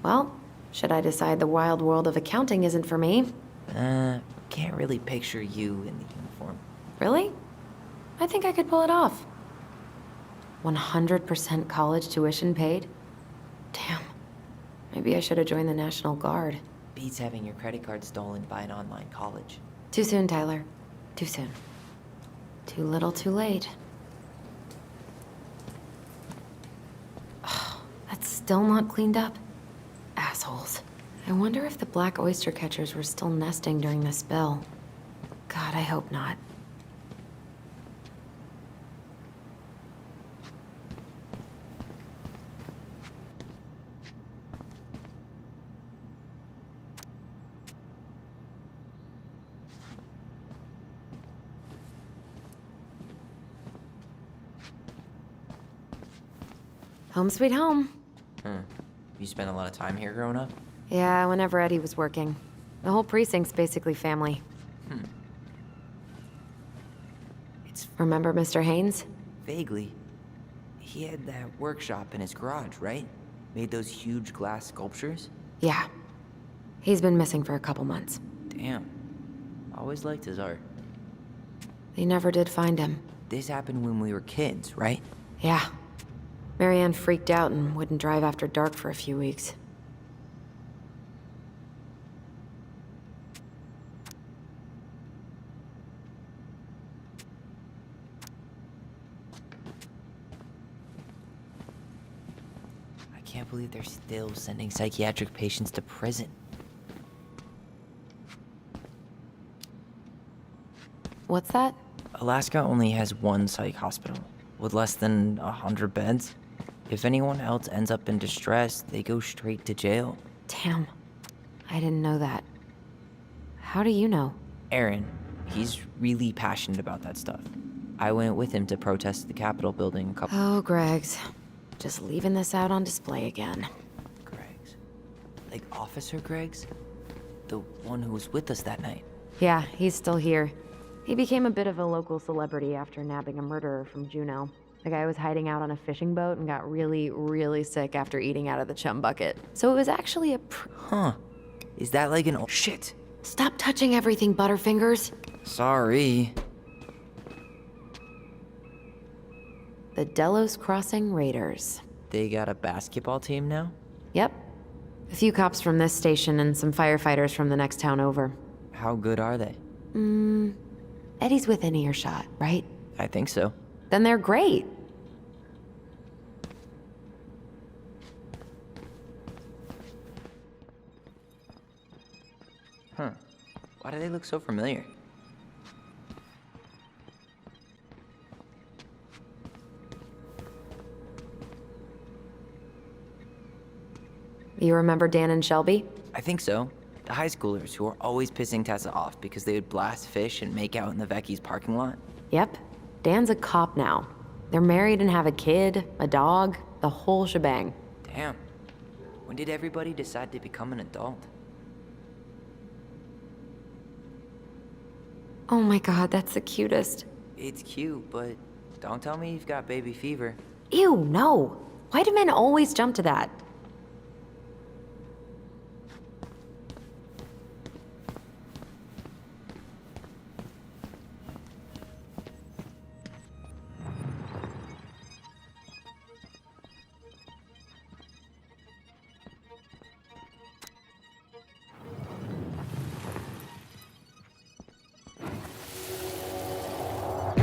Speaker 6: Well, should I decide the wild world of accounting isn't for me?
Speaker 4: Can't really picture you in the uniform.
Speaker 6: Really? I think I could pull it off. 100% college tuition paid? Damn. Maybe I should have joined the National Guard.
Speaker 4: Beats having your credit card stolen by an online college.
Speaker 6: Too soon, Tyler. Too soon. Too little, too late. Oh, that's still not cleaned up. Assholes. I wonder if the black oyster catchers were still nesting during the spill. God, I hope not. Home sweet home.
Speaker 4: You spent a lot of time here growing up?
Speaker 6: Yeah, whenever Eddie was working. The whole precinct's basically family. Remember Mr. Haynes?
Speaker 4: Vaguely. He had that workshop in his garage, right? Made those huge glass sculptures?
Speaker 6: Yeah. He's been missing for a couple months.
Speaker 4: Damn. Always liked his art.
Speaker 6: They never did find him.
Speaker 4: This happened when we were kids, right?
Speaker 6: Yeah. Marianne freaked out and wouldn't drive after dark for a few weeks.
Speaker 4: I can't believe they're still sending psychiatric patients to prison.
Speaker 6: What's that?
Speaker 4: Alaska only has one psych hospital, with less than 100 beds. If anyone else ends up in distress, they go straight to jail.
Speaker 6: Damn. I didn't know that. How do you know?
Speaker 4: Aaron, he's really passionate about that stuff. I went with him to protest the Capitol building a couple...
Speaker 6: Oh, Greg's. Just leaving this out on display again.
Speaker 4: Greg's? Like Officer Greg's? The one who was with us that night?
Speaker 6: Yeah, he's still here. He became a bit of a local celebrity after nabbing a murderer from Juneau. The guy was hiding out on a fishing boat and got really, really sick after eating out of the chum bucket. So it was actually a
Speaker 4: Huh. Is that like an... Shit!
Speaker 6: Stop touching everything, Butterfingers!
Speaker 4: Sorry.
Speaker 6: The Delos Crossing Raiders.
Speaker 4: They got a basketball team now?
Speaker 6: Yep. A few cops from this station and some firefighters from the next town over.
Speaker 4: How good are they?
Speaker 6: Eddie's within earshot, right?
Speaker 4: I think so.
Speaker 6: Then they're great.
Speaker 4: Huh. Why do they look so familiar?
Speaker 6: You remember Dan and Shelby?
Speaker 4: I think so. The high schoolers who were always pissing Tessa off because they would blast fish and make out in the Vecchi's parking lot.
Speaker 6: Yep. Dan's a cop now. They're married and have a kid, a dog, the whole shebang.
Speaker 4: Damn. When did everybody decide to become an adult?
Speaker 6: Oh my god, that's the cutest.
Speaker 4: It's cute, but don't tell me you've got baby fever.
Speaker 6: Ew, no. Why do men always jump to that?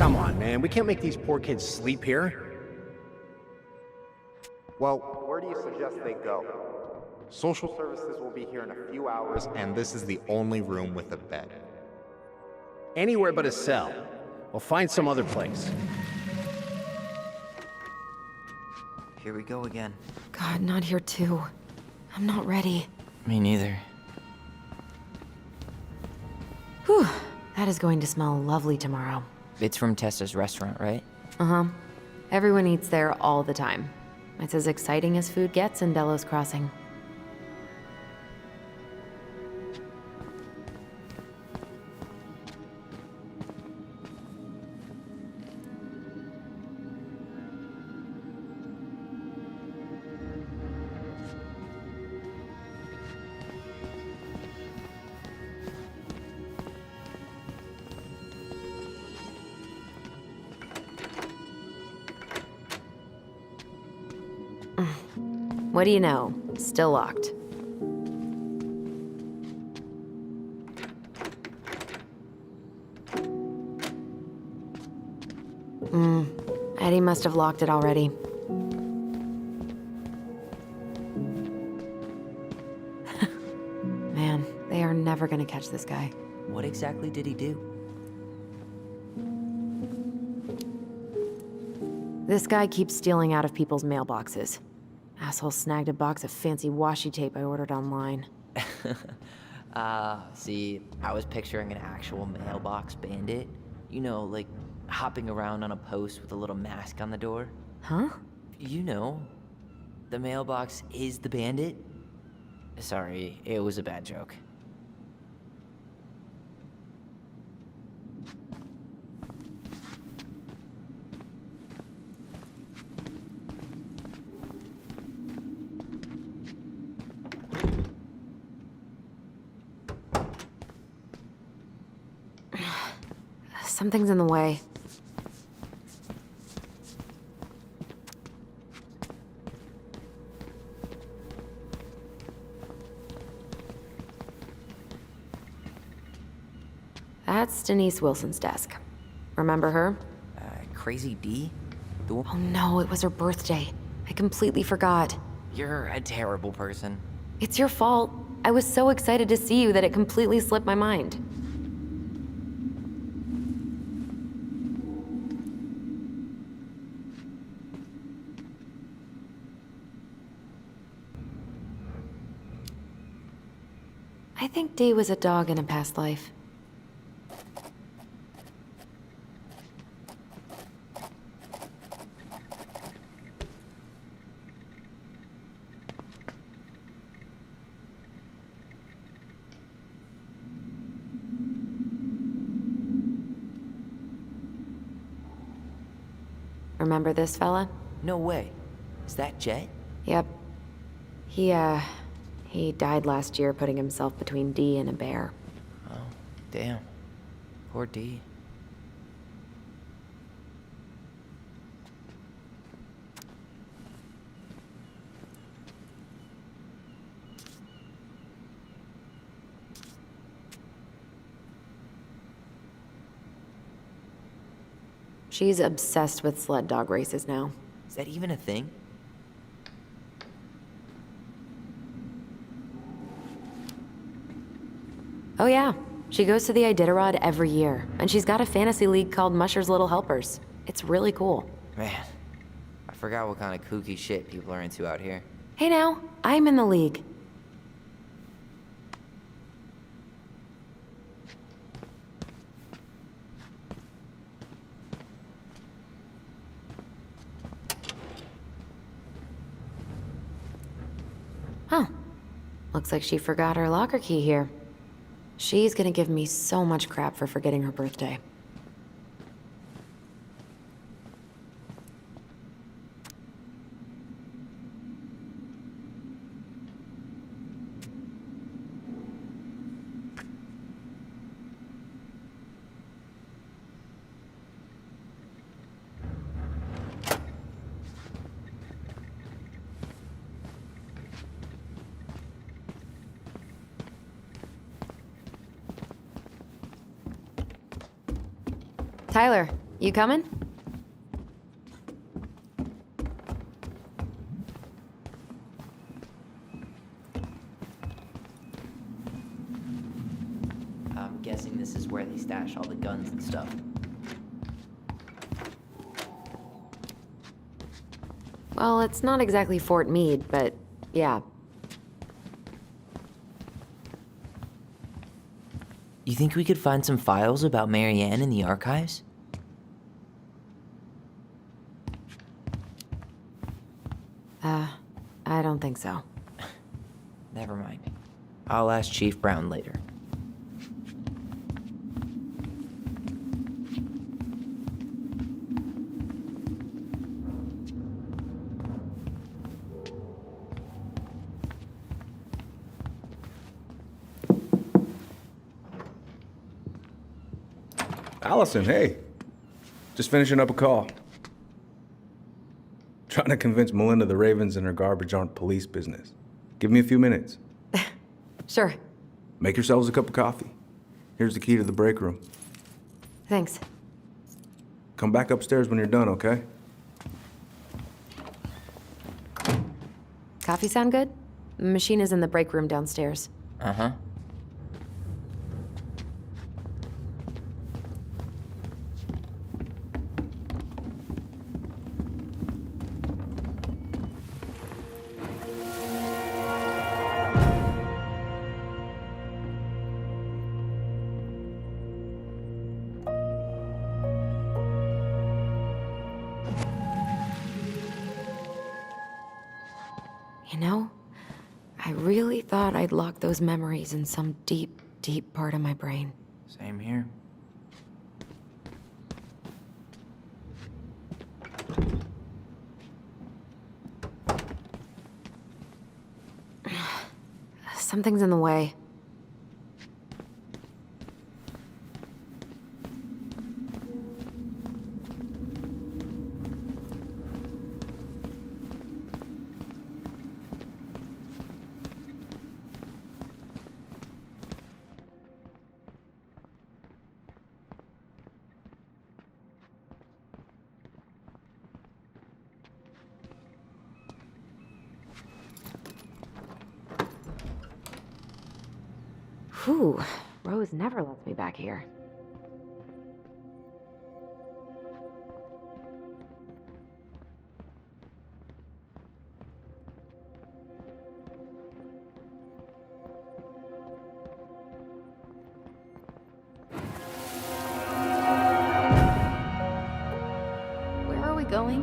Speaker 13: Come on, man. We can't make these poor kids sleep here.
Speaker 11: Well, where do you suggest they go? Social services will be here in a few hours, and this is the only room with a bed.
Speaker 13: Anywhere but a cell. We'll find some other place.
Speaker 4: Here we go again.
Speaker 6: God, not here too. I'm not ready.
Speaker 4: Me neither.
Speaker 6: Whew. That is going to smell lovely tomorrow.
Speaker 4: It's from Tessa's restaurant, right?
Speaker 6: Uh-huh. Everyone eats there all the time. It's as exciting as food gets in Delos Crossing. What do you know? Still locked. Eddie must have locked it already. Man, they are never gonna catch this guy.
Speaker 4: What exactly did he do?
Speaker 6: This guy keeps stealing out of people's mailboxes. Asshole snagged a box of fancy washi tape I ordered online.
Speaker 4: See, I was picturing an actual mailbox bandit. You know, like hopping around on a post with a little mask on the door.
Speaker 6: Huh?
Speaker 4: You know, the mailbox is the bandit. Sorry, it was a bad joke.
Speaker 6: Something's in the way. That's Denise Wilson's desk. Remember her?
Speaker 4: Crazy D?
Speaker 6: Oh no, it was her birthday. I completely forgot.
Speaker 4: You're a terrible person.
Speaker 6: It's your fault. I was so excited to see you that it completely slipped my mind. I think Dee was a dog in a past life. Remember this fella?
Speaker 4: No way. Is that Jet?
Speaker 6: Yep. He died last year putting himself between Dee and a bear.
Speaker 4: Oh, damn. Poor D.
Speaker 6: She's obsessed with sled dog races now.
Speaker 4: Is that even a thing?
Speaker 6: Oh yeah, she goes to the Iditarod every year, and she's got a fantasy league called Musher's Little Helpers. It's really cool.
Speaker 4: Man, I forgot what kind of kooky shit people are into out here.
Speaker 6: Hey now, I'm in the league. Huh. Looks like she forgot her locker key here. She's gonna give me so much crap for forgetting her birthday. Tyler, You coming?
Speaker 4: I'm guessing this is where they stash all the guns and stuff.
Speaker 6: Well, it's not exactly Fort Meade, but yeah.
Speaker 4: You think we could find some files about Marianne in the archives?
Speaker 6: I don't think so.
Speaker 4: Never mind. I'll ask Chief Brown later.
Speaker 1: Alyson, hey. Just finishing up a call. Trying to convince Melinda the Ravens and her garbage aren't police business. Give me a few minutes.
Speaker 6: Sure.
Speaker 1: Make yourselves a cup of coffee. Here's the key to the break room.
Speaker 6: Thanks.
Speaker 1: Come back upstairs when you're done, okay?
Speaker 6: Coffee sound good? The machine is in the break room downstairs.
Speaker 4: Uh-huh.
Speaker 6: You know, I really thought I'd locked those memories in some deep, deep part of my brain.
Speaker 4: Same here.
Speaker 6: Something's in the way. Whew, Rose never lets me back here.
Speaker 7: Where are we going?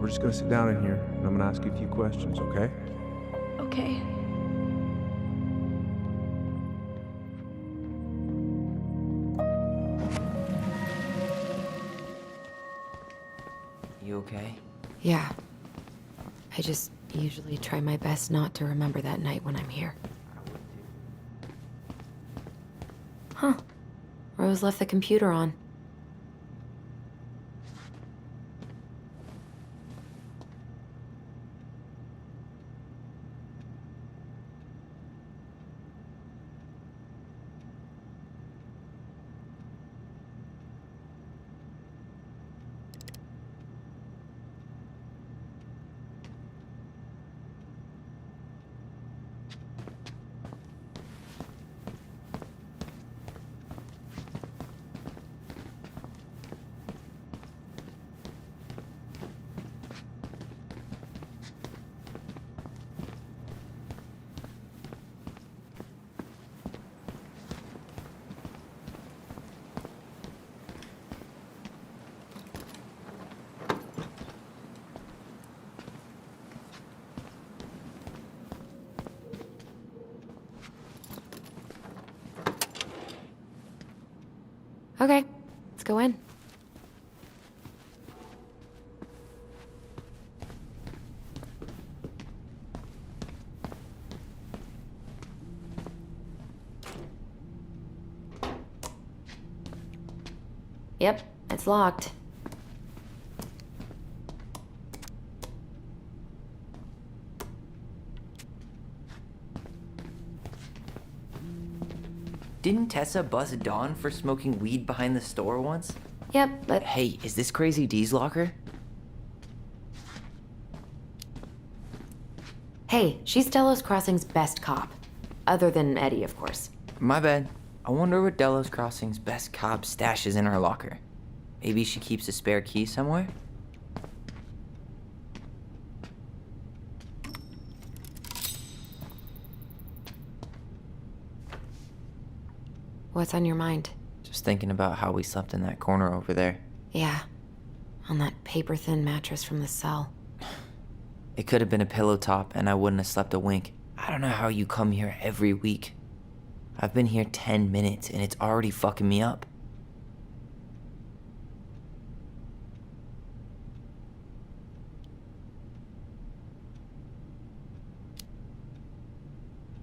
Speaker 1: We're just gonna sit down in here, and I'm gonna ask you a few questions, okay?
Speaker 7: Okay.
Speaker 4: You okay?
Speaker 6: Yeah. I just usually try my best not to remember that night when I'm here. Huh. Rose left the computer on. Okay, let's go in. Yep, it's locked.
Speaker 4: Didn't Tessa bust Dawn for smoking weed behind the store once?
Speaker 6: Yep, but
Speaker 4: Hey, is this Crazy D's locker?
Speaker 6: hey, she's Delos Crossing's best cop. Other than Eddie, of course.
Speaker 4: My bad. I wonder what Delos Crossing's best cop stashes in her locker. Maybe she keeps a spare key somewhere?
Speaker 6: What's on your mind?
Speaker 4: Just thinking about how we slept in that corner over there.
Speaker 6: Yeah, on that paper-thin mattress from the cell.
Speaker 4: It could have been a pillow top and I wouldn't have slept a wink. I don't know how you come here every week. I've been here 10 minutes and it's already fucking me up.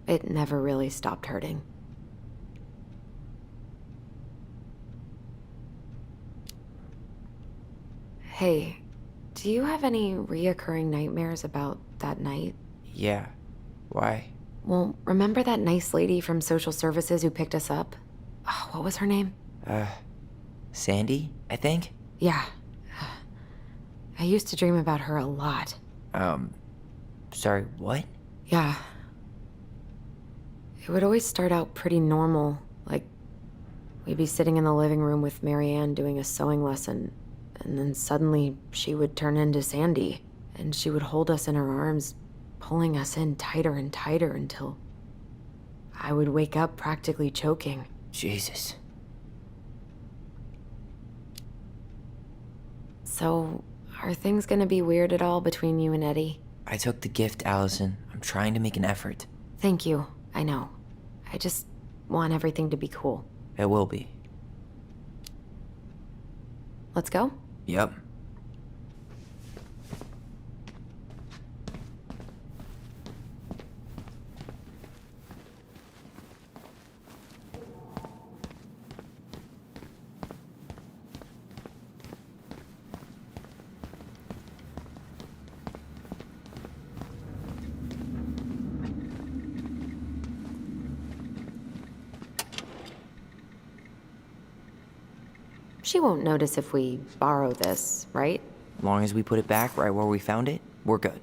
Speaker 6: It never really stopped hurting. Hey, do you have any reoccurring nightmares about that night?
Speaker 4: Yeah. Why?
Speaker 6: Well, remember that nice lady from social services who picked us up? Oh, what was her name?
Speaker 4: Sandy, I think?
Speaker 6: Yeah. I used to dream about her a lot.
Speaker 4: Sorry, what?
Speaker 6: Yeah. It would always start out pretty normal, like we'd be sitting in the living room with Marianne doing a sewing lesson, and then suddenly she would turn into Sandy, and she would hold us in her arms, pulling us in tighter and tighter until I would wake up practically choking.
Speaker 4: Jesus.
Speaker 6: So, are things gonna be weird at all between you and Eddie?
Speaker 4: I took the gift, Allison. I'm trying to make an effort.
Speaker 6: Thank you, I know. I just want everything to be cool.
Speaker 4: It will be.
Speaker 6: Let's go?
Speaker 4: Yep.
Speaker 6: She won't notice if we borrow this, right?
Speaker 4: As long as we put it back right where we found it, we're good.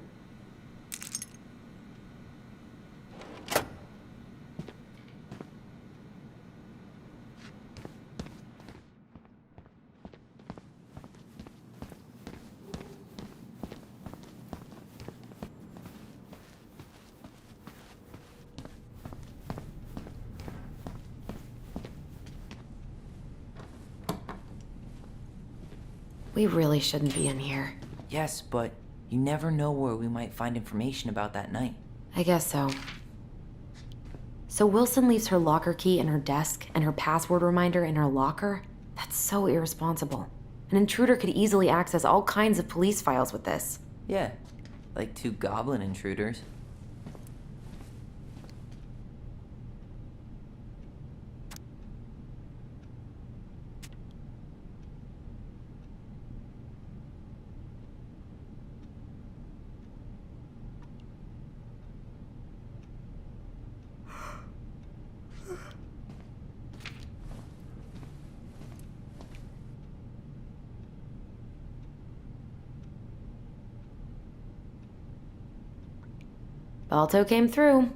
Speaker 6: We really shouldn't be in here.
Speaker 4: Yes, but you never know where we might find information about that night.
Speaker 6: I guess so. So Wilson leaves her locker key in her desk and her password reminder in her locker? That's so irresponsible. An intruder could easily access all kinds of police files with this.
Speaker 4: Yeah, like 2 goblin intruders.
Speaker 6: Balto came through.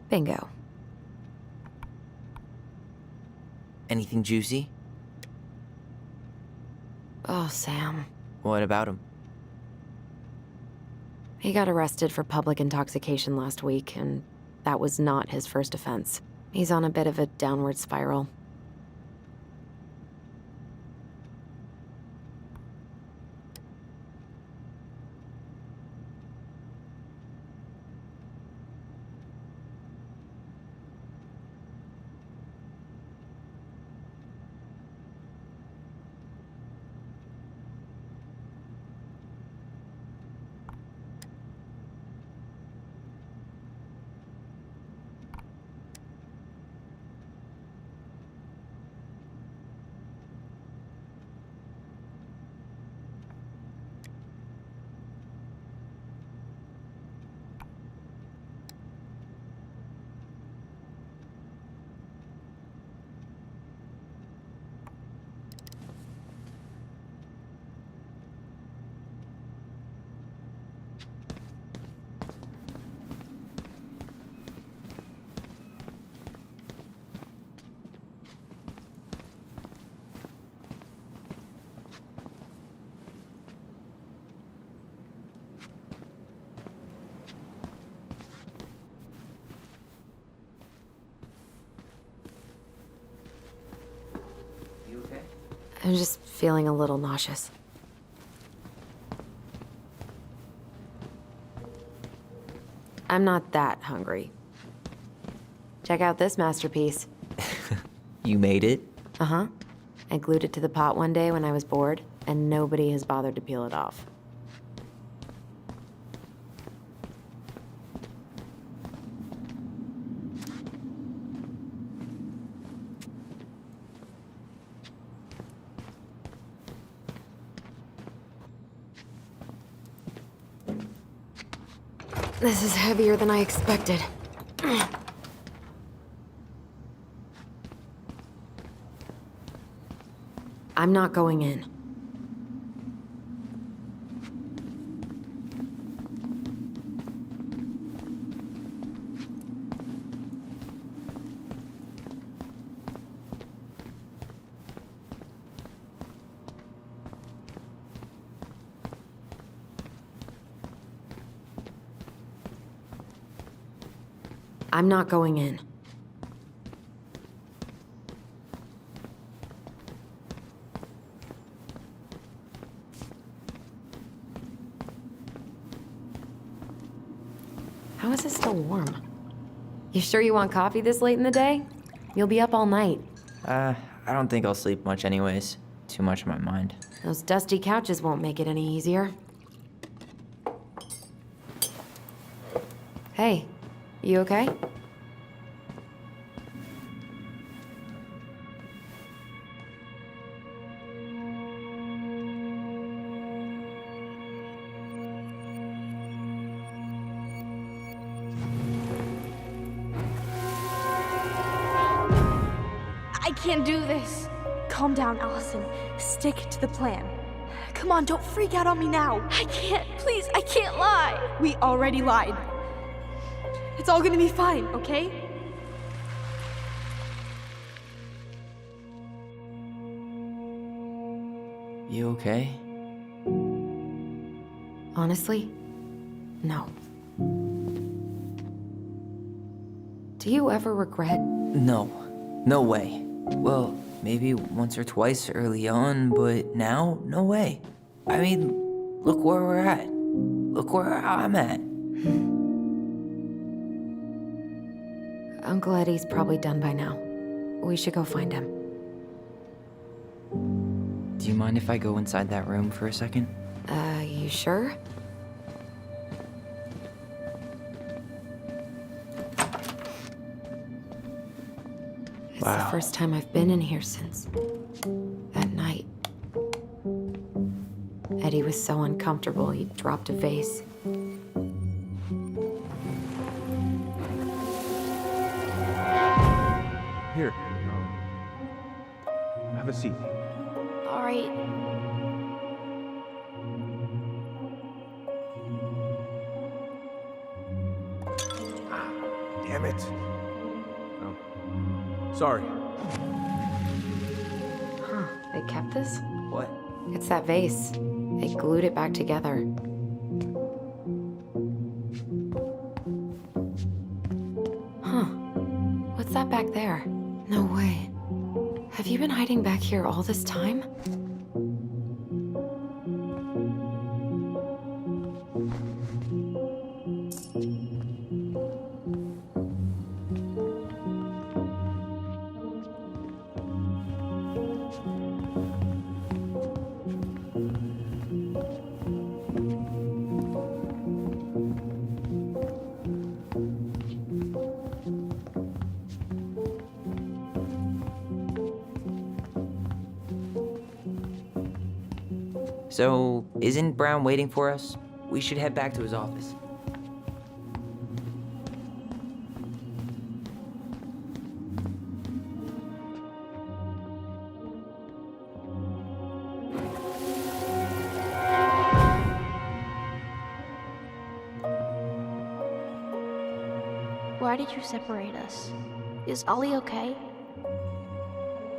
Speaker 6: Bingo.
Speaker 4: Anything juicy?
Speaker 6: Oh, Sam.
Speaker 4: What about him?
Speaker 6: He got arrested for public intoxication last week, and that was not his first offense. He's on a bit of a downward spiral. I'm just feeling a little nauseous. I'm not that hungry. Check out this masterpiece.
Speaker 4: You made it?
Speaker 6: Uh-huh. I glued it to the pot one day when I was bored, and nobody has bothered to peel it off. This is heavier than I expected. I'm not going in. I'm not going in. How is it still warm? You sure you want coffee this late in the day? You'll be up all night.
Speaker 4: I don't think I'll sleep much anyways. Too much on my mind.
Speaker 6: Those dusty couches won't make it any easier. Hey, you okay?
Speaker 2: I can't do this. Calm down, Alyson. Stick to the plan. Come on, don't freak out on me now. I can't. Please, I can't lie. We already lied. It's all gonna be fine, okay?
Speaker 4: You okay?
Speaker 6: Honestly, no. Do you ever regret?
Speaker 4: No. No way. Well, maybe once or twice early on, but now, no way. I mean, look where we're at. Look where I'm at.
Speaker 6: Uncle Eddie's probably done by now. We should go find him.
Speaker 4: Do you mind if I go inside that room for a second?
Speaker 6: You sure? It's the first time I've been in here since that night. Eddie was so uncomfortable, he dropped a vase.
Speaker 1: Here. Have a seat.
Speaker 2: All right.
Speaker 1: Damn it. Sorry.
Speaker 6: Huh, they kept this?
Speaker 4: What?
Speaker 6: It's that vase. They glued it back together. Huh. What's that back there? No way. Have you been hiding back here all this time?
Speaker 4: So, isn't Brown waiting for us? We should head back to his office.
Speaker 7: Why did you separate us? Is Ollie okay?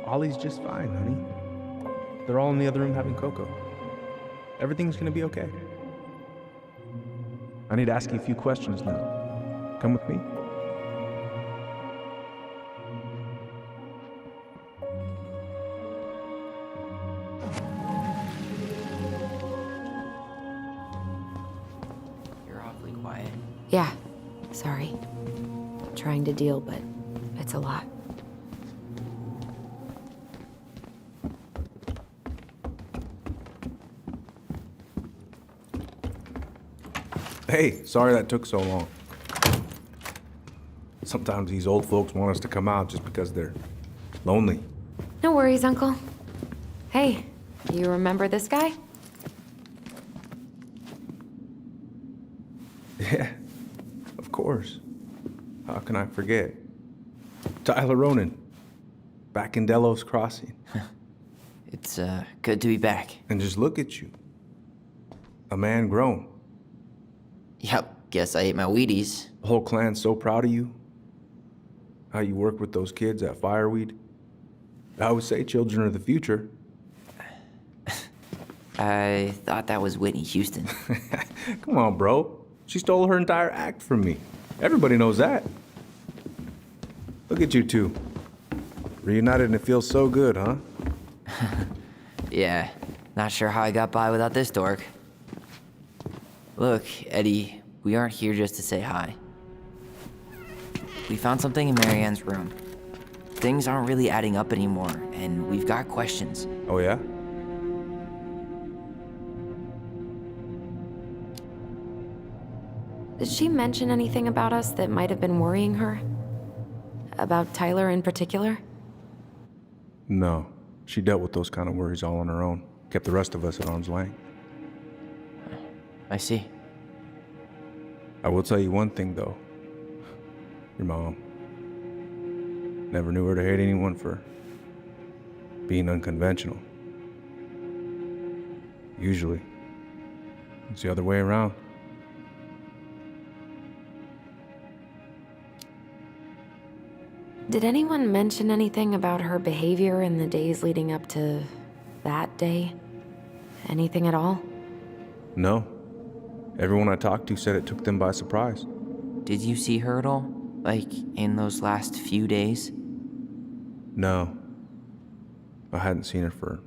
Speaker 1: Ollie's just fine, honey. They're all in the other room having cocoa. Everything's gonna be okay. I need to ask you a few questions now. Come with me.
Speaker 4: You're awfully quiet.
Speaker 6: Yeah, sorry. Trying to deal, but it's a lot.
Speaker 1: Hey, sorry that took so long. Sometimes these old folks want us to come out just because they're lonely.
Speaker 6: No worries, Uncle. Hey, you remember this guy?
Speaker 1: Yeah, of course. How can I forget? Tyler Ronan, back in Delos Crossing.
Speaker 4: It's, good to be back.
Speaker 1: And just look at you. A man grown.
Speaker 4: Yep, guess I ate my Wheaties.
Speaker 1: The whole clan's so proud of you. How you work with those kids at Fireweed. I would say children are the future.
Speaker 4: I thought that was Whitney Houston.
Speaker 1: Come on, bro. She stole her entire act from me. Everybody knows that. Look at you two. Reunited and it feels so good, huh?
Speaker 4: Yeah, not sure how I got by without this dork. Look, Eddie, we aren't here just to say hi. We found something in Marianne's room. Things aren't really adding up anymore, and we've got questions.
Speaker 1: Oh, yeah?
Speaker 6: Did she mention anything about us that might have been worrying her? About Tyler in particular?
Speaker 1: No. She dealt with those kind of worries all on her own. Kept the rest of us at arm's length.
Speaker 4: I see.
Speaker 1: I will tell you one thing, though. Your mom. Never knew her to hate anyone for being unconventional. Usually, it's the other way around.
Speaker 6: Did anyone mention anything about her behavior in the days leading up to that day? Anything at all?
Speaker 1: No. Everyone I talked to said it took them by surprise.
Speaker 4: Did you see her at all? Like, in those last few days?
Speaker 1: No. I hadn't seen her for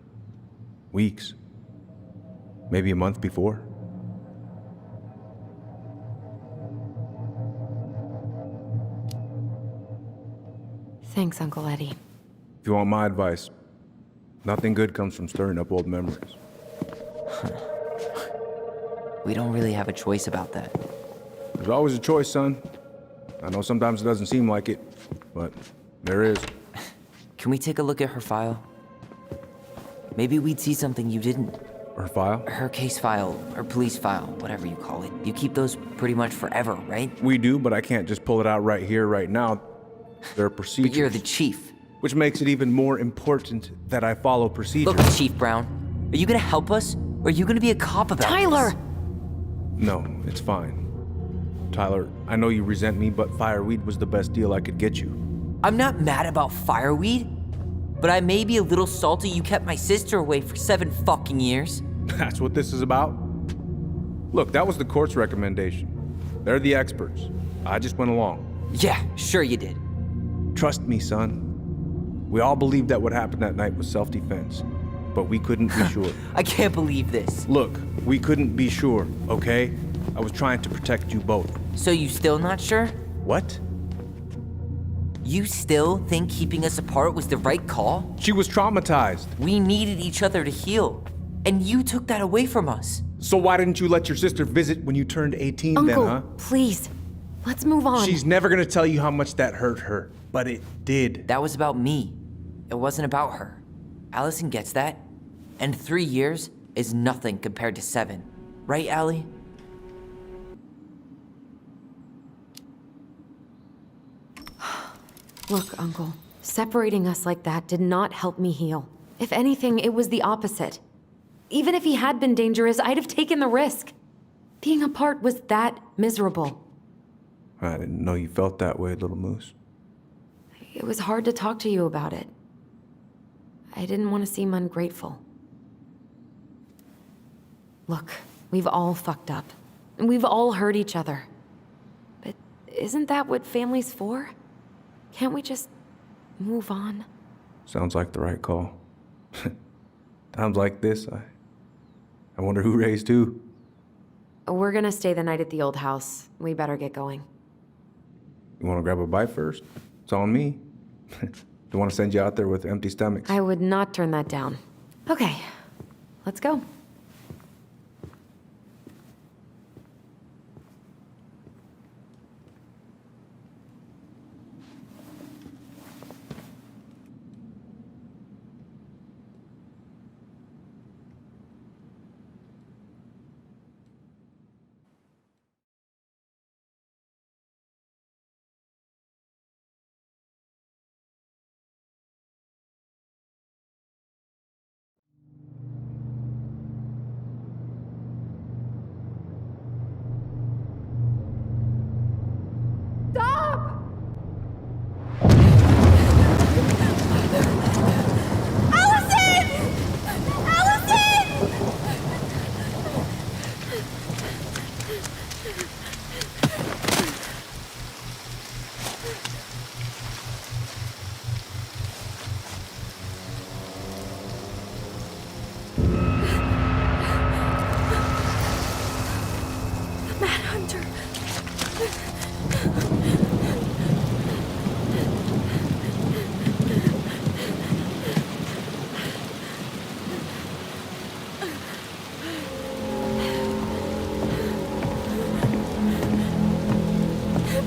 Speaker 1: weeks. Maybe a month before.
Speaker 6: Thanks, Uncle Eddie.
Speaker 1: If you want my advice, nothing good comes from stirring up old memories.
Speaker 4: We don't really have a choice about that.
Speaker 1: There's always a choice, son. I know sometimes it doesn't seem like it, but there is.
Speaker 4: Can we take a look at her file? Maybe we'd see something you didn't.
Speaker 1: Her file?
Speaker 4: Her case file, her police file, whatever you call it. You keep those pretty much forever, right?
Speaker 1: We do, but I can't just pull it out right here, right now. There are procedures.
Speaker 4: But you're the chief.
Speaker 1: Which makes it even more important that I follow procedures.
Speaker 4: Look, Chief Brown, are you gonna help us? Or are you gonna be a cop about
Speaker 6: Tyler!
Speaker 4: this?
Speaker 1: No, it's fine. Tyler, I know you resent me, but Fireweed was the best deal I could get you.
Speaker 8: I'm not mad about fireweed, but I may be a little salty you kept my sister away for 7 fucking years.
Speaker 1: That's what this is about? Look, that was the court's recommendation. They're the experts. I just went along.
Speaker 8: Yeah, sure you did.
Speaker 1: Trust me, son. We all believed that what happened that night was self-defense, but we couldn't be sure.
Speaker 8: I can't believe this.
Speaker 1: Look, we couldn't be sure, okay? I was trying to protect you both.
Speaker 8: So you still not sure?
Speaker 1: What?
Speaker 8: You still think keeping us apart was the right call?
Speaker 1: She was traumatized.
Speaker 8: We needed each other to heal, and you took that away from us.
Speaker 1: So why didn't you let your sister visit when you turned 18
Speaker 6: Uncle,
Speaker 1: then, huh?
Speaker 6: please. Let's move on.
Speaker 1: She's never gonna tell you how much that hurt her, but it did.
Speaker 8: That was about me. It wasn't about her. Alyson gets that. And 3 years is nothing compared to 7. Right, Allie?
Speaker 6: Look, Uncle, separating us like that did not help me heal. If anything, it was the opposite. Even if he had been dangerous, I'd have taken the risk. Being apart was that miserable.
Speaker 1: I didn't know you felt that way, little moose.
Speaker 6: It was hard to talk to you about it. I didn't want to seem ungrateful. Look, we've all fucked up. And we've all hurt each other. But isn't that what family's for? Can't we just move on?
Speaker 1: Sounds like the right call. Times like this, I wonder who raised who.
Speaker 6: We're gonna stay the night at the old house. We better get going.
Speaker 1: You wanna grab a bite first? It's on me. Don't wanna send you out there with empty stomachs.
Speaker 6: I would not turn that down. Okay, let's go.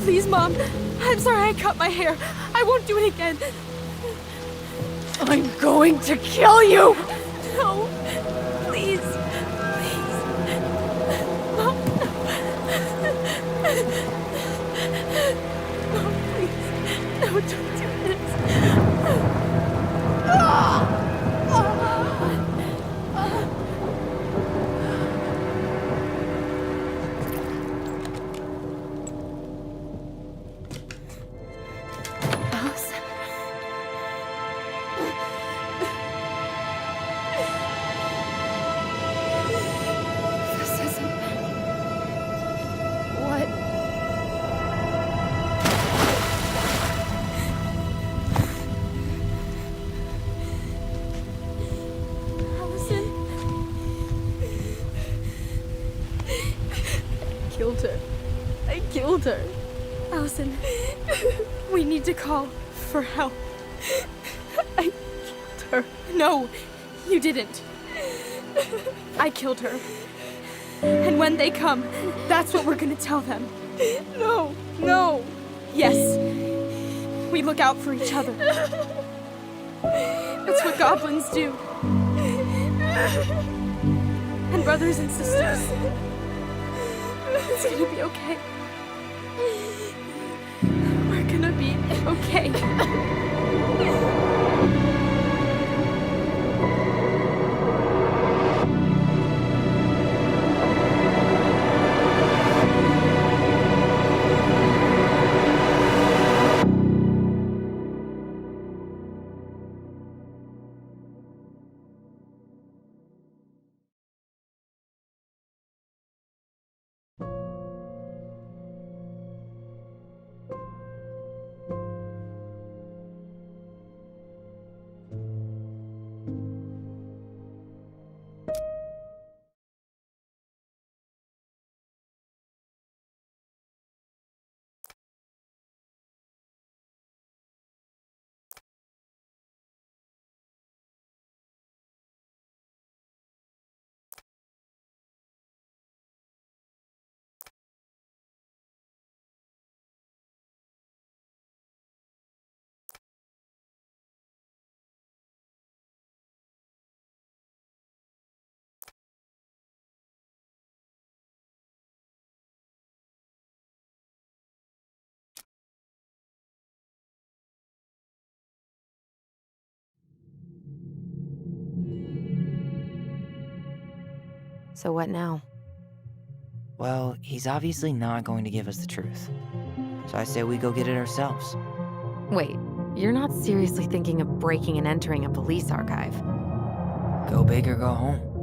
Speaker 2: Please, Mom. I'm sorry I cut my hair. I won't do it again.
Speaker 12: I'm going to kill you!
Speaker 2: No. Please. Please. Mom. Mom, please. No, don't do this. I killed her. Alyson, we need to call for help. I killed her. No, you didn't. I killed her. And when they come, that's what we're gonna tell them. No, no. Yes, we look out for each other. That's what goblins do. And brothers and sisters. It's gonna be okay. We're gonna be okay.
Speaker 6: So what now?
Speaker 8: Well, he's obviously not going to give us the truth. So I say we go get it ourselves.
Speaker 6: Wait, you're not seriously thinking of breaking and entering a police archive?
Speaker 8: Go big or go home.